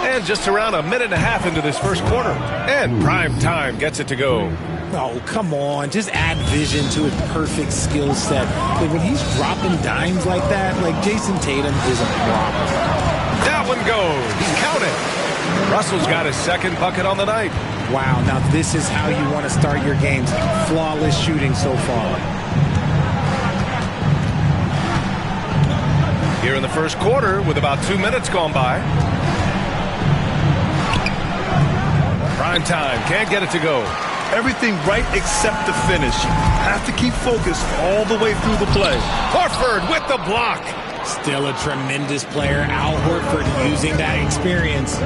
And just around a minute and a half into this first quarter. And Prime Time gets it to go. Oh, come on. Just add vision to his perfect skill set. Like when he's dropping dimes like that, like Jason Tatum is a problem. That one goes. Count it. Russell's got his second bucket on the night. Wow, now this is how you want to start your games. Flawless shooting so far. Here in the first quarter with about 2 minutes gone by. Prime Time can't get it to go. Everything right except the finish. Have to keep focused all the way through the play. Horford with the block. Still a tremendous player. Al Horford using that experience.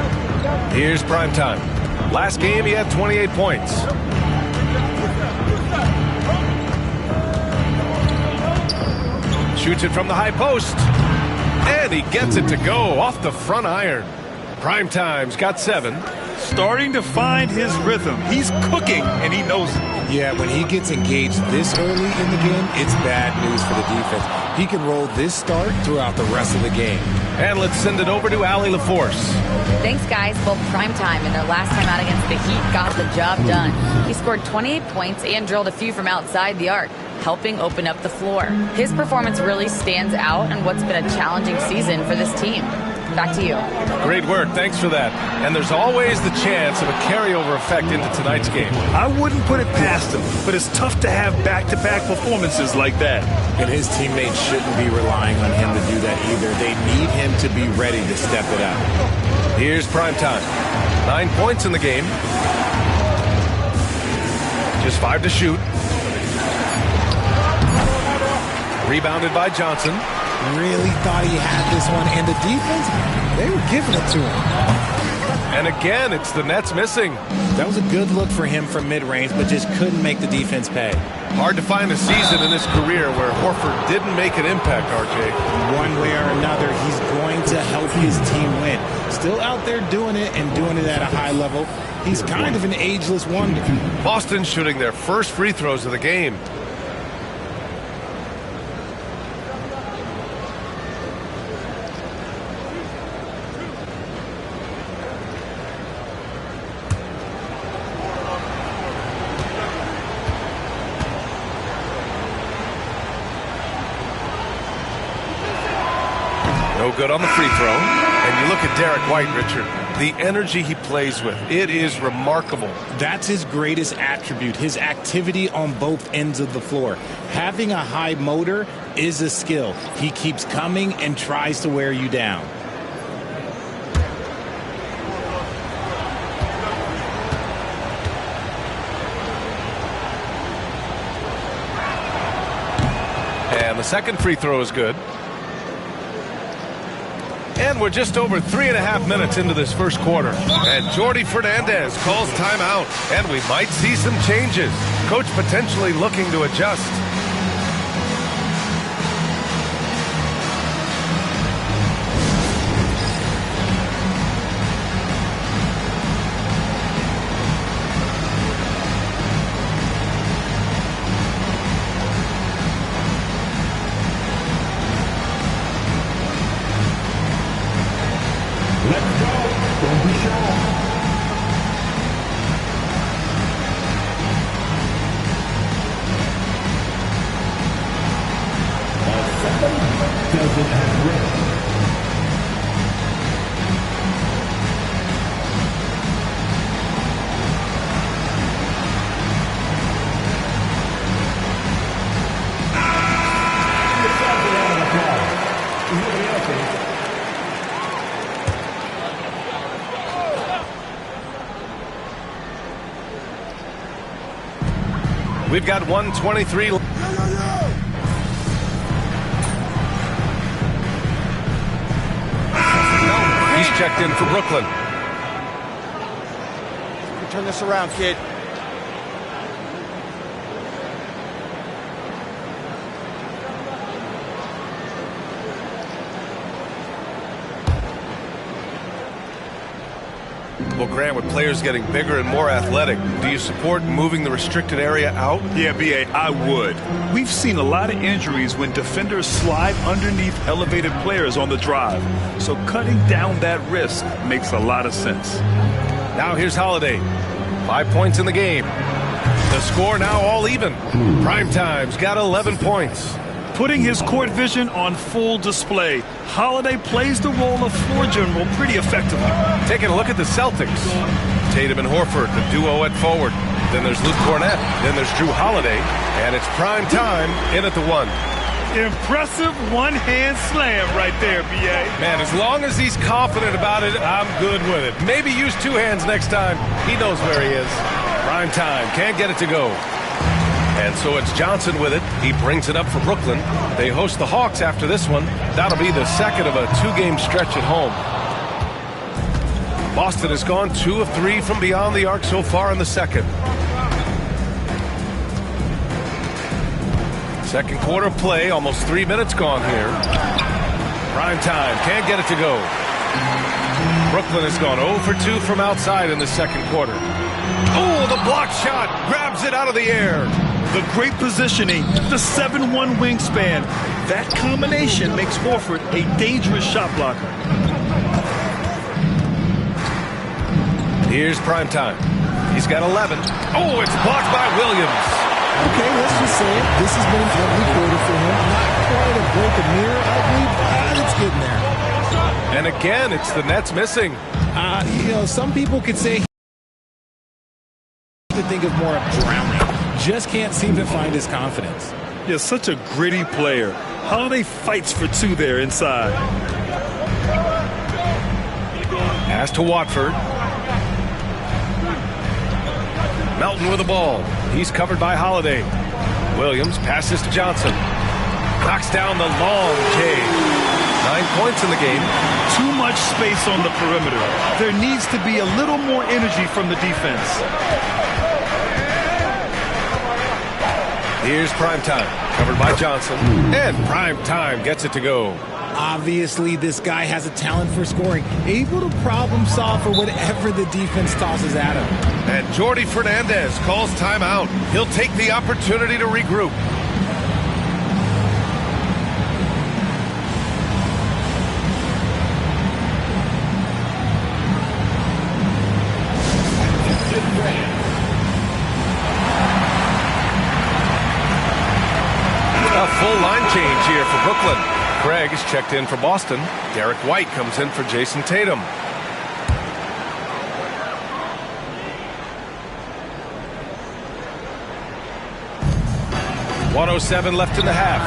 Here's Prime Time. Last game, he had 28 points. Shoots it from the high post. And he gets it to go off the front iron. Prime Time's got 7. Starting to find his rhythm. He's cooking, and he knows it. Yeah, when he gets engaged this early in the game, it's bad news for the defense. He can roll this start throughout the rest of the game. And let's send it over to Allie LaForce. Thanks, guys. Both Prime Time and their last time out against the Heat got the job done. He scored 28 points and drilled a few from outside the arc, helping open up the floor. His performance really stands out in what's been a challenging season for this team. Back to you. Great work. Thanks for that. And there's always the chance of a carryover effect into tonight's game. I wouldn't put it past him, but it's tough to have back-to-back performances like that. And his teammates shouldn't be relying on him to do that either. They need him to be ready to step it up. Here's Prime Time. 9 points in the game. Just 5 to shoot. Rebounded by Johnson. Really thought he had this one, and the defense, they were giving it to him. And again, it's the Nets missing. That was a good look for him from mid-range, but just couldn't make the defense pay. Hard to find a season in his career where Horford didn't make an impact, RJ. One way or another, he's going to help his team win. Still out there doing it and doing it at a high level. He's kind of an ageless wonder. Boston shooting their first free throws of the game. No good on the free throw. And you look at Derek White, Richard, the energy he plays with, it is remarkable. That's his greatest attribute, his activity on both ends of the floor. Having a high motor is a skill. He keeps coming and tries to wear you down. And the second free throw is good. And we're just over 3.5 minutes into this first quarter. And Jordi Fernandez calls timeout. And we might see some changes. Coach potentially looking to adjust. We've got 1:23. He's checked in for Brooklyn. Turn this around, kid. Well, Grant, with players getting bigger and more athletic, do you support moving the restricted area out? Yeah, B.A., I would. We've seen a lot of injuries when defenders slide underneath elevated players on the drive. So cutting down that risk makes a lot of sense. Now here's Holiday. 5 points in the game. The score now all even. Primetime's got 11 points. Putting his court vision on full display, Holiday plays the role of floor general pretty effectively. Taking a look at the Celtics. Tatum and Horford, the duo at forward. Then there's Luke Cornett. Then there's Drew Holiday. And it's prime time in at the 1. Impressive one-hand slam right there, B.A. Man, as long as he's confident about it, I'm good with it. Maybe use 2 hands next time. He knows where he is. Prime time. Can't get it to go. And so it's Johnson with it. He brings it up for Brooklyn. They host the Hawks after this one. That'll be the second of a 2-game stretch at home. Boston has gone 2 of 3 from beyond the arc so far in the second. Second quarter play, almost 3 minutes gone here. Prime time, can't get it to go. Brooklyn has gone 0 for 2 from outside in the second quarter. Oh, the block shot, grabs it out of the air. The great positioning, the 7'1" wingspan. That combination makes Horford a dangerous shot blocker. Here's prime time. He's got 11. Oh, it's blocked by Williams. Okay, let's just say it. This has been an ugly quarter for him. Not quite a break of mirror ugly, but it's getting there. And again, it's the Nets missing. Some people could say to think of more of drowning. Just can't seem to find his confidence. Yeah, such a gritty player. Holiday fights for 2 there inside. Pass to Watford. Melton with the ball. He's covered by Holiday. Williams passes to Johnson. Knocks down the long J. 9 points in the game. Too much space on the perimeter. There needs to be a little more energy from the defense. Here's prime time, covered by Johnson. And prime time gets it to go. Obviously, this guy has a talent for scoring, able to problem solve for whatever the defense tosses at him. And Jordi Fernandez calls timeout. He'll take the opportunity to regroup. A full line change here for Brooklyn. Craig is checked in for Boston. Derek White comes in for Jason Tatum. .107 left in the half.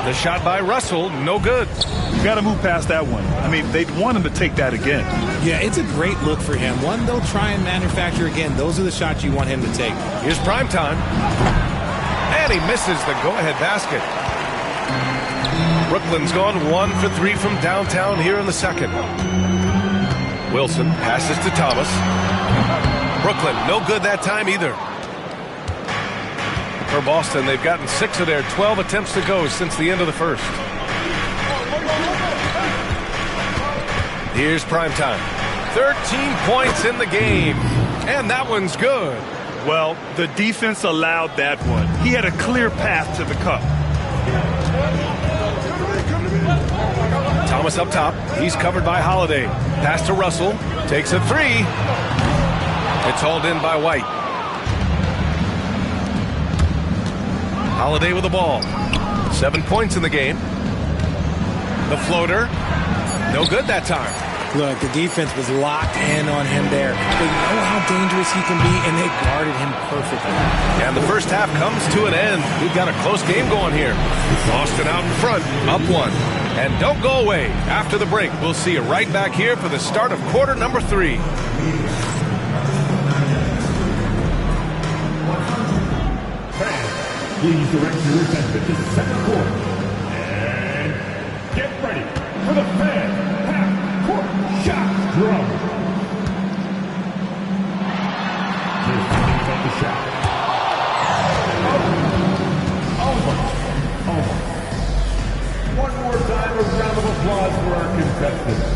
The shot by Russell, no good. You got to move past that one. I mean, they'd want him to take that again. Yeah, it's a great look for him. One they'll try and manufacture again. Those are the shots you want him to take. Here's prime time. And he misses the go-ahead basket. Brooklyn's gone 1 for 3 from downtown here in the second. Wilson passes to Thomas. Brooklyn, no good that time either. For Boston, they've gotten 6 of their 12 attempts to go since the end of the first. Here's prime time. 13 points in the game. And that one's good. Well, the defense allowed that one. He had a clear path to the cup. Thomas up top. He's covered by Holiday. Pass to Russell. Takes a 3. It's hauled in by White. Holiday with the ball. 7 points in the game. The floater. No good that time. Look, the defense was locked in on him there. They know how dangerous he can be, and they guarded him perfectly. And the first half comes to an end. We've got a close game going here. Boston out in front, up 1. And don't go away. After the break, we'll see you right back here for the start of quarter number 3. Please direct your attention to the second quarter. And get ready for the fan half-court shot drum. Here's the team at the shot. Almost. One more time, a round of applause for our contestants.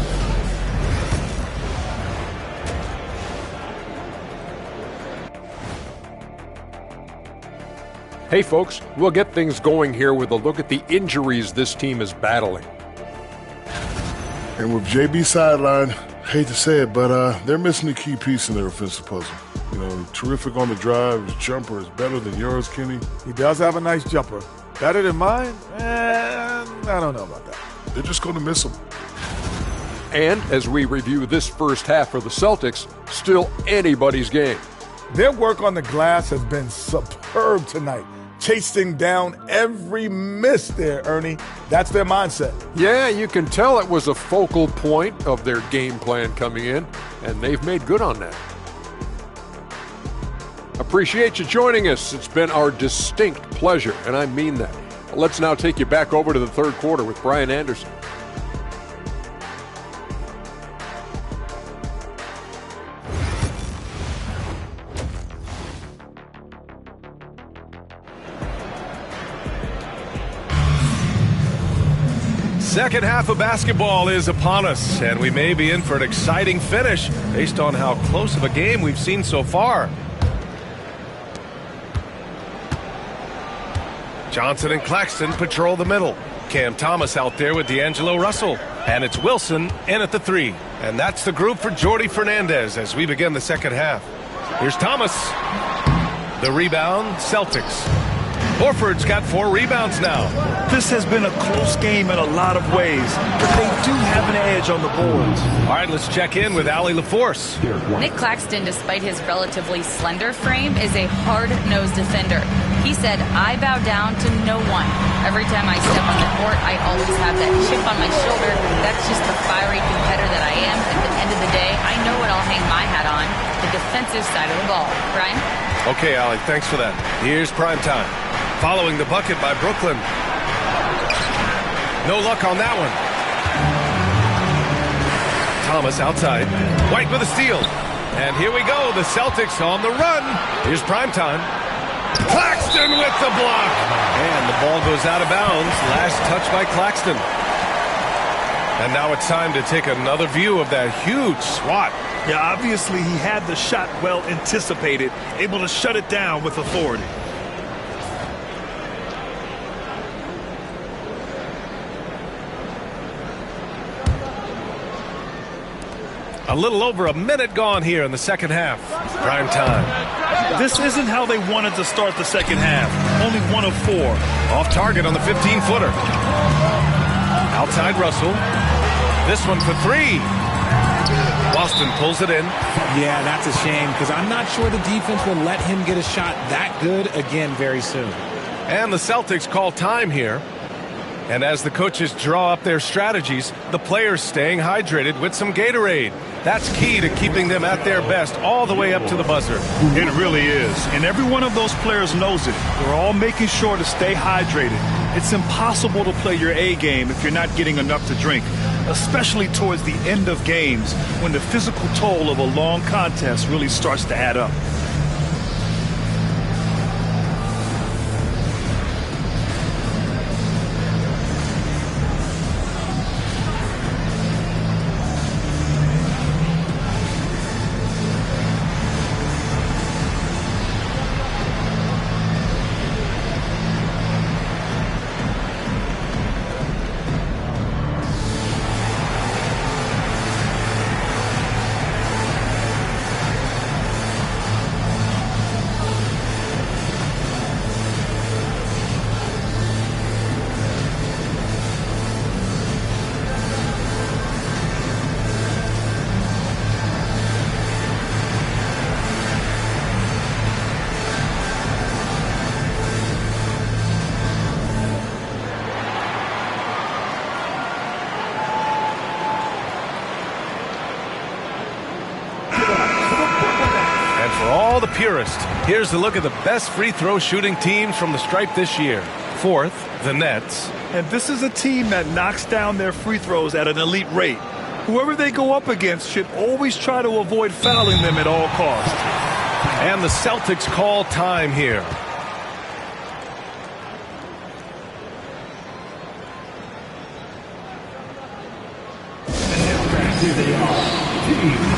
Hey folks, we'll get things going here with a look at the injuries this team is battling. And with JB sidelined, hate to say it, but they're missing a key piece in their offensive puzzle. You know, terrific on the drive. His jumper is better than yours, Kenny. He does have a nice jumper. Better than mine? I don't know about that. They're just going to miss him. And as we review this first half for the Celtics, still anybody's game. Their work on the glass has been superb tonight. Chasing down every miss there, Ernie. That's their mindset. Yeah, you can tell it was a focal point of their game plan coming in, and they've made good on that. Appreciate you joining us. It's been our distinct pleasure, and I mean that. Let's now take you back over to the third quarter with Brian Anderson. Second half of basketball is upon us, and we may be in for an exciting finish based on how close of a game we've seen so far. Johnson and Claxton patrol the middle. Cam Thomas out there with D'Angelo Russell. And it's Wilson in at the three. And that's the group for Jordi Fernandez as we begin the second half. Here's Thomas. The rebound, Celtics. Horford's got 4 rebounds now. This has been a close game in a lot of ways, but they do have an edge on the boards. All right, let's check in with Allie LaForce. Nick Claxton, despite his relatively slender frame, is a hard-nosed defender. He said, "I bow down to no one. Every time I step on the court, I always have that chip on my shoulder. That's just the fiery competitor that I am. At the end of the day, I know what I'll hang my hat on, the defensive side of the ball." Brian? Okay, Allie, thanks for that. Here's prime time. Following the bucket by Brooklyn. No luck on that one. Thomas outside. White with a steal. And here we go. The Celtics on the run. Here's primetime. Claxton with the block. And the ball goes out of bounds. Last touch by Claxton. And now it's time to take another view of that huge swat. Yeah, obviously he had the shot well anticipated, able to shut it down with authority. A little over a minute gone here in the second half. Prime time. This isn't how they wanted to start the second half. Only 1 of 4. Off target on the 15-footer. Outside Russell. This one for 3. Boston pulls it in. Yeah, that's a shame because I'm not sure the defense will let him get a shot that good again very soon. And the Celtics call time here. And as the coaches draw up their strategies, the players staying hydrated with some Gatorade. That's key to keeping them at their best all the way up to the buzzer. It really is. And every one of those players knows it. They're all making sure to stay hydrated. It's impossible to play your A game if you're not getting enough to drink, especially towards the end of games when the physical toll of a long contest really starts to add up. Purist. Here's a look at the best free throw shooting teams from the stripe this year. 4th, the Nets. And this is a team that knocks down their free throws at an elite rate. Whoever they go up against should always try to avoid fouling them at all costs. And the Celtics call time here. Here they are. Team.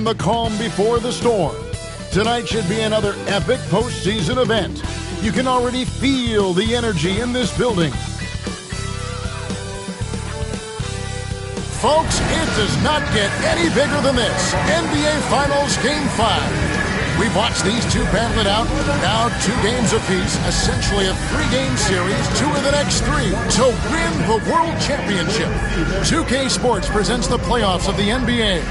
the calm before the storm. Tonight should be another epic postseason event. You can already feel the energy in this building. Folks, it does not get any bigger than this. NBA Finals Game 5. We've watched these two battle it out. Now 2 games apiece, essentially a 3-game series, 2 of the next 3 to win the World Championship. 2K Sports presents the playoffs of the NBA.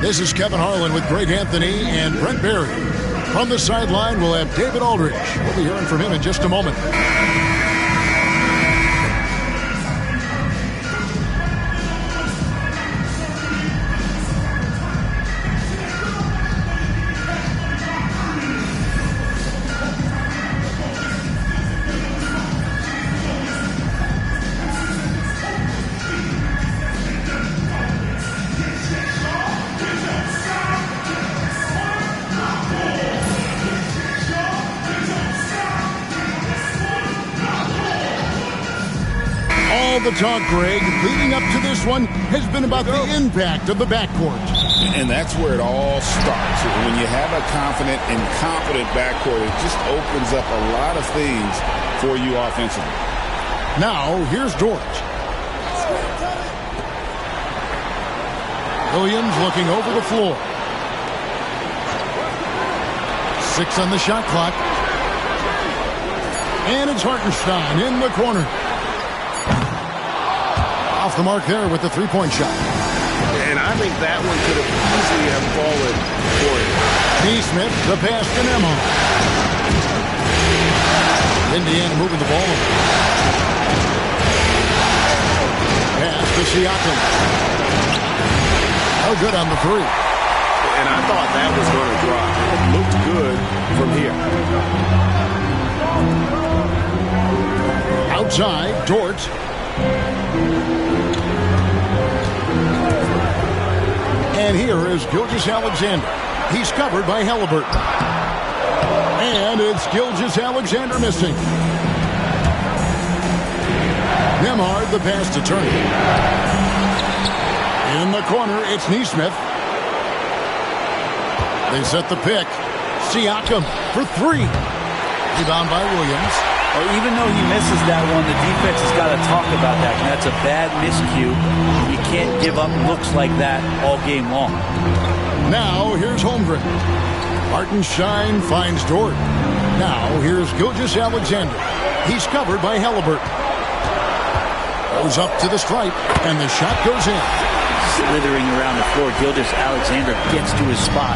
This is Kevin Harlan with Greg Anthony and Brent Barry. From the sideline, we'll have David Aldridge. We'll be hearing from him in just a moment. The talk, Greg, leading up to this one has been about the impact of the backcourt. And that's where it all starts. When you have a confident and competent backcourt, it just opens up a lot of things for you offensively. Now, here's George. Williams looking over the floor. 6 on the shot clock. And it's Hartenstein in the corner. Off the mark there with the 3-point shot. And I think that one could have easily have fallen for him. Neesmith, the pass to Nemo. Indiana moving the ball. Pass to Siakam. Oh, good on the 3. And I thought that was going to drop. It looked good from here. Outside, Dort. And here is Gilgeous-Alexander. He's covered by Halliburton. And it's Gilgeous-Alexander missing. Nembhard, the pass to Turner. In the corner, it's Neesmith. They set the pick. Siakam for 3. Rebound by Williams. Even though he misses that one, the defense has got to talk about that. And that's a bad miscue. You can't give up looks like that all game long. Now, here's Holmgren. Hartenstein finds Dort. Now, here's Gilgeous-Alexander. He's covered by Halliburton. Goes up to the stripe, and the shot goes in. Slithering around the floor, Gilgeous-Alexander gets to his spot.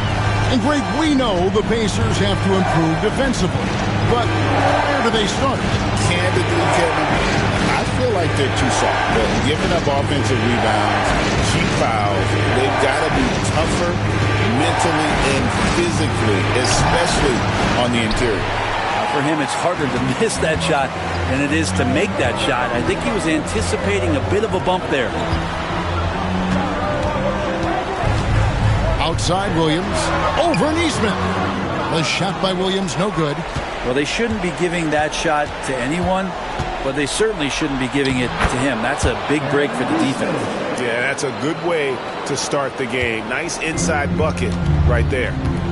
And Greg, we know the Pacers have to improve defensively. But where do they start? Candidly, Kevin, I feel like they're too soft. They're giving up offensive rebounds, cheap fouls. They've got to be tougher mentally and physically, especially on the interior. For him, it's harder to miss that shot than it is to make that shot. I think he was anticipating a bit of a bump there. Outside Williams, over Neesmith. The shot by Williams, no good. Well, they shouldn't be giving that shot to anyone, but they certainly shouldn't be giving it to him. That's a big break for the defense. Yeah, that's a good way to start the game. Nice inside bucket right there.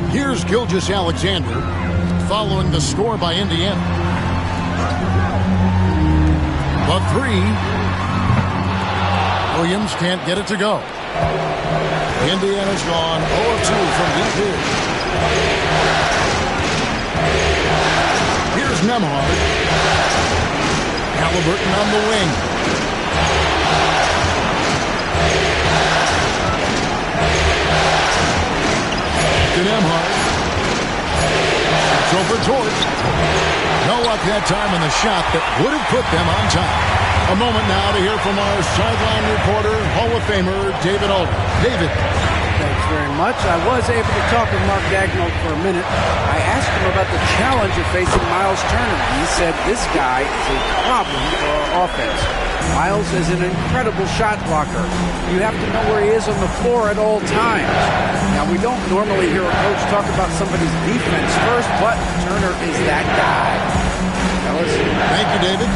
Here's Gilgeous-Alexander following the score by Indiana. The 3. Williams can't get it to go. Indiana's gone 0 of 2 from deep here. Here's Nembhard. Halliburton on the wing. To Nembhard. It's over Dort. No luck that time in the shot that would have put them on top. A moment now to hear from our sideline reporter, Hall of Famer David Aldridge. David. Thanks very much. I was able to talk with Mark Daigneault for a minute. I asked him about the challenge of facing Miles Turner. He said this guy is a problem for our offense. Miles is an incredible shot blocker. You have to know where he is on the floor at all times. Now, we don't normally hear a coach talk about somebody's defense first, but Turner is that guy. Thank you, David.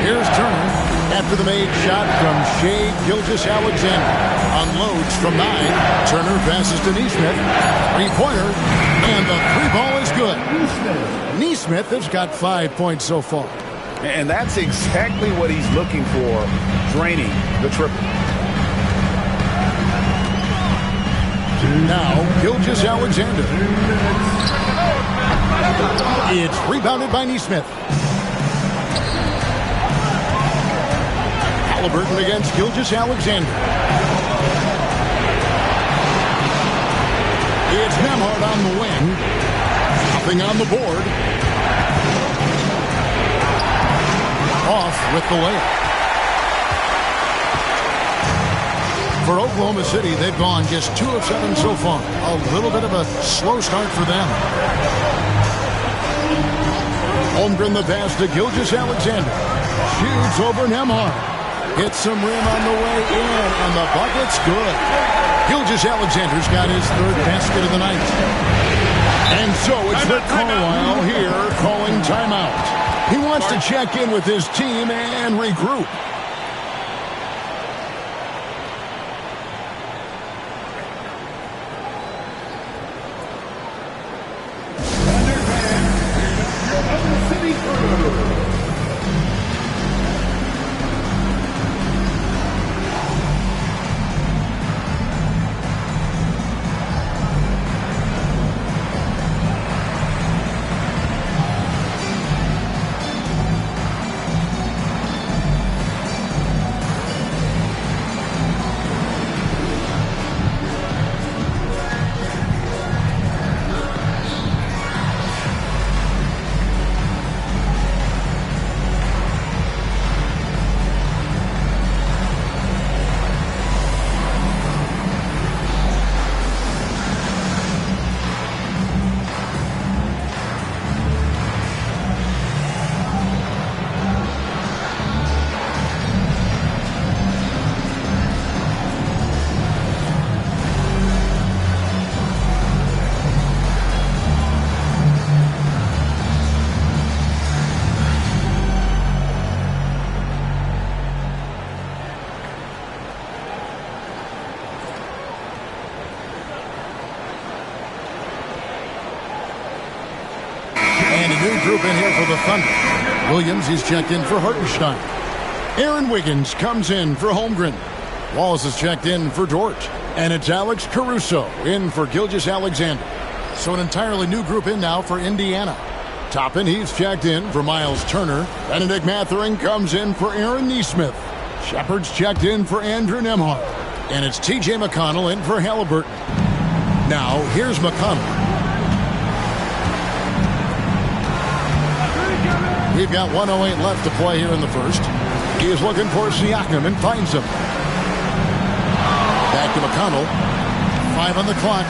Here's Turner after the made shot from Shai Gilgeous-Alexander. Unloads from 9. Turner passes to Nesmith. Three-pointer, and the three ball is good. Nesmith has got 5 points so far. And that's exactly what he's looking for, draining the triple. Now, Gilgeous-Alexander. It's rebounded by Nesmith. Halliburton against Gilgeous-Alexander. It's Nembhard on the wing. Nothing on the board. Off with the layup. For Oklahoma City, they've gone just 2 of 7 so far. A little bit of a slow start for them. Holmgren the pass to Gilgeous-Alexander. Shoots over Nembhard. Hits some rim on the way in, and the bucket's good. Gilgeous-Alexander's got his 3rd basket of the night. And so it's Rick Carlisle here calling timeout. He wants to check in with his team and regroup. Group in here for the Thunder. Williams is checked in for Hartenstein. Aaron Wiggins comes in for Holmgren. Wallace is checked in for George. And it's Alex Caruso in for Gilgeous-Alexander. So an entirely new group in now for Indiana. Toppin, he's checked in for Miles Turner. Benedict Mathurin comes in for Aaron Nesmith. Shepard's checked in for Andrew Nembhard. And it's T.J. McConnell in for Halliburton. Now, here's McConnell. We've got 1:08 left to play here in the first. He is looking for Siakam and finds him. Back to McConnell. 5 on the clock.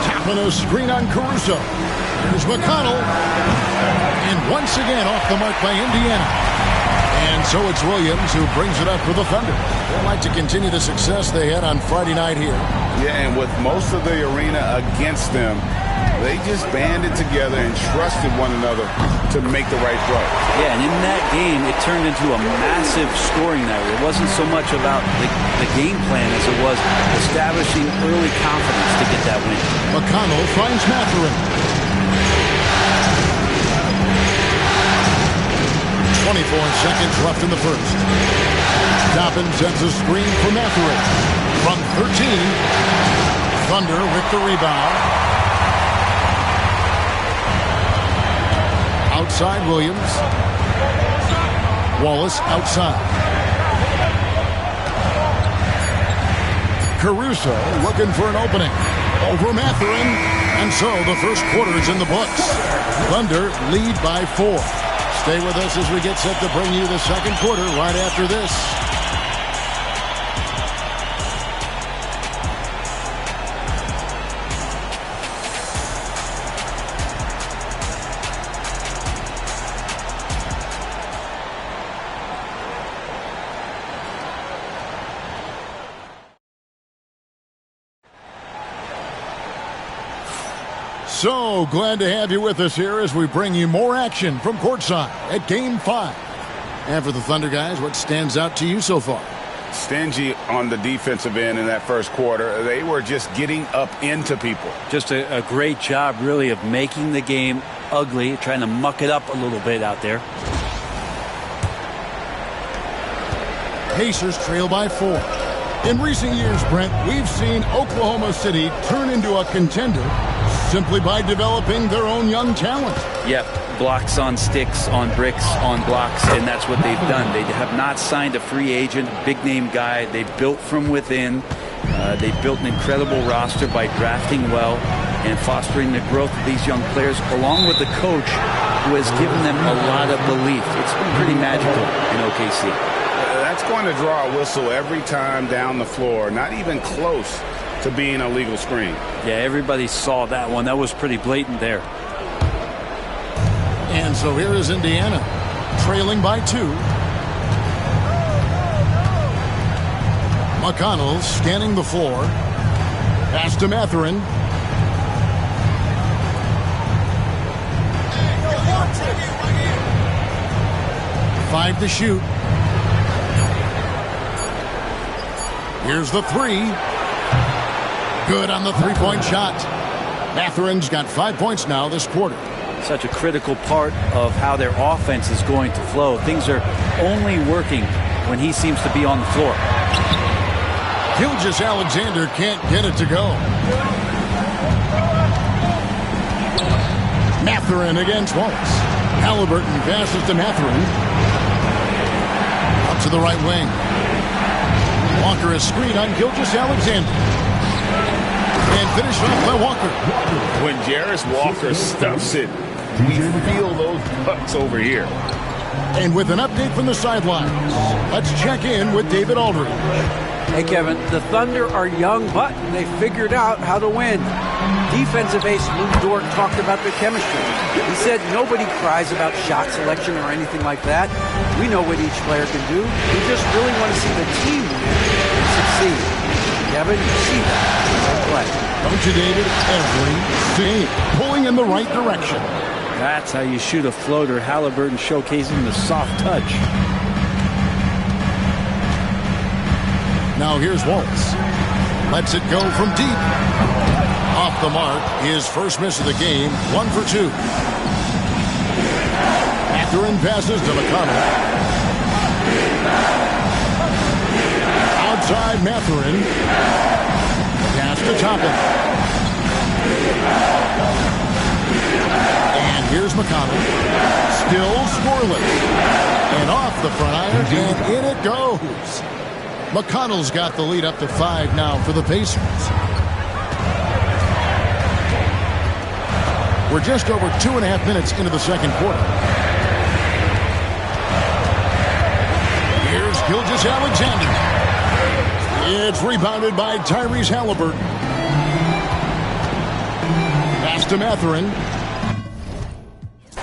Tapping a screen on Caruso. Here's McConnell. And once again off the mark by Indiana. And so it's Williams who brings it up for the Thunder. They'd like to continue the success they had on Friday night here. Yeah, and with most of the arena against them, they just banded together and trusted one another to make the right throw. Yeah, and in that game, it turned into a massive scoring night. It wasn't so much about the game plan as it was establishing early confidence to get that win. McConnell finds Mathurin. 24 seconds left in the first. Toppin sends a screen for Mathurin. From 13, Thunder with the rebound. Outside Williams. Wallace outside. Caruso looking for an opening. Over Mathurin. And so the first quarter is in the books. Thunder lead by 4. Stay with us as we get set to bring you the second quarter right after this. So glad to have you with us here as we bring you more action from courtside at Game 5. And for the Thunder guys, what stands out to you so far? Stingy on the defensive end in that first quarter. They were just getting up into people. Just a great job, really, of making the game ugly, trying to muck it up a little bit out there. Pacers trail by 4. In recent years, Brent, we've seen Oklahoma City turn into a contender simply by developing their own young talent. Yep, blocks on sticks, on bricks, on blocks, and that's what they've done. They have not signed a free agent, big-name guy. They built from within. They built an incredible roster by drafting well and fostering the growth of these young players, along with the coach who has given them a lot of belief. It's been pretty magical in OKC. That's going to draw a whistle every time down the floor, not even close to being a legal screen. Yeah, everybody saw that one. That was pretty blatant there. And so here is Indiana, trailing by 2. McConnell scanning the floor. Pass to Mathurin. Five to shoot. Here's the 3. Good on the three-point shot. Mathurin's got 5 points now this quarter. Such a critical part of how their offense is going to flow. Things are only working when he seems to be on the floor. Gilgeous-Alexander can't get it to go. Mathurin against Wallace. Halliburton passes to Mathurin. Up to the right wing. Walker is screened on Gilgeous-Alexander. And finished off by Walker. When Jarris Walker stuffs it, we feel those bucks over here. And with an update from the sidelines, let's check in with David Aldridge. Hey, Kevin, the Thunder are young, but they figured out how to win. Defensive ace Lou Dort talked about their chemistry. He said nobody cries about shot selection or anything like that. We know what each player can do. We just really want to see the team win and succeed. Kevin, you see that. Don't you, David? Every game pulling in the right direction. That's how you shoot a floater. Halliburton showcasing the soft touch. Now here's Wallace. Lets it go from deep. Off the mark. His first miss of the game. 1 for 2. Mathurin passes to McConnell. Outside Mathurin. Pass to Toppin. And here's McConnell. Still scoreless. And off the front iron, and in it goes. McConnell's got the lead up to 5 now for the Pacers. We're just over 2.5 minutes into the second quarter. Here's Gilgeous-Alexander. It's rebounded by Tyrese Halliburton. Pass to Mathurin.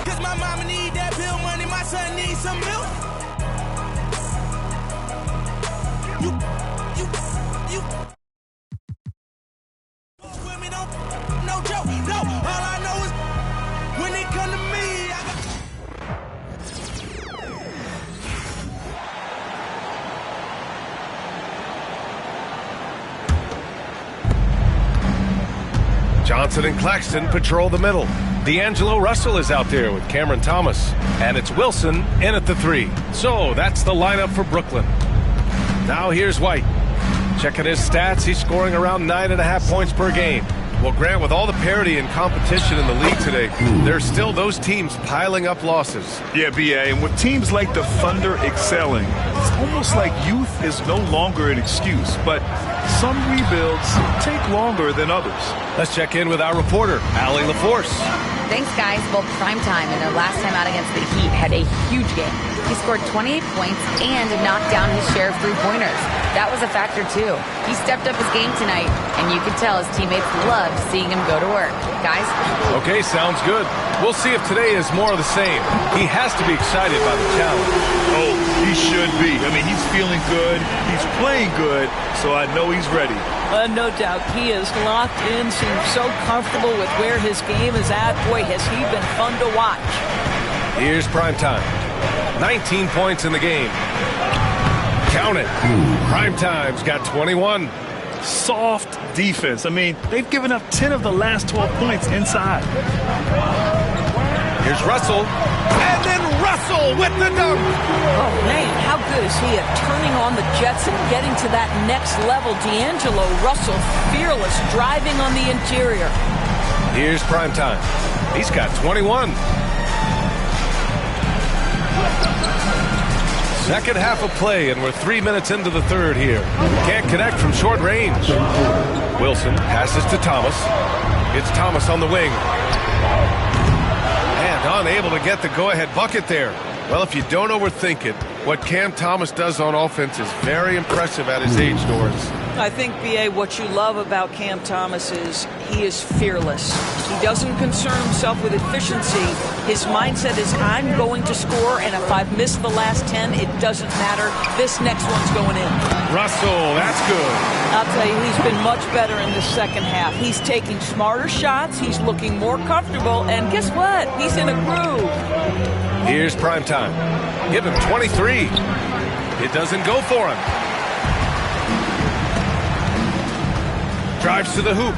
Cause my mama need that bill money, my son needs some milk. You with me, no joke, no. All I know is when it come to me, Johnson and Claxton patrol the middle. D'Angelo Russell is out there with Cameron Thomas. And it's Wilson in at the 3. So that's the lineup for Brooklyn. Now here's White. Checking his stats, he's scoring around 9.5 points per game. Well, Grant, with all the parity and competition in the league today, there's still those teams piling up losses. Yeah, B.A., and with teams like the Thunder excelling, it's almost like youth is no longer an excuse, but some rebuilds take longer than others. Let's check in with our reporter, Allie LaForce. Thanks, guys. Both Primetime and their last time out against the Heat had a huge game. He scored 28 points and knocked down his share of three-pointers. That was a factor, too. He stepped up his game tonight, and you could tell his teammates loved seeing him go to work. Guys? Okay, sounds good. We'll see if today is more of the same. He has to be excited by the challenge. Oh, he should be. I mean, he's feeling good. He's playing good, so I know he's ready. No doubt. He is locked in, so seems so comfortable with where his game is at. Boy, has he been fun to watch. Here's primetime. 19 points in the game. Count it. Primetime's got 21. Soft defense. I mean, they've given up 10 of the last 12 points inside. Here's Russell. And then Russell with the dunk. Oh, man, how good is he at turning on the Jets and getting to that next level? D'Angelo Russell, fearless, driving on the interior. Here's primetime. He's got 21. Second half of play, and we're 3 minutes into the third here. Can't connect from short range. Wilson passes to Thomas. It's Thomas on the wing. And unable to get the go-ahead bucket there. Well, if you don't overthink it, what Cam Thomas does on offense is very impressive at his age, Doris. I think, B.A., what you love about Cam Thomas is he is fearless. He doesn't concern himself with efficiency. His mindset is, I'm going to score, and if I've missed the last 10, it doesn't matter. This next one's going in. Russell, that's good. I'll tell you, he's been much better in the second half. He's taking smarter shots. He's looking more comfortable. And guess what? He's in a groove. Here's primetime. Give him 23. It doesn't go for him. Drives to the hoop.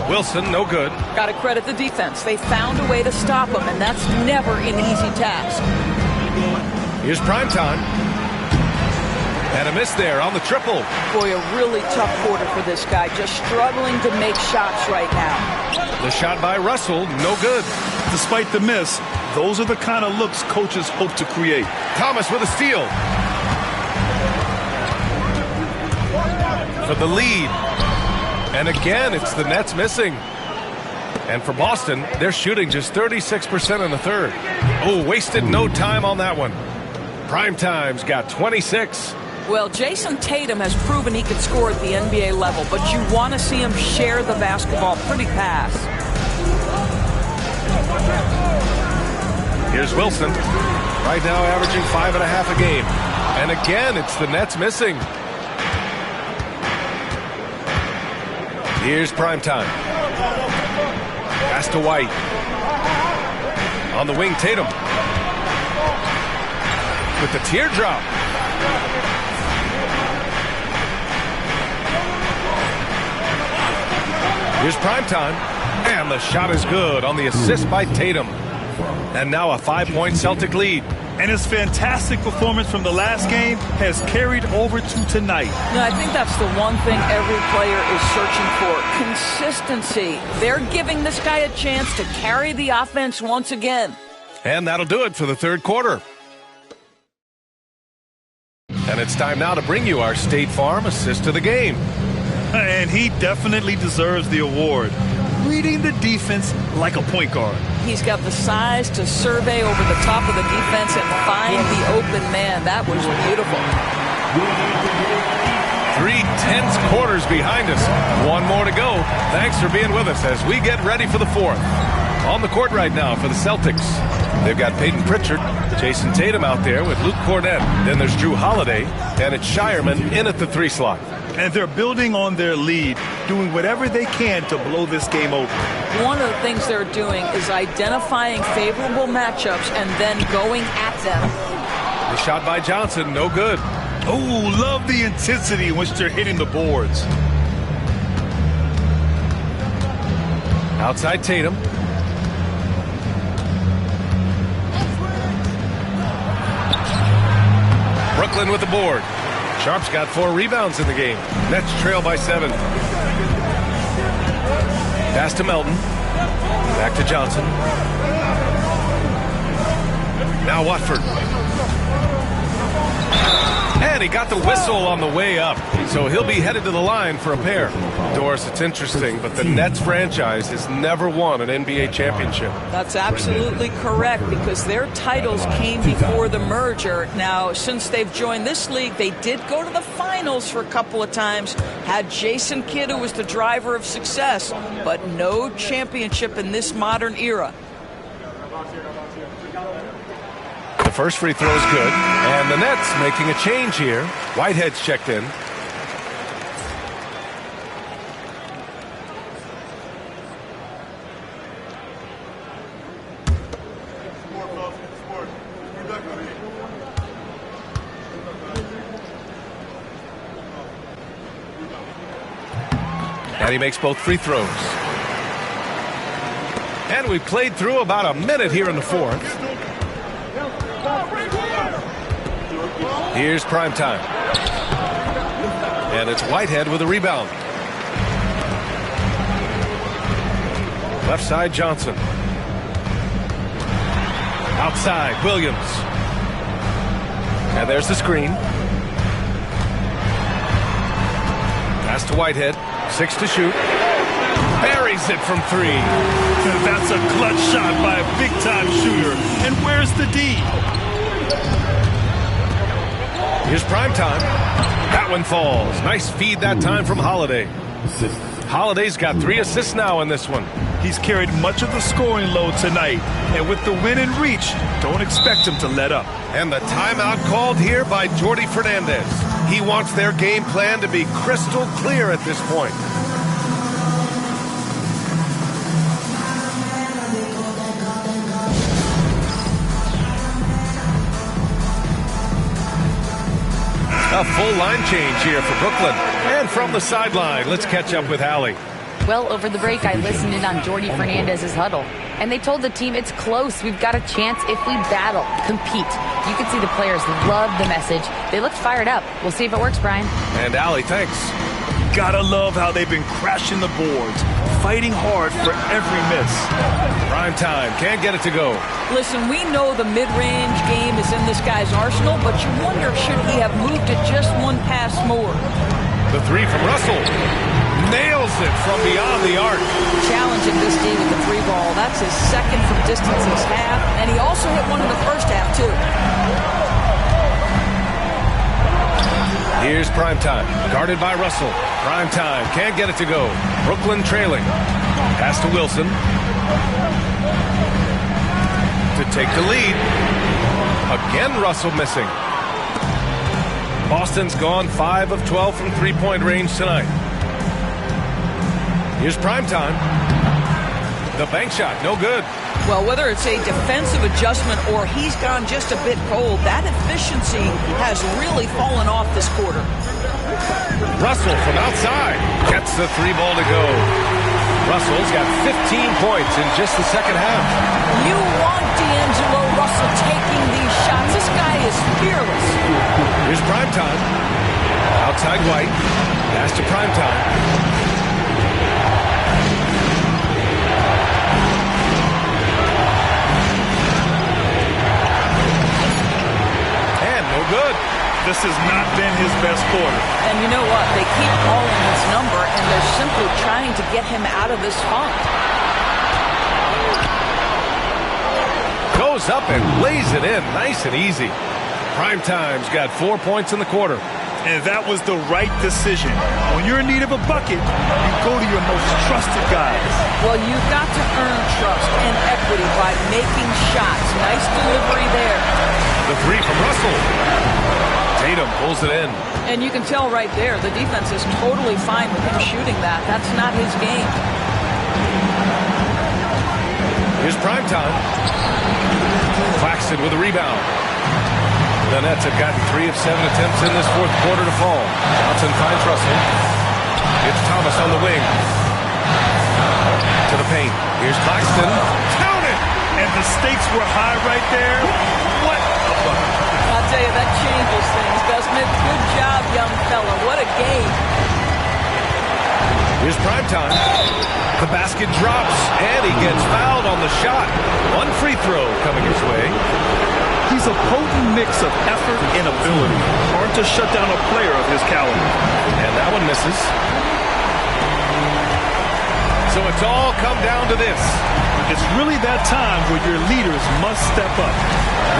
Wilson, no good. Got to credit the defense. They found a way to stop him, and that's never an easy task. Here's primetime. And a miss there on the triple. Boy, a really tough quarter for this guy. Just struggling to make shots right now. The shot by Russell, no good. Despite the miss, those are the kind of looks coaches hope to create. Thomas with a steal. For the lead. And again, it's the Nets missing. And for Boston, they're shooting just 36% in the third. Oh, wasted no time on that one. Primetime's got 26. Well, Jason Tatum has proven he can score at the NBA level, but you want to see him share the basketball pretty fast. Here's Wilson. Right now averaging 5.5 a game. And again, it's the Nets missing. Here's primetime. Pass to White. On the wing, Tatum. With the teardrop. Here's primetime. And the shot is good on the assist by Tatum. And now a 5-point Celtic lead. And his fantastic performance from the last game has carried over to tonight. I think that's the one thing every player is searching for. Consistency. They're giving this guy a chance to carry the offense once again. And that'll do it for the third quarter. And it's time now to bring you our State Farm assist of the game. And he definitely deserves the award. Reading the defense like a point guard. He's got the size to survey over the top of the defense and find the open man. That was beautiful. 3 tense quarters behind us. One more to go. Thanks for being with us as we get ready for the fourth. On the court right now for the Celtics. They've got Peyton Pritchard, Jason Tatum out there with Luke Cornett. Then there's Drew Holiday, and it's Shireman in at the 3 slot. And they're building on their lead, doing whatever they can to blow this game open. One of the things they're doing is identifying favorable matchups and then going at them. The shot by Johnson, no good. Oh, love the intensity in which they're hitting the boards. Outside Tatum. Brooklyn with the board. Sharp's got 4 rebounds in the game. Nets trail by 7. Pass to Melton. Back to Johnson. Now Watford. And he got the whistle on the way up. So he'll be headed to the line for a pair. Doris, it's interesting, but the Nets franchise has never won an NBA championship. That's absolutely correct because their titles came before the merger. Now, since they've joined this league, they did go to the finals for a couple of times. Had Jason Kidd, who was the driver of success, but no championship in this modern era. The first free throw is good, and the Nets making a change here. Whitehead's checked in. And he makes both free throws. And we played through about a minute here in the fourth. Here's prime time. And it's Whitehead with a rebound. Left side, Johnson. Outside, Williams. And there's the screen. Pass to Whitehead. 6 to shoot. Buries it from 3. That's a clutch shot by a big-time shooter. And where's the D? Here's prime time. That one falls. Nice feed that time from Holiday. Holiday's got 3 assists now in this one. He's carried much of the scoring load tonight. And with the win in reach, don't expect him to let up. And the timeout called here by Jordi Fernandez. He wants their game plan to be crystal clear at this point. A full line change here for Brooklyn. And from the sideline, let's catch up with Hallie. Well, over the break, I listened in on Jordi Fernandez's huddle, and they told the team it's close. We've got a chance if we battle, compete. You can see the players love the message. They looked fired up. We'll see if it works, Brian. And Allie, thanks. Gotta love how they've been crashing the boards, fighting hard for every miss. Prime time, can't get it to go. Listen, we know the mid-range game is in this guy's arsenal, but you wonder, should he have moved it just one pass more? The 3 from Russell. Nails it from beyond the arc. Challenging this D with the 3 ball. That's his second from distance this half, and he also hit one in the first half, too. Here's prime time, guarded by Russell. Prime time, can't get it to go. Brooklyn trailing. Pass to Wilson. To take the lead. Again, Russell missing. Boston's gone 5 of 12 from three-point range tonight. Here's prime time. The bank shot, no good. Well, whether it's a defensive adjustment or he's gone just a bit cold, that efficiency has really fallen off this quarter. Russell from outside gets the 3 ball to go. Russell's got 15 points in just the second half. You want D'Angelo Russell taking these shots. This guy is fearless. Here's prime time. Outside White. Pass to prime time. Good. This has not been his best quarter. And you know what? They keep calling his number, and they're simply trying to get him out of this funk. Goes up and lays it in. Nice and easy. Prime time's got 4 points in the quarter. And that was the right decision. When you're in need of a bucket, you go to your most trusted guys. Well, you've got to earn trust and equity by making shots. Nice delivery there. The 3 from Russell. Tatum pulls it in. And you can tell right there, the defense is totally fine with him shooting that. That's not his game. Here's prime time. Claxton with a rebound. The Nets have gotten 3 of 7 attempts in this fourth quarter to fall. Johnson finds Russell. It's Thomas on the wing. To the paint. Here's Claxton. Count it! And the stakes were high right there. What a bucket. I'll tell you, that changes things, doesn't it? Good job, young fella. What a game. Here's prime time. The basket drops, and he gets fouled on the shot. 1 free throw coming his way. He's a potent mix of effort and ability. Hard to shut down a player of his caliber. And that one misses. So it's all come down to this. It's really that time where your leaders must step up.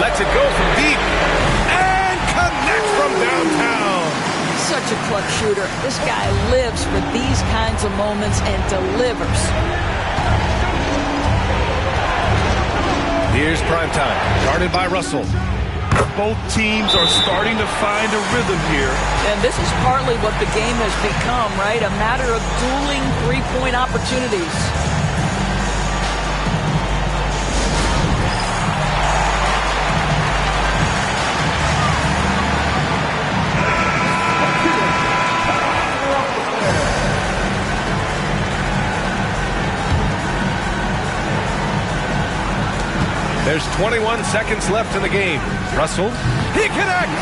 Lets it go from deep. And connects from downtown. Such a clutch shooter. This guy lives for these kinds of moments and delivers. Here's prime time, guarded by Russell. Both teams are starting to find a rhythm here. And this is partly what the game has become, right? A matter of dueling three-point opportunities. There's 21 seconds left in the game. Russell, he connects!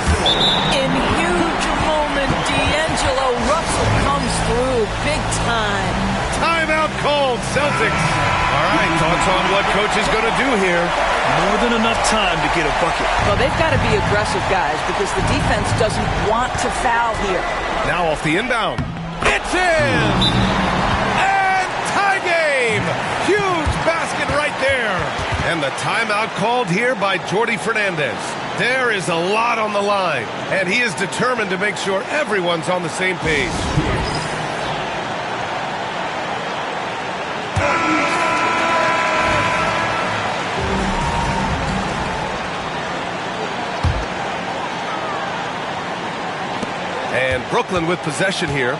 In huge moment, D'Angelo Russell comes through big time. Timeout called, Celtics. All right, thoughts on what coach is going to do here? More than enough time to get a bucket. Well, they've got to be aggressive, guys, because the defense doesn't want to foul here. Now off the inbound. It's in! And tie game! Huge basket right there. And the timeout called here by Jordi Fernandez. There is a lot on the line, and he is determined to make sure everyone's on the same page. And Brooklyn with possession here.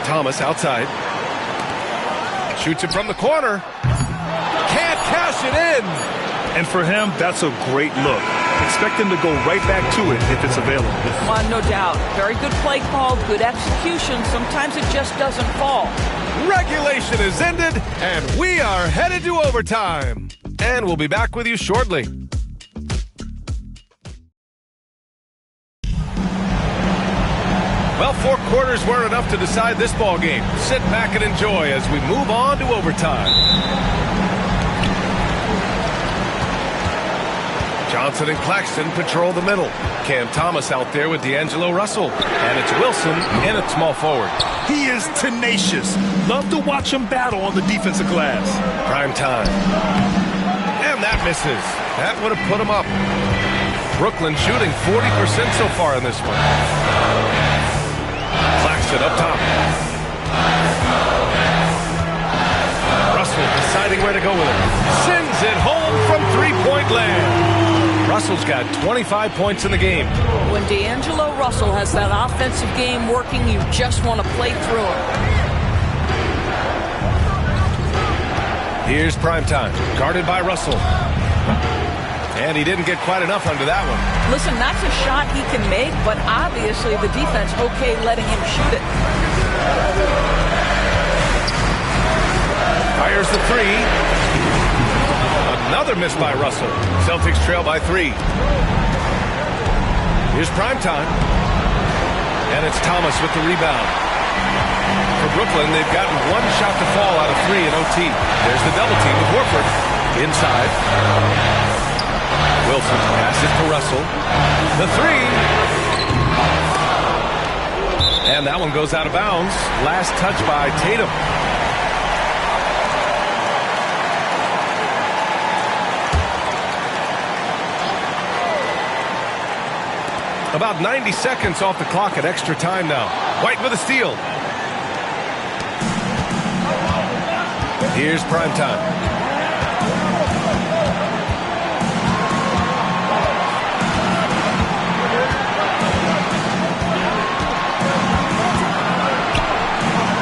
Thomas outside. Shoots it from the corner. Can't cash it in. And for him, that's a great look. Expect him to go right back to it if it's available. No doubt. Very good play call, good execution. Sometimes it just doesn't fall. Regulation is ended, and we are headed to overtime. And we'll be back with you shortly. Well, 4 quarters weren't enough to decide this ball game. Sit back and enjoy as we move on to overtime. Johnson and Claxton patrol the middle. Cam Thomas out there with D'Angelo Russell. And it's Wilson in at small forward. He is tenacious. Love to watch him battle on the defensive glass. Prime time. And that misses. That would have put him up. Brooklyn shooting 40% so far in this one. Claxton up top. Russell deciding where to go with it. Sends it home from three-point land. Russell's got 25 points in the game. When D'Angelo Russell has that offensive game working, you just want to play through him. Here's primetime, guarded by Russell. And he didn't get quite enough under that one. Listen, that's a shot he can make, but obviously the defense okay letting him shoot it. Fires the three. Another miss by Russell. Celtics trail by 3. Here's primetime. And it's Thomas with the rebound. For Brooklyn, they've gotten 1 shot to fall out of 3 in OT. There's the double team with Horford. Inside. Wilson passes to Russell. The 3. And that one goes out of bounds. Last touch by Tatum. About 90 seconds off the clock at extra time now. White with a steal. Here's primetime.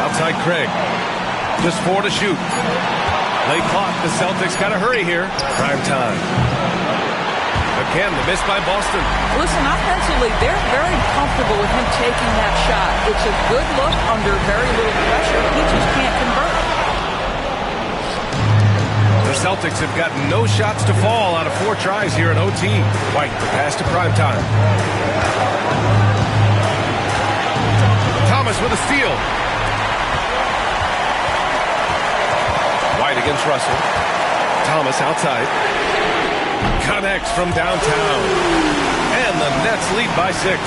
Outside Craig. Just 4 to shoot. Late clock. The Celtics got to hurry here. Prime time. Again, the miss by Boston. Listen, offensively, they're very comfortable with him taking that shot. It's a good look under very little pressure. He just can't convert. The Celtics have gotten no shots to fall out of 4 tries here in OT. White, the pass to primetime. Thomas with a steal. White against Russell. Thomas outside. Connects from downtown. And the Nets lead by 6.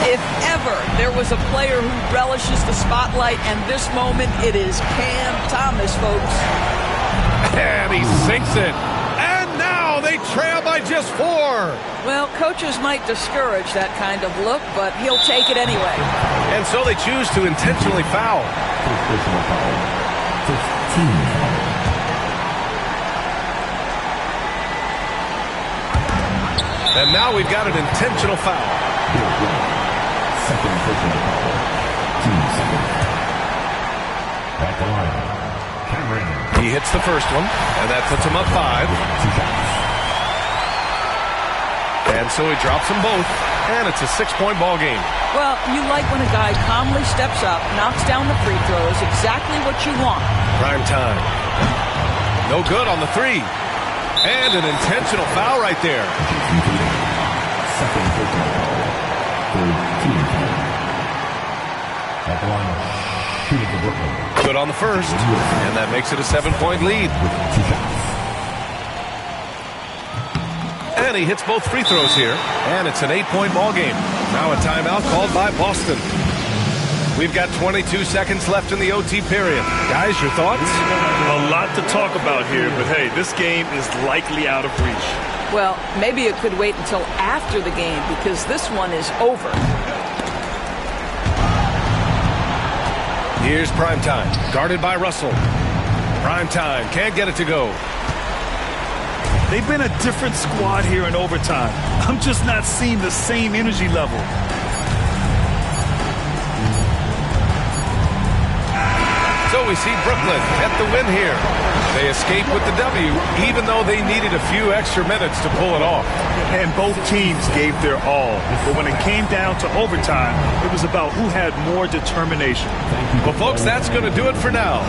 If ever there was a player who relishes the spotlight and this moment, it is Cam Thomas, folks. And he sinks it. And now they trail by just 4. Well, coaches might discourage that kind of look, but he'll take it anyway. And so they choose to intentionally foul. Personal foul. 15. And now we've got an intentional foul. Second personal foul. Team second. At the line, Cameron. He hits the first one, and that puts him up 5. And so he drops them both, and it's a 6-point ball game. Well, you like when a guy calmly steps up, knocks down the free throws, exactly what you want. Prime time. No good on the three. And an intentional foul right there. Second personal foul. Third team foul. At the line, shooting for Brooklyn. Good on the first. And that makes it a 7-point lead. With 2 shots. And he hits both free throws here. And it's an 8-point ball game. Now a timeout called by Boston. We've got 22 seconds left in the OT period. Guys, your thoughts? A lot to talk about here, but hey, this game is likely out of reach. Well, maybe it could wait until after the game because this one is over. Here's Primetime, guarded by Russell. Primetime can't get it to go. They've been a different squad here in overtime. I'm just not seeing the same energy level. So we see Brooklyn get the win here. They escape with the W, even though they needed a few extra minutes to pull it off. And both teams gave their all. But when it came down to overtime, it was about who had more determination. Well, folks, that's going to do it for now.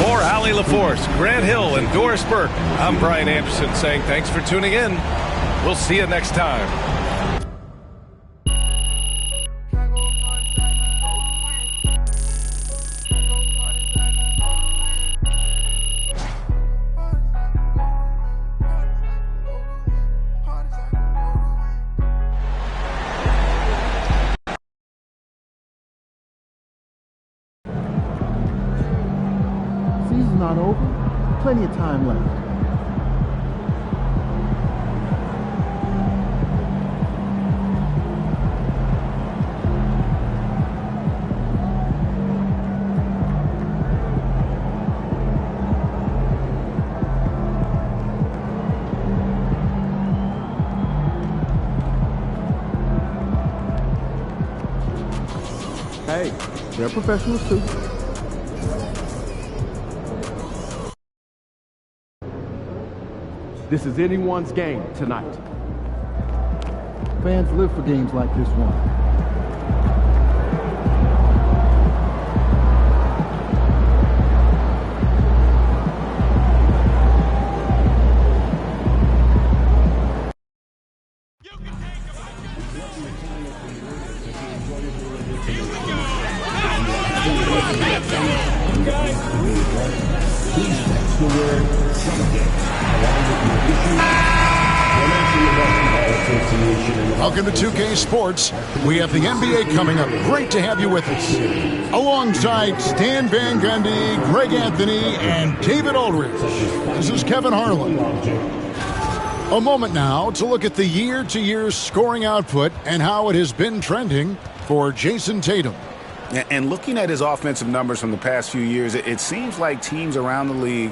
For Allie LaForce, Grant Hill, and Doris Burke, I'm Brian Anderson saying thanks for tuning in. We'll see you next time. Season's not over. Plenty of time left. Hey, they're professionals too. This is anyone's game tonight. Fans live for games like this one. Please text the word subject along with your issue. Welcome to 2K Sports. We have the NBA coming up. Great to have you with us. Alongside Stan Van Gundy, Greg Anthony, and David Aldridge. This is Kevin Harlan. A moment now to look at the year-to-year scoring output and how it has been trending for Jason Tatum. And looking at his offensive numbers from the past few years, it seems like teams around the league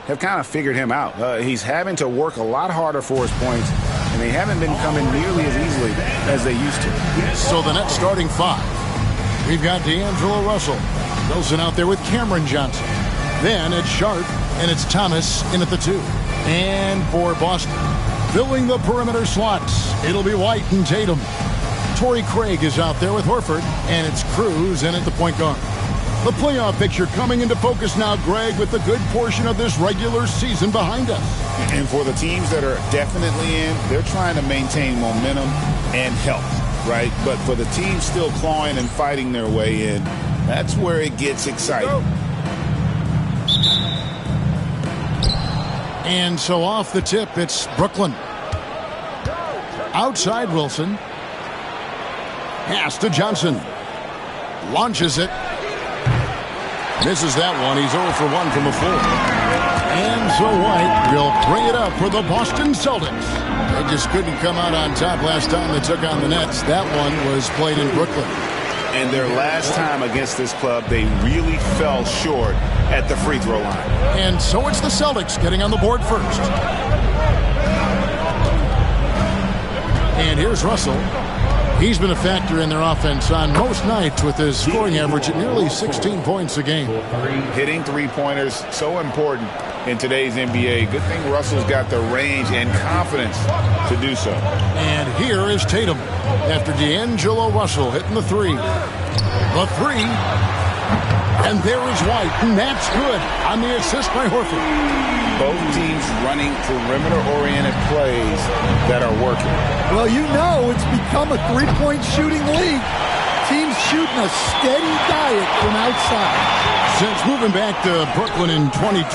have kind of figured him out. He's having to work a lot harder for his points, and they haven't been coming nearly as easily as they used to. So the next starting five, we've got D'Angelo Russell. Wilson out there with Cameron Johnson. Then it's Sharp, and it's Thomas in at the 2. And for Boston, filling the perimeter slots, it'll be White and Tatum. Torrey Craig is out there with Horford, and it's Cruz in at the point guard. The playoff picture coming into focus now, Greg, with a good portion of this regular season behind us. And for the teams that are definitely in, they're trying to maintain momentum and health, right? But for the teams still clawing and fighting their way in, that's where it gets exciting. And so off the tip, it's Brooklyn. Outside Wilson. Pass to Johnson. Launches it. Misses that one. He's 0 for 1 from the floor. And so White will bring it up for the Boston Celtics. They just couldn't come out on top last time they took on the Nets. That one was played in Brooklyn. And their last time against this club, they really fell short at the free throw line. And so it's the Celtics getting on the board first. And here's Russell. He's been a factor in their offense on most nights with his scoring average at nearly 16 points a game. Hitting three-pointers, so important in today's NBA. Good thing Russell's got the range and confidence to do so. And here is Tatum after D'Angelo Russell hitting the 3. The 3. And there is White, and that's good on the assist by Horford. Both teams running perimeter-oriented plays that are working. Well, you know it's become a three-point shooting league. Teams shooting a steady diet from outside. Since moving back to Brooklyn in 2012,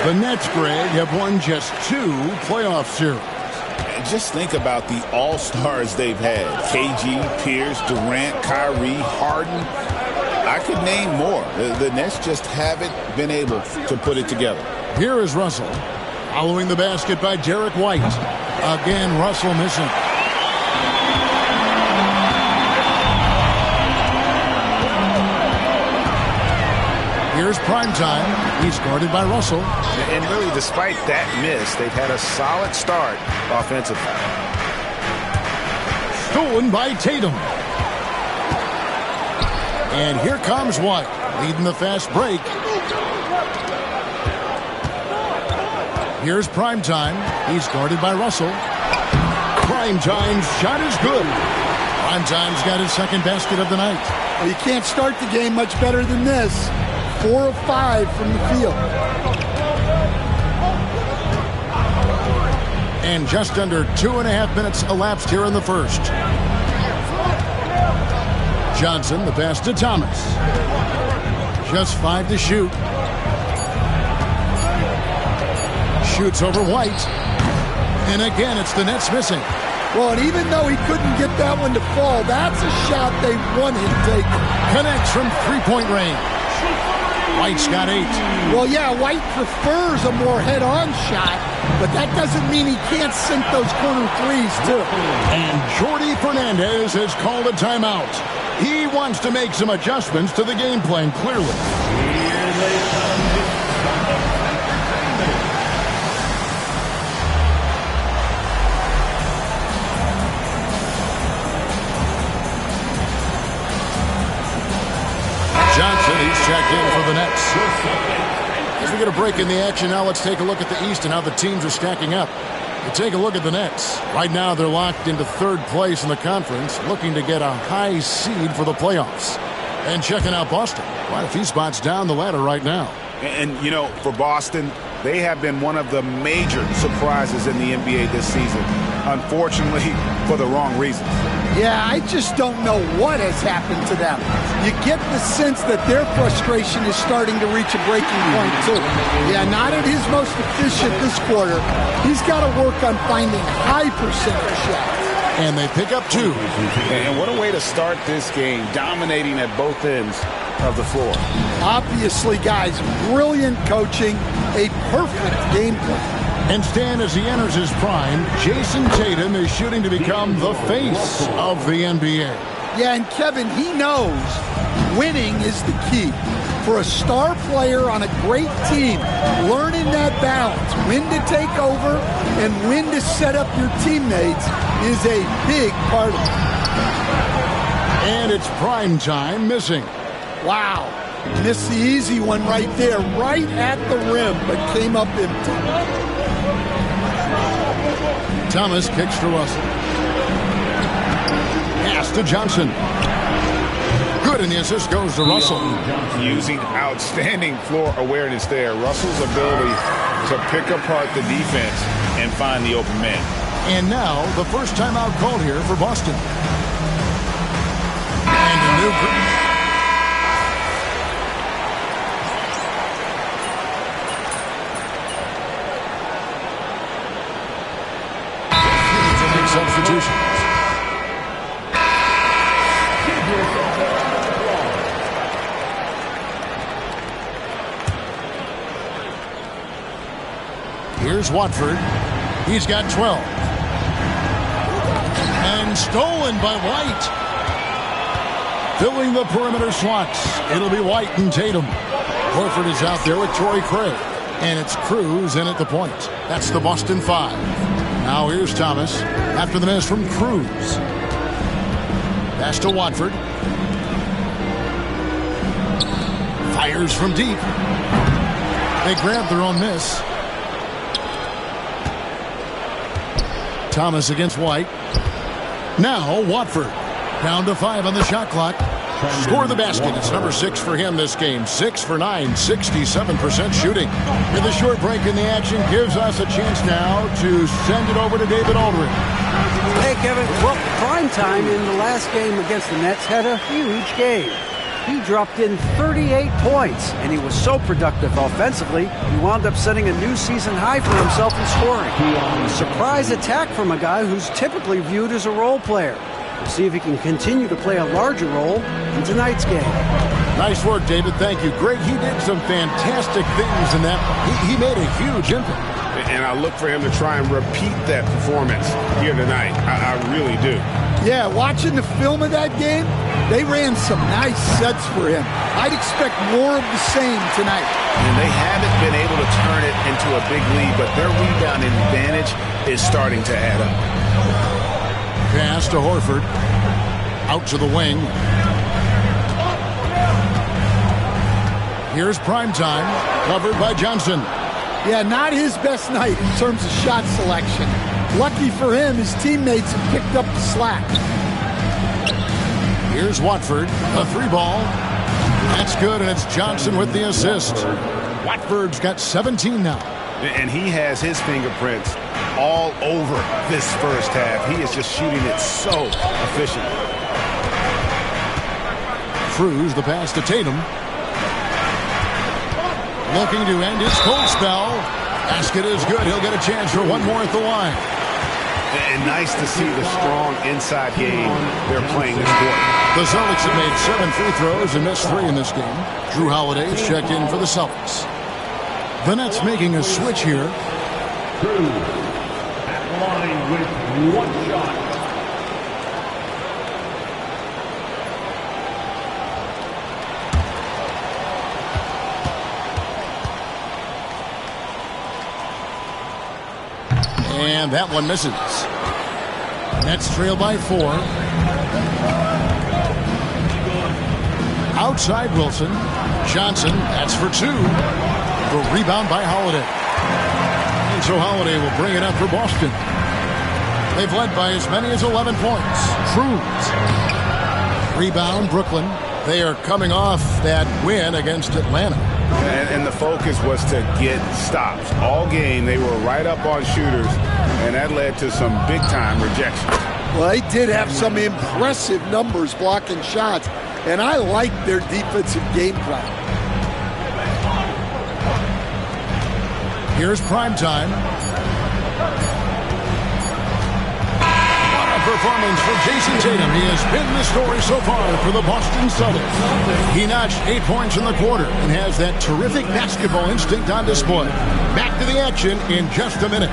the Nets, Greg, have won just 2 playoff series. Just think about the all-stars they've had. KG, Pierce, Durant, Kyrie, Harden. I could name more. The Nets just haven't been able to put it together. Here is Russell. Following the basket by Derek White. Again, Russell missing. Here's Primetime. He's guarded by Russell. And really, despite that miss, they've had a solid start offensively. Stolen by Tatum. And here comes White, leading the fast break. Here's Primetime. He's guarded by Russell. Primetime's shot is good. Primetime's got his second basket of the night. Well, you can't start the game much better than this. 4 of 5 from the field. And just under 2.5 minutes elapsed here in the first. Johnson, the pass to Thomas. Just 5 to shoot. Shoots over White. And again, it's the Nets missing. Well, and even though he couldn't get that one to fall, that's a shot they want him taking. Connects from three-point range. White's got 8. Well, yeah, White prefers a more head-on shot, but that doesn't mean he can't sink those corner threes, too. And Jordi Fernandez has called a timeout. He wants to make some adjustments to the game plan, clearly. Johnson, he's checked in for the Nets. As we get a break in the action now, let's take a look at the East and how the teams are stacking up. You take a look at the Nets. Right now, they're locked into 3rd place in the conference, looking to get a high seed for the playoffs. And checking out Boston. Quite a few spots down the ladder right now. And, you know, for Boston, they have been one of the major surprises in the NBA this season. Unfortunately, for the wrong reasons. Yeah, I just don't know what has happened to them. You get the sense that their frustration is starting to reach a breaking point, too. Yeah, not at his most efficient this quarter. He's got to work on finding high percentage shots. And they pick up 2. And what a way to start this game, dominating at both ends of the floor. Obviously, guys, brilliant coaching, a perfect game plan. And Stan, as he enters his prime, Jason Tatum is shooting to become the face of the NBA. Yeah, and Kevin, he knows winning is the key. For a star player on a great team, learning that balance, when to take over and when to set up your teammates is a big part of it. And it's Primetime missing. Wow. Missed the easy one right there, right at the rim, but came up empty. Thomas kicks to Russell. Pass to Johnson. Good, and the assist goes to Russell. Using outstanding floor awareness there. Russell's ability to pick apart the defense and find the open man. And now, the first timeout called here for Boston. And a new... substitutions. Here's Watford. He's got 12. And stolen by White. Filling the perimeter slots. It'll be White and Tatum. Horford is out there with Torrey Craig. And it's Cruz in at the point. That's the Boston 5. Now here's Thomas after the miss from Cruz. Pass to Watford. Fires from deep. They grab their own miss. Thomas against White. Now Watford down to 5 on the shot clock. score the basket. It's number 6 for him this game. 6 for 9, 67% shooting. And the short break in the action gives us a chance now to send it over to David Aldridge. Hey, Kevin. Well, prime time in the last game against the Nets had a huge game. He dropped in 38 points, and he was so productive offensively, he wound up setting a new season high for himself in scoring. A surprise attack from a guy who's typically viewed as a role player. We'll see if he can continue to play a larger role in tonight's game. Nice work, David. Thank you. Greg, he did some fantastic things in that. He made a huge impact. And I look for him to try and repeat that performance here tonight. I really do. Yeah, watching the film of that game, they ran some nice sets for him. I'd expect more of the same tonight. And they haven't been able to turn it into a big lead, but their rebounding advantage is starting to add up. Pass to Horford. Out to the wing. Here's Primetime, covered by Johnson. Yeah, not his best night in terms of shot selection. Lucky for him, his teammates have picked up the slack. Here's Watford, a 3-ball. That's good, and it's Johnson with the assist. Watford's got 17 now. And he has his fingerprints all over this first half. He is just shooting it so efficiently. Cruz, the pass to Tatum. Looking to end his cold spell. Basket is good. He'll get a chance for one more at the line. And nice to see the strong inside game they're playing this quarter. The Celtics have made 7 free throws and missed 3 in this game. Drew Holiday's checked in for the Celtics. The Nets making a switch here. Cruz at line with 1 shot. And that one misses. Nets trail by 4. Outside Wilson. Johnson, that's for 2. The rebound by Holiday. And so Holiday will bring it up for Boston. They've led by as many as 11 points. Cruz. Rebound, Brooklyn. They are coming off that win against Atlanta. And the focus was to get stops. All game, they were right up on shooters, and that led to some big-time rejections. Well, they did have some impressive numbers blocking shots, and I like their defensive game plan. Here's Primetime. Performance for Jason Tatum. He has been the story so far for the Boston Celtics. He notched 8 points in the quarter and has that terrific basketball instinct on display. Back to the action in just a minute.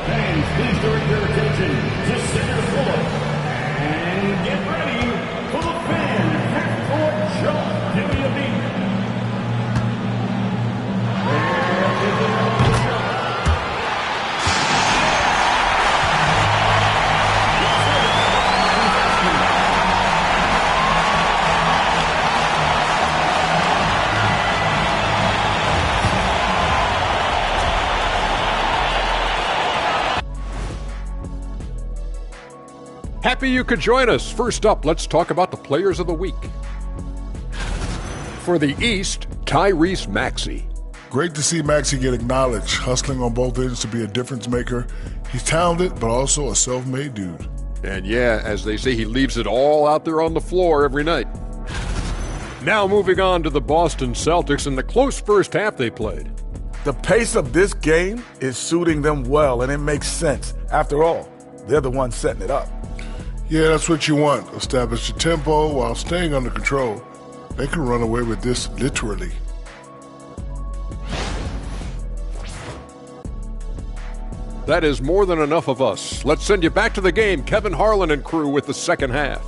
Fans, please direct your attention to center floor. And get ready for the fan half-court jump. Give me a beat. Happy you could join us. First up, let's talk about the players of the week. For the East, Tyrese Maxey. Great to see Maxey get acknowledged, hustling on both ends to be a difference maker. He's talented, but also a self-made dude. And yeah, as they say, he leaves it all out there on the floor every night. Now moving on to the Boston Celtics and the close first half they played. The pace of this game is suiting them well, and it makes sense. After all, they're the ones setting it up. Yeah, that's what you want. Establish the tempo while staying under control. They can run away with this literally. That is more than enough of us. Let's send you back to the game. Kevin Harlan and crew with the second half.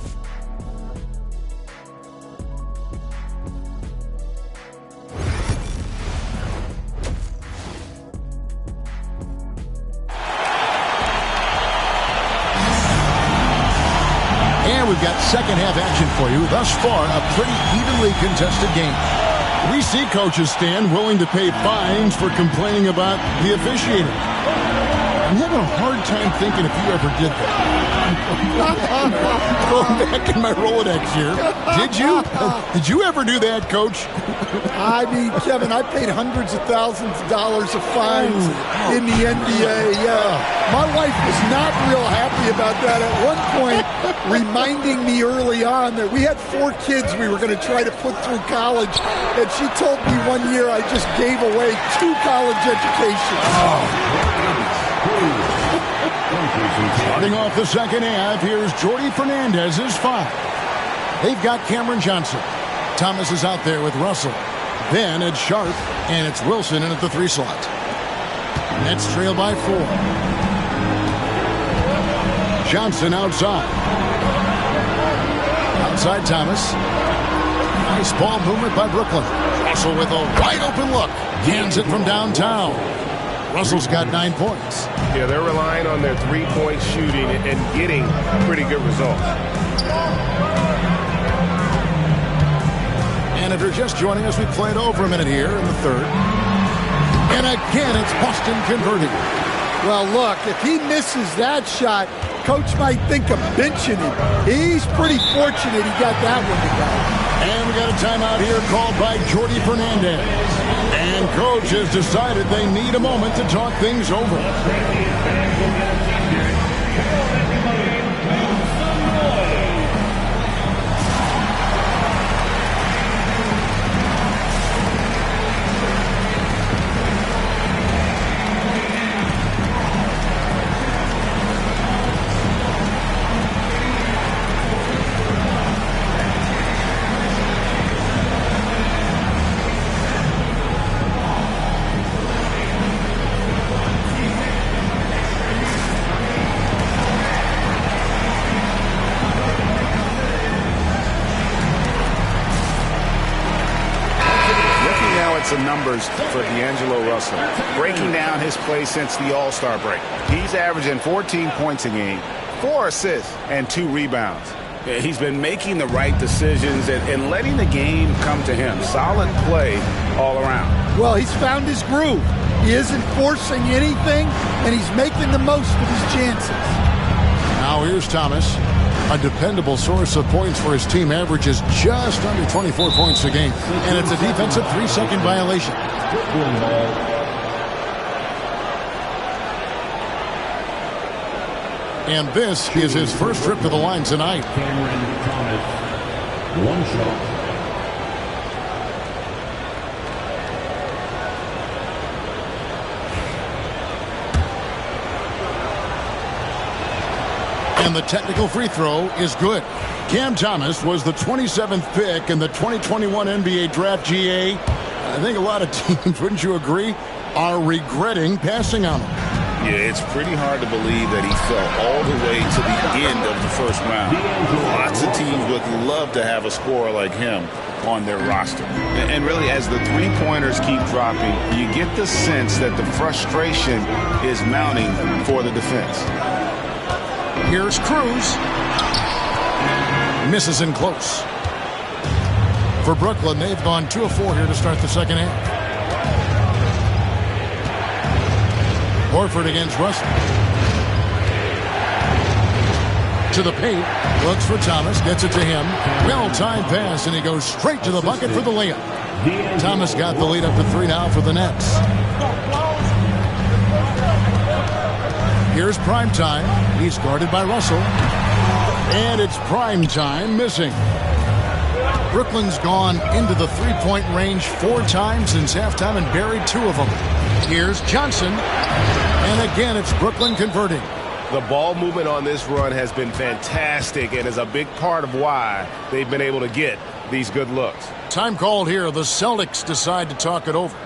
And we've got second half action for you. Thus far, a pretty evenly contested game. We see coaches stand willing to pay fines for complaining about the officiating. I'm having a hard time thinking if you ever did that. Going back in my Rolodex here. Did you? Did you ever do that, Coach? I mean, Kevin, I paid hundreds of thousands of dollars of fines in the NBA. Yeah. My wife was not real happy about that at one point, reminding me early on that we had 4 kids we were going to try to put through college, and she told me one year I just gave away 2 college educations. Starting off the second half, here's Jordy Fernandez's 5. They've got Cameron Johnson. Thomas is out there with Russell. Then it's Sharp, and it's Wilson in at the 3 slot. Nets trail by 4. Johnson outside. Outside Thomas. Nice ball movement by Brooklyn. Russell with a wide open look. Hands it from downtown. Russell's got 9 points. Yeah, they're relying on their 3-point shooting and getting pretty good results. And if you're just joining us, we played over a minute here in the third. And again, it's Boston converting. Well, look, if he misses that shot, Coach might think of benching him. He's pretty fortunate he got that one to go. And we got a timeout here called by Jordy Fernandez. And Coach has decided they need a moment to talk things over. Some numbers for D'Angelo Russell. Breaking down his play since the All-Star break. He's averaging 14 points a game, 4 assists, and 2 rebounds. He's been making the right decisions and letting the game come to him. Solid play all around. Well, he's found his groove. He isn't forcing anything, and he's making the most of his chances. Now here's Thomas. A dependable source of points for his team, averages just under 24 points a game. And it's a defensive 3-second violation. And this is his first trip to the line tonight. Cameron Thomas, 1 shot. And the technical free throw is good. Cam Thomas was the 27th pick in the 2021 NBA Draft. GA. I think a lot of teams, wouldn't you agree, are regretting passing on him. Yeah, it's pretty hard to believe that he fell all the way to the end of the first round. Lots of teams would love to have a scorer like him on their roster. And really, as the 3-pointers keep dropping, you get the sense that the frustration is mounting for the defense. Here's Cruz. Misses in close. For Brooklyn, they've gone 2 of 4 here to start the second half. Horford against Russell. To the paint. Looks for Thomas. Gets it to him. Well-timed pass, and he goes straight to the bucket for the layup. Thomas got the lead up to 3 now for the Nets. Here's Primetime. He's guarded by Russell. And it's Primetime missing. Brooklyn's gone into the 3-point range 4 times since halftime and buried 2 of them. Here's Johnson. And again, it's Brooklyn converting. The ball movement on this run has been fantastic and is a big part of why they've been able to get these good looks. Time called here. The Celtics decide to talk it over.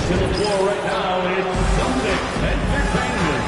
To the floor right now, it's Celtics Entertainment.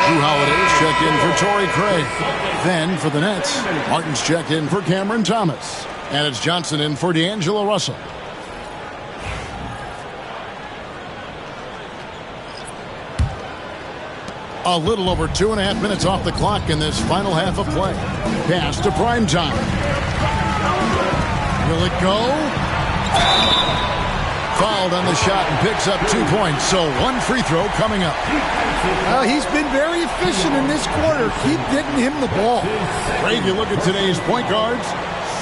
Drew Holiday's checked in for Torrey Craig. Then for the Nets, Martin's checked in for Cameron Thomas. And it's Johnson in for D'Angelo Russell. A little over 2.5 minutes off the clock in this final half of play. Pass to prime time. Will it go? Fouled on the shot and picks up 2 points. So one free throw coming up. Well, he's been very efficient in this quarter. Keep getting him the ball. Craig, you look at today's point guards.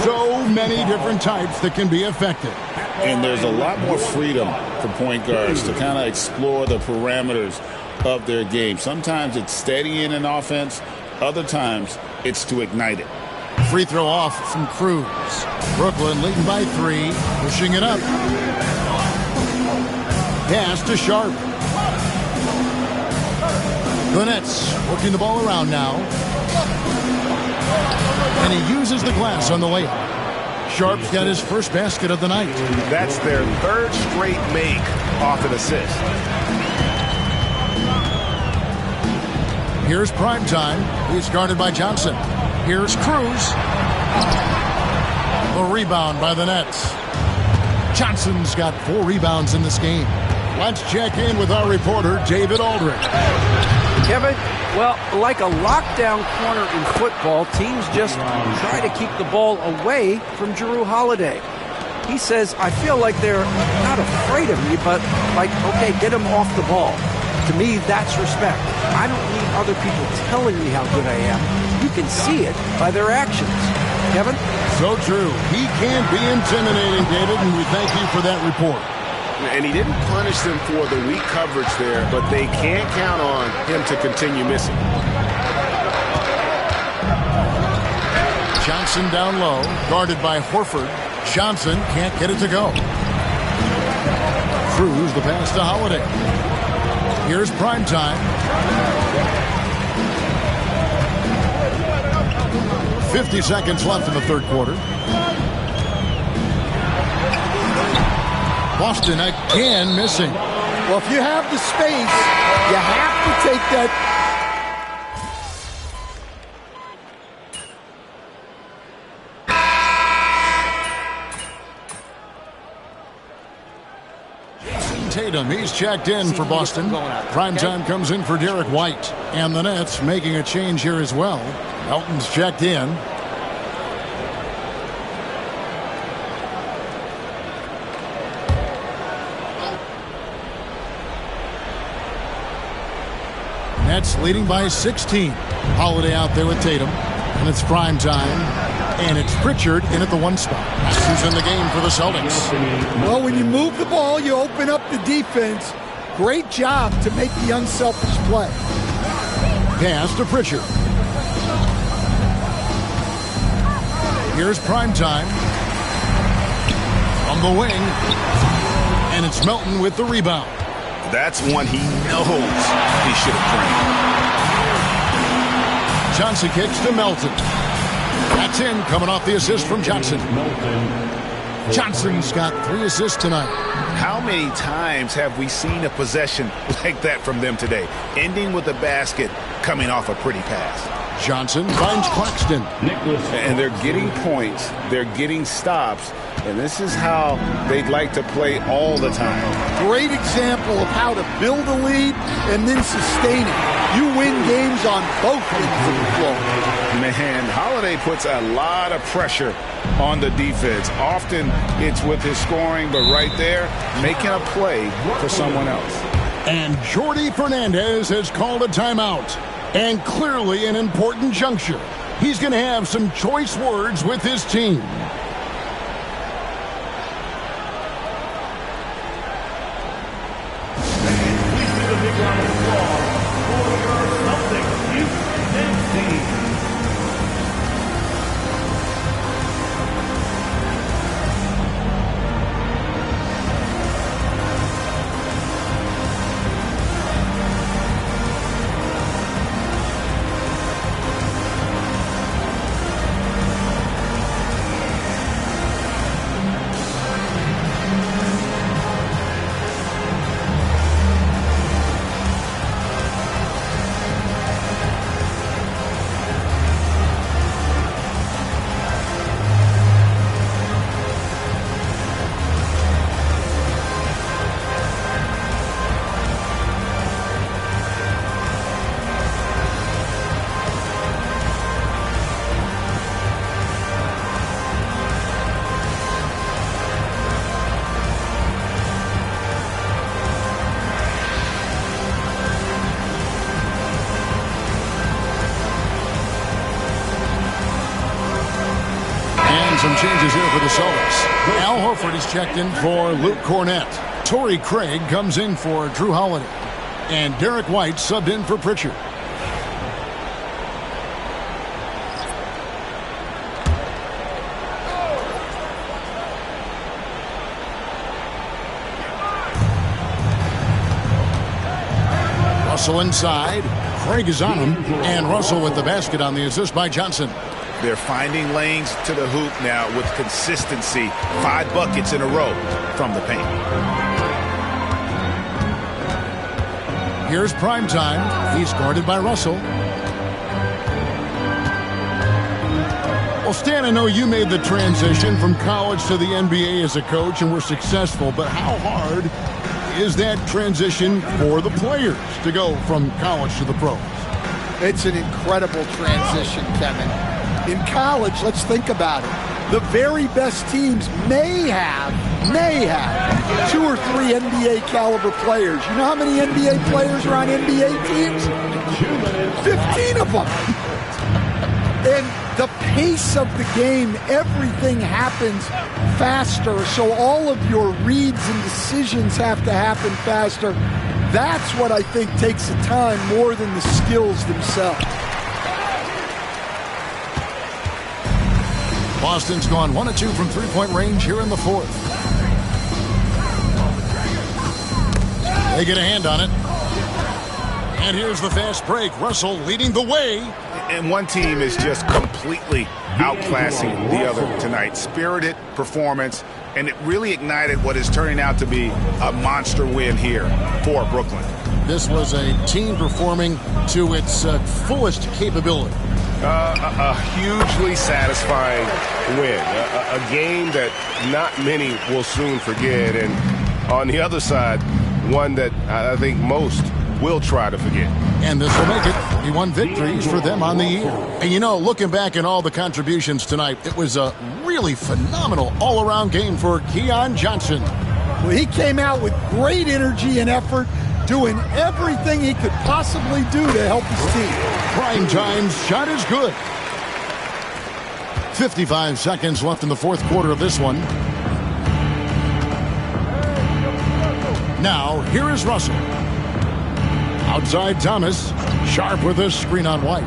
So many different types that can be effective. And there's a lot more freedom for point guards to kind of explore the parameters of their game. Sometimes it's steadying an offense. Other times it's to ignite it. Free throw off from Cruz. Brooklyn leading by 3, pushing it up. Pass to Sharp. The Nets working the ball around now. And he uses the glass on the layup. Sharp's got his first basket of the night. That's their third straight make off an assist. Here's prime time. He's guarded by Johnson. Here's Cruz. The rebound by the Nets. Johnson's got 4 rebounds in this game. Let's check in with our reporter, David Aldridge. Kevin, well, like a lockdown corner in football, teams just try to keep the ball away from Jrue Holiday. He says, I feel like they're not afraid of me, but like, okay, get him off the ball. To me, that's respect. I don't need other people telling me how good I am. You can see it by their actions. Kevin? So true. He can be intimidating, David, and we thank you for that report. And he didn't punish them for the weak coverage there, but they can't count on him to continue missing. Johnson down low, guarded by Horford. Johnson can't get it to go. Cruz the pass to Holiday. Here's prime time. 50 seconds left in the third quarter. Boston again missing. Well, if you have the space, you have to take that. Tatum, he's checked in for Boston. Primetime comes in for Derek White. And the Nets making a change here as well. Elton's checked in. Nets leading by 16. Holiday out there with Tatum. And it's prime time. And it's Pritchard in at the 1 spot. Who's in the game for the Celtics. Well, when you move the ball, you open up the defense. Great job to make the unselfish play. Pass to Pritchard. Here's prime time. From the wing. And it's Melton with the rebound. That's one he knows he should have framed. Johnson kicks to Melton. That's in, coming off the assist from Johnson. Johnson's got 3 assists tonight. How many times have we seen a possession like that from them today? Ending with a basket, coming off a pretty pass. Johnson finds Claxton. And they're getting points. They're getting stops. And this is how they'd like to play all the time. Great example of how to build a lead and then sustain it. You win games on both ends of the floor. Man, Holiday puts a lot of pressure on the defense. Often it's with his scoring, but right there, making a play for someone else. And Jordi Fernandez has called a timeout. And clearly an important juncture. He's going to have some choice words with his team. changes here for the Celtics. Al Horford is checked in for Luke Cornett. Torrey Craig comes in for Drew Holiday. And Derek White subbed in for Pritchard. Russell inside. Craig is on him. And Russell with the basket on the assist by Johnson. They're finding lanes to the hoop now with consistency. 5 buckets in a row from the paint. Here's prime time. He's guarded by Russell. Well, Stan, I know you made the transition from college to the NBA as a coach and were successful, but how hard is that transition for the players to go from college to the pros? It's an incredible transition, Kevin. In college, let's think about it. The very best teams may have 2 or 3 NBA caliber players. You know how many NBA players are on NBA teams? 15 of them. And the pace of the game, everything happens faster. So all of your reads and decisions have to happen faster. That's what I think takes the time more than the skills themselves. Boston's gone 1 of 2 from three-point range here in the fourth. They get a hand on it. And here's the fast break. Russell leading the way. And one team is just completely outclassing the other tonight. Spirited performance, and it really ignited what is turning out to be a monster win here for Brooklyn. This was a team performing to its fullest capability. A hugely satisfying win. A game that not many will soon forget. And on the other side, one that I think most will try to forget. And this will make it 31 victories for them on the year. And you know, looking back at all the contributions tonight, it was a really phenomenal all-around game for Keon Johnson. Well, he came out with great energy and effort, doing everything he could possibly do to help his team. Prime time's shot is good. 55 seconds left in the fourth quarter of this one. Now, here is Russell. Outside Thomas. Sharp with a screen on White.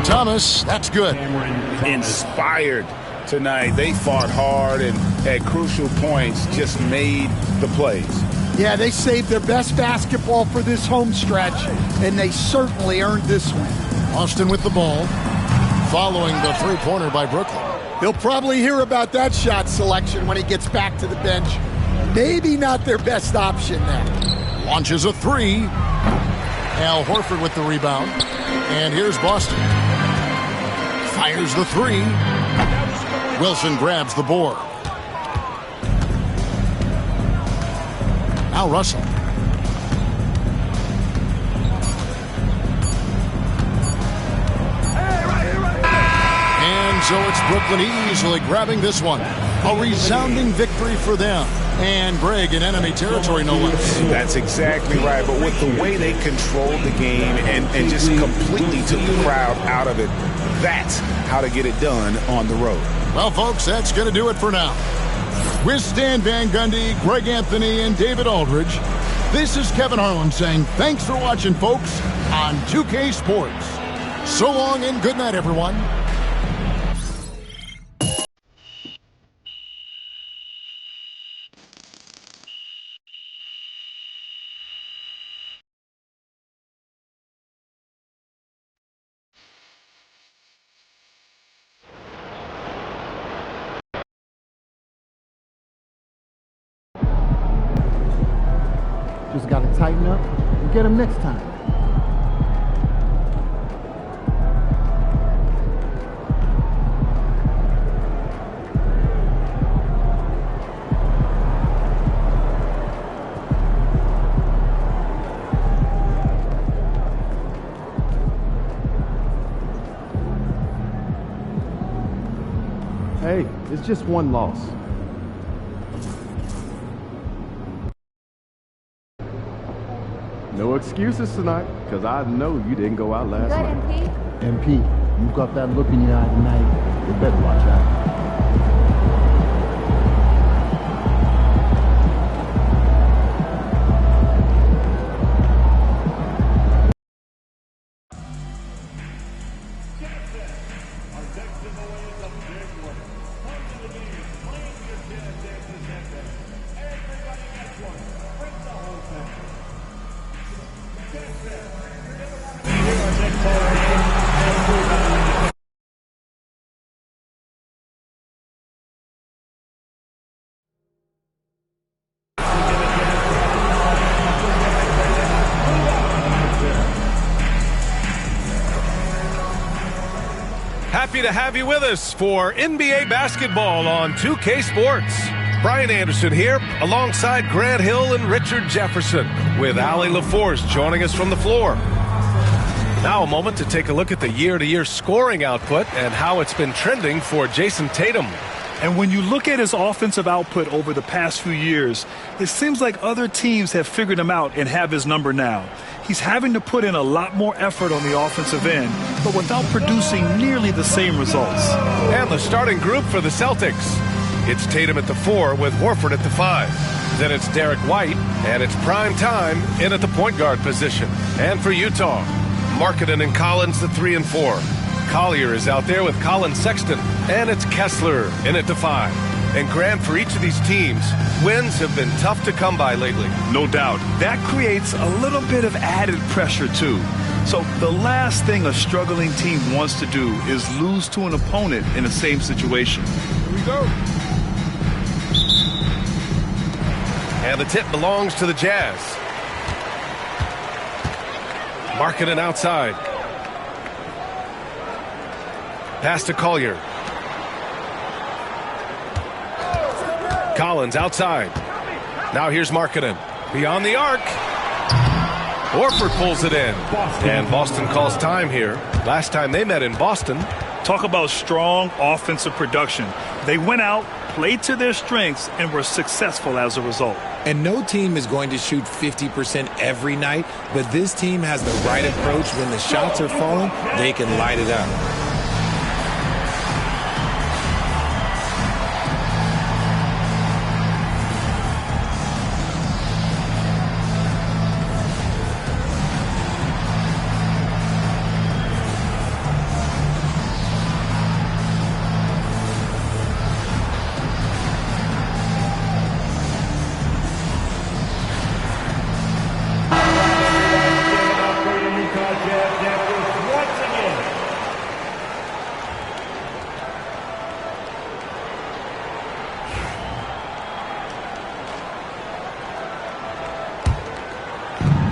Thomas, that's good. Inspired tonight. They fought hard and at crucial points just made the plays. Yeah, they saved their best basketball for this home stretch, and they certainly earned this one. Austin with the ball, following the three-pointer by Brooklyn. He'll probably hear about that shot selection when he gets back to the bench. Maybe not their best option now. Launches a three. Al Horford with the rebound. And here's Boston. Fires the three. Wilson grabs the board. Now Russell. And so it's Brooklyn easily grabbing this one. A resounding victory for them. And Greg in enemy territory, no less. That's exactly right. But with the way they controlled the game and just completely took the crowd out of it, that's how to get it done on the road. Well, folks, that's going to do it for now. With Stan Van Gundy, Greg Anthony, and David Aldridge, this is Kevin Harlan saying thanks for watching, folks, on 2K Sports. So long and good night, everyone. Just got to tighten up and get him next time. Hey, it's just one loss. No excuses tonight, because I know you didn't go out last night. MP, you got that look in your eye tonight. You better watch out. Happy to have you with us for NBA basketball on 2K Sports. Brian Anderson here, alongside Grant Hill and Richard Jefferson, with Allie LaForce joining us from the floor. Now a moment to take a look at the year-to-year scoring output and how it's been trending for Jason Tatum. And when you look at his offensive output over the past few years, it seems like other teams have figured him out and have his number now. He's having to put in a lot more effort on the offensive end, but without producing nearly the same results. And the starting group for the Celtics. It's Tatum at the 4 with Horford at the 5. Then it's Derek White, and it's prime time in at the point guard position. And for Utah, Markkanen and Collins the 3 and 4. Collier is out there with Colin Sexton, and it's Kessler in at the 5. And Grant, for each of these teams, wins have been tough to come by lately. No doubt. That creates a little bit of added pressure, too. So the last thing a struggling team wants to do is lose to an opponent in the same situation. Here we go. And the tip belongs to the Jazz. Markkanen outside. Pass to Collier. Collins outside. Now here's Markkanen. Beyond the arc. Horford pulls it in. And Boston calls time here. Last time they met in Boston. Talk about strong offensive production. They went out, played to their strengths, and were successful as a result. And no team is going to shoot 50% every night, but this team has the right approach. When the shots are falling, they can light it up.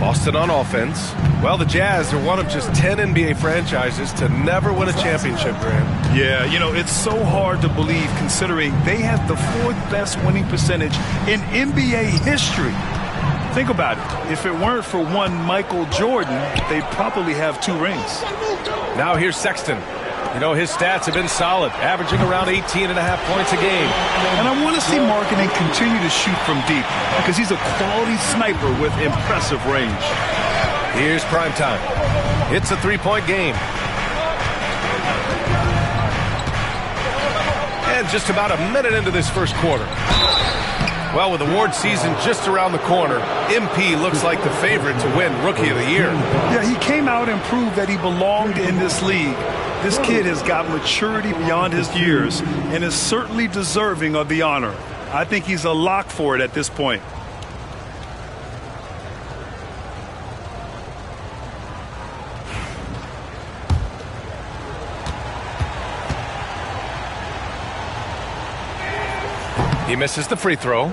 Boston on offense. Well, the Jazz are one of just 10 NBA franchises to never win a championship, Graham. Yeah, you know, it's so hard to believe considering they have the 4th best winning percentage in NBA history. Think about it. If it weren't for one Michael Jordan, they'd probably have 2 rings. Now here's Sexton. You know, his stats have been solid, averaging around 18.5 points a game. And I want to see Markkanen continue to shoot from deep because he's a quality sniper with impressive range. Here's primetime. It's a 3-point game. And just about a minute into this first quarter. Well, with award season just around the corner, MP looks like the favorite to win Rookie of the Year. Yeah, he came out and proved that he belonged in this league. This kid has got maturity beyond his years and is certainly deserving of the honor. I think he's a lock for it at this point. He misses the free throw.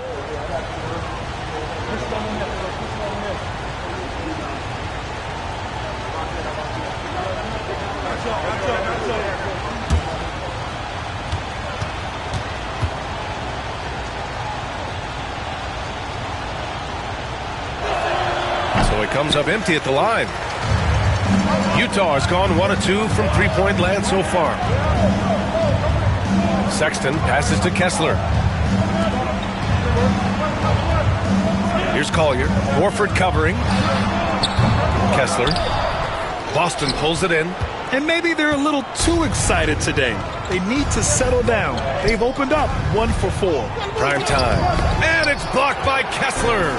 So he comes up empty at the line. Utah has gone 1 of 2 from three-point land so far. Sexton passes to Kessler. Here's Collier. Horford covering. Kessler. Boston pulls it in. And maybe they're a little too excited today. They need to settle down. They've opened up 1 for 4. Prime time. And it's blocked by Kessler.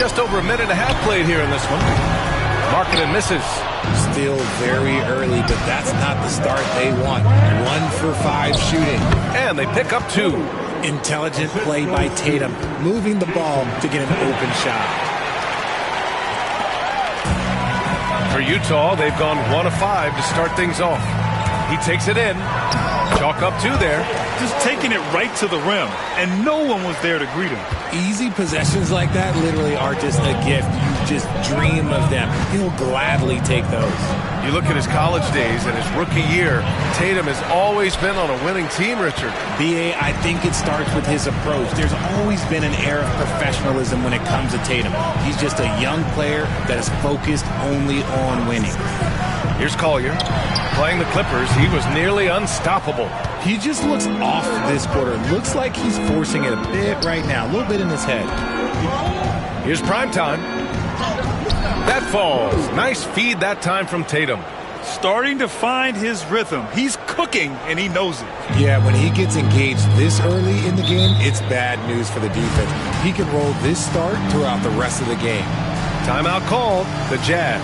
Just over a minute and a half played here in this one. Markkanen misses. Still very early, but that's not the start they want. 1 for 5 shooting. And they pick up 2. Intelligent play by Tatum, moving the ball to get an open shot. For Utah, they've gone 1 of 5 to start things off. He takes it in. Chalk up 2 there. Just taking it right to the rim, and no one was there to greet him. Easy possessions like that literally are just a gift. You just dream of them. He'll gladly take those. You look at his college days and his rookie year, Tatum has always been on a winning team, Richard. B.A., I think it starts with his approach. There's always been an air of professionalism when it comes to Tatum. He's just a young player that is focused only on winning. Here's Collier. Playing the Clippers, he was nearly unstoppable. He just looks off this quarter. Looks like he's forcing it a bit right now. A little bit in his head. Here's primetime. That falls. Nice feed that time from Tatum. Starting to find his rhythm. He's cooking, and he knows it. Yeah, when he gets engaged this early in the game, it's bad news for the defense. He can roll this start throughout the rest of the game. Timeout called. The Jazz.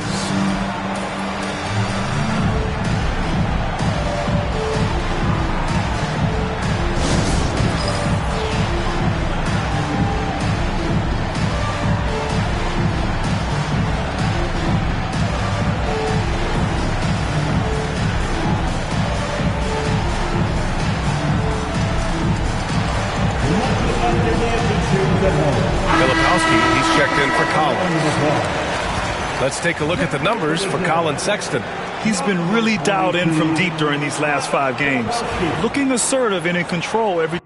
Filipowski, he's checked in for Collins. Let's take a look at the numbers for Colin Sexton. He's been really dialed in from deep during these last 5 games. Looking assertive and in control every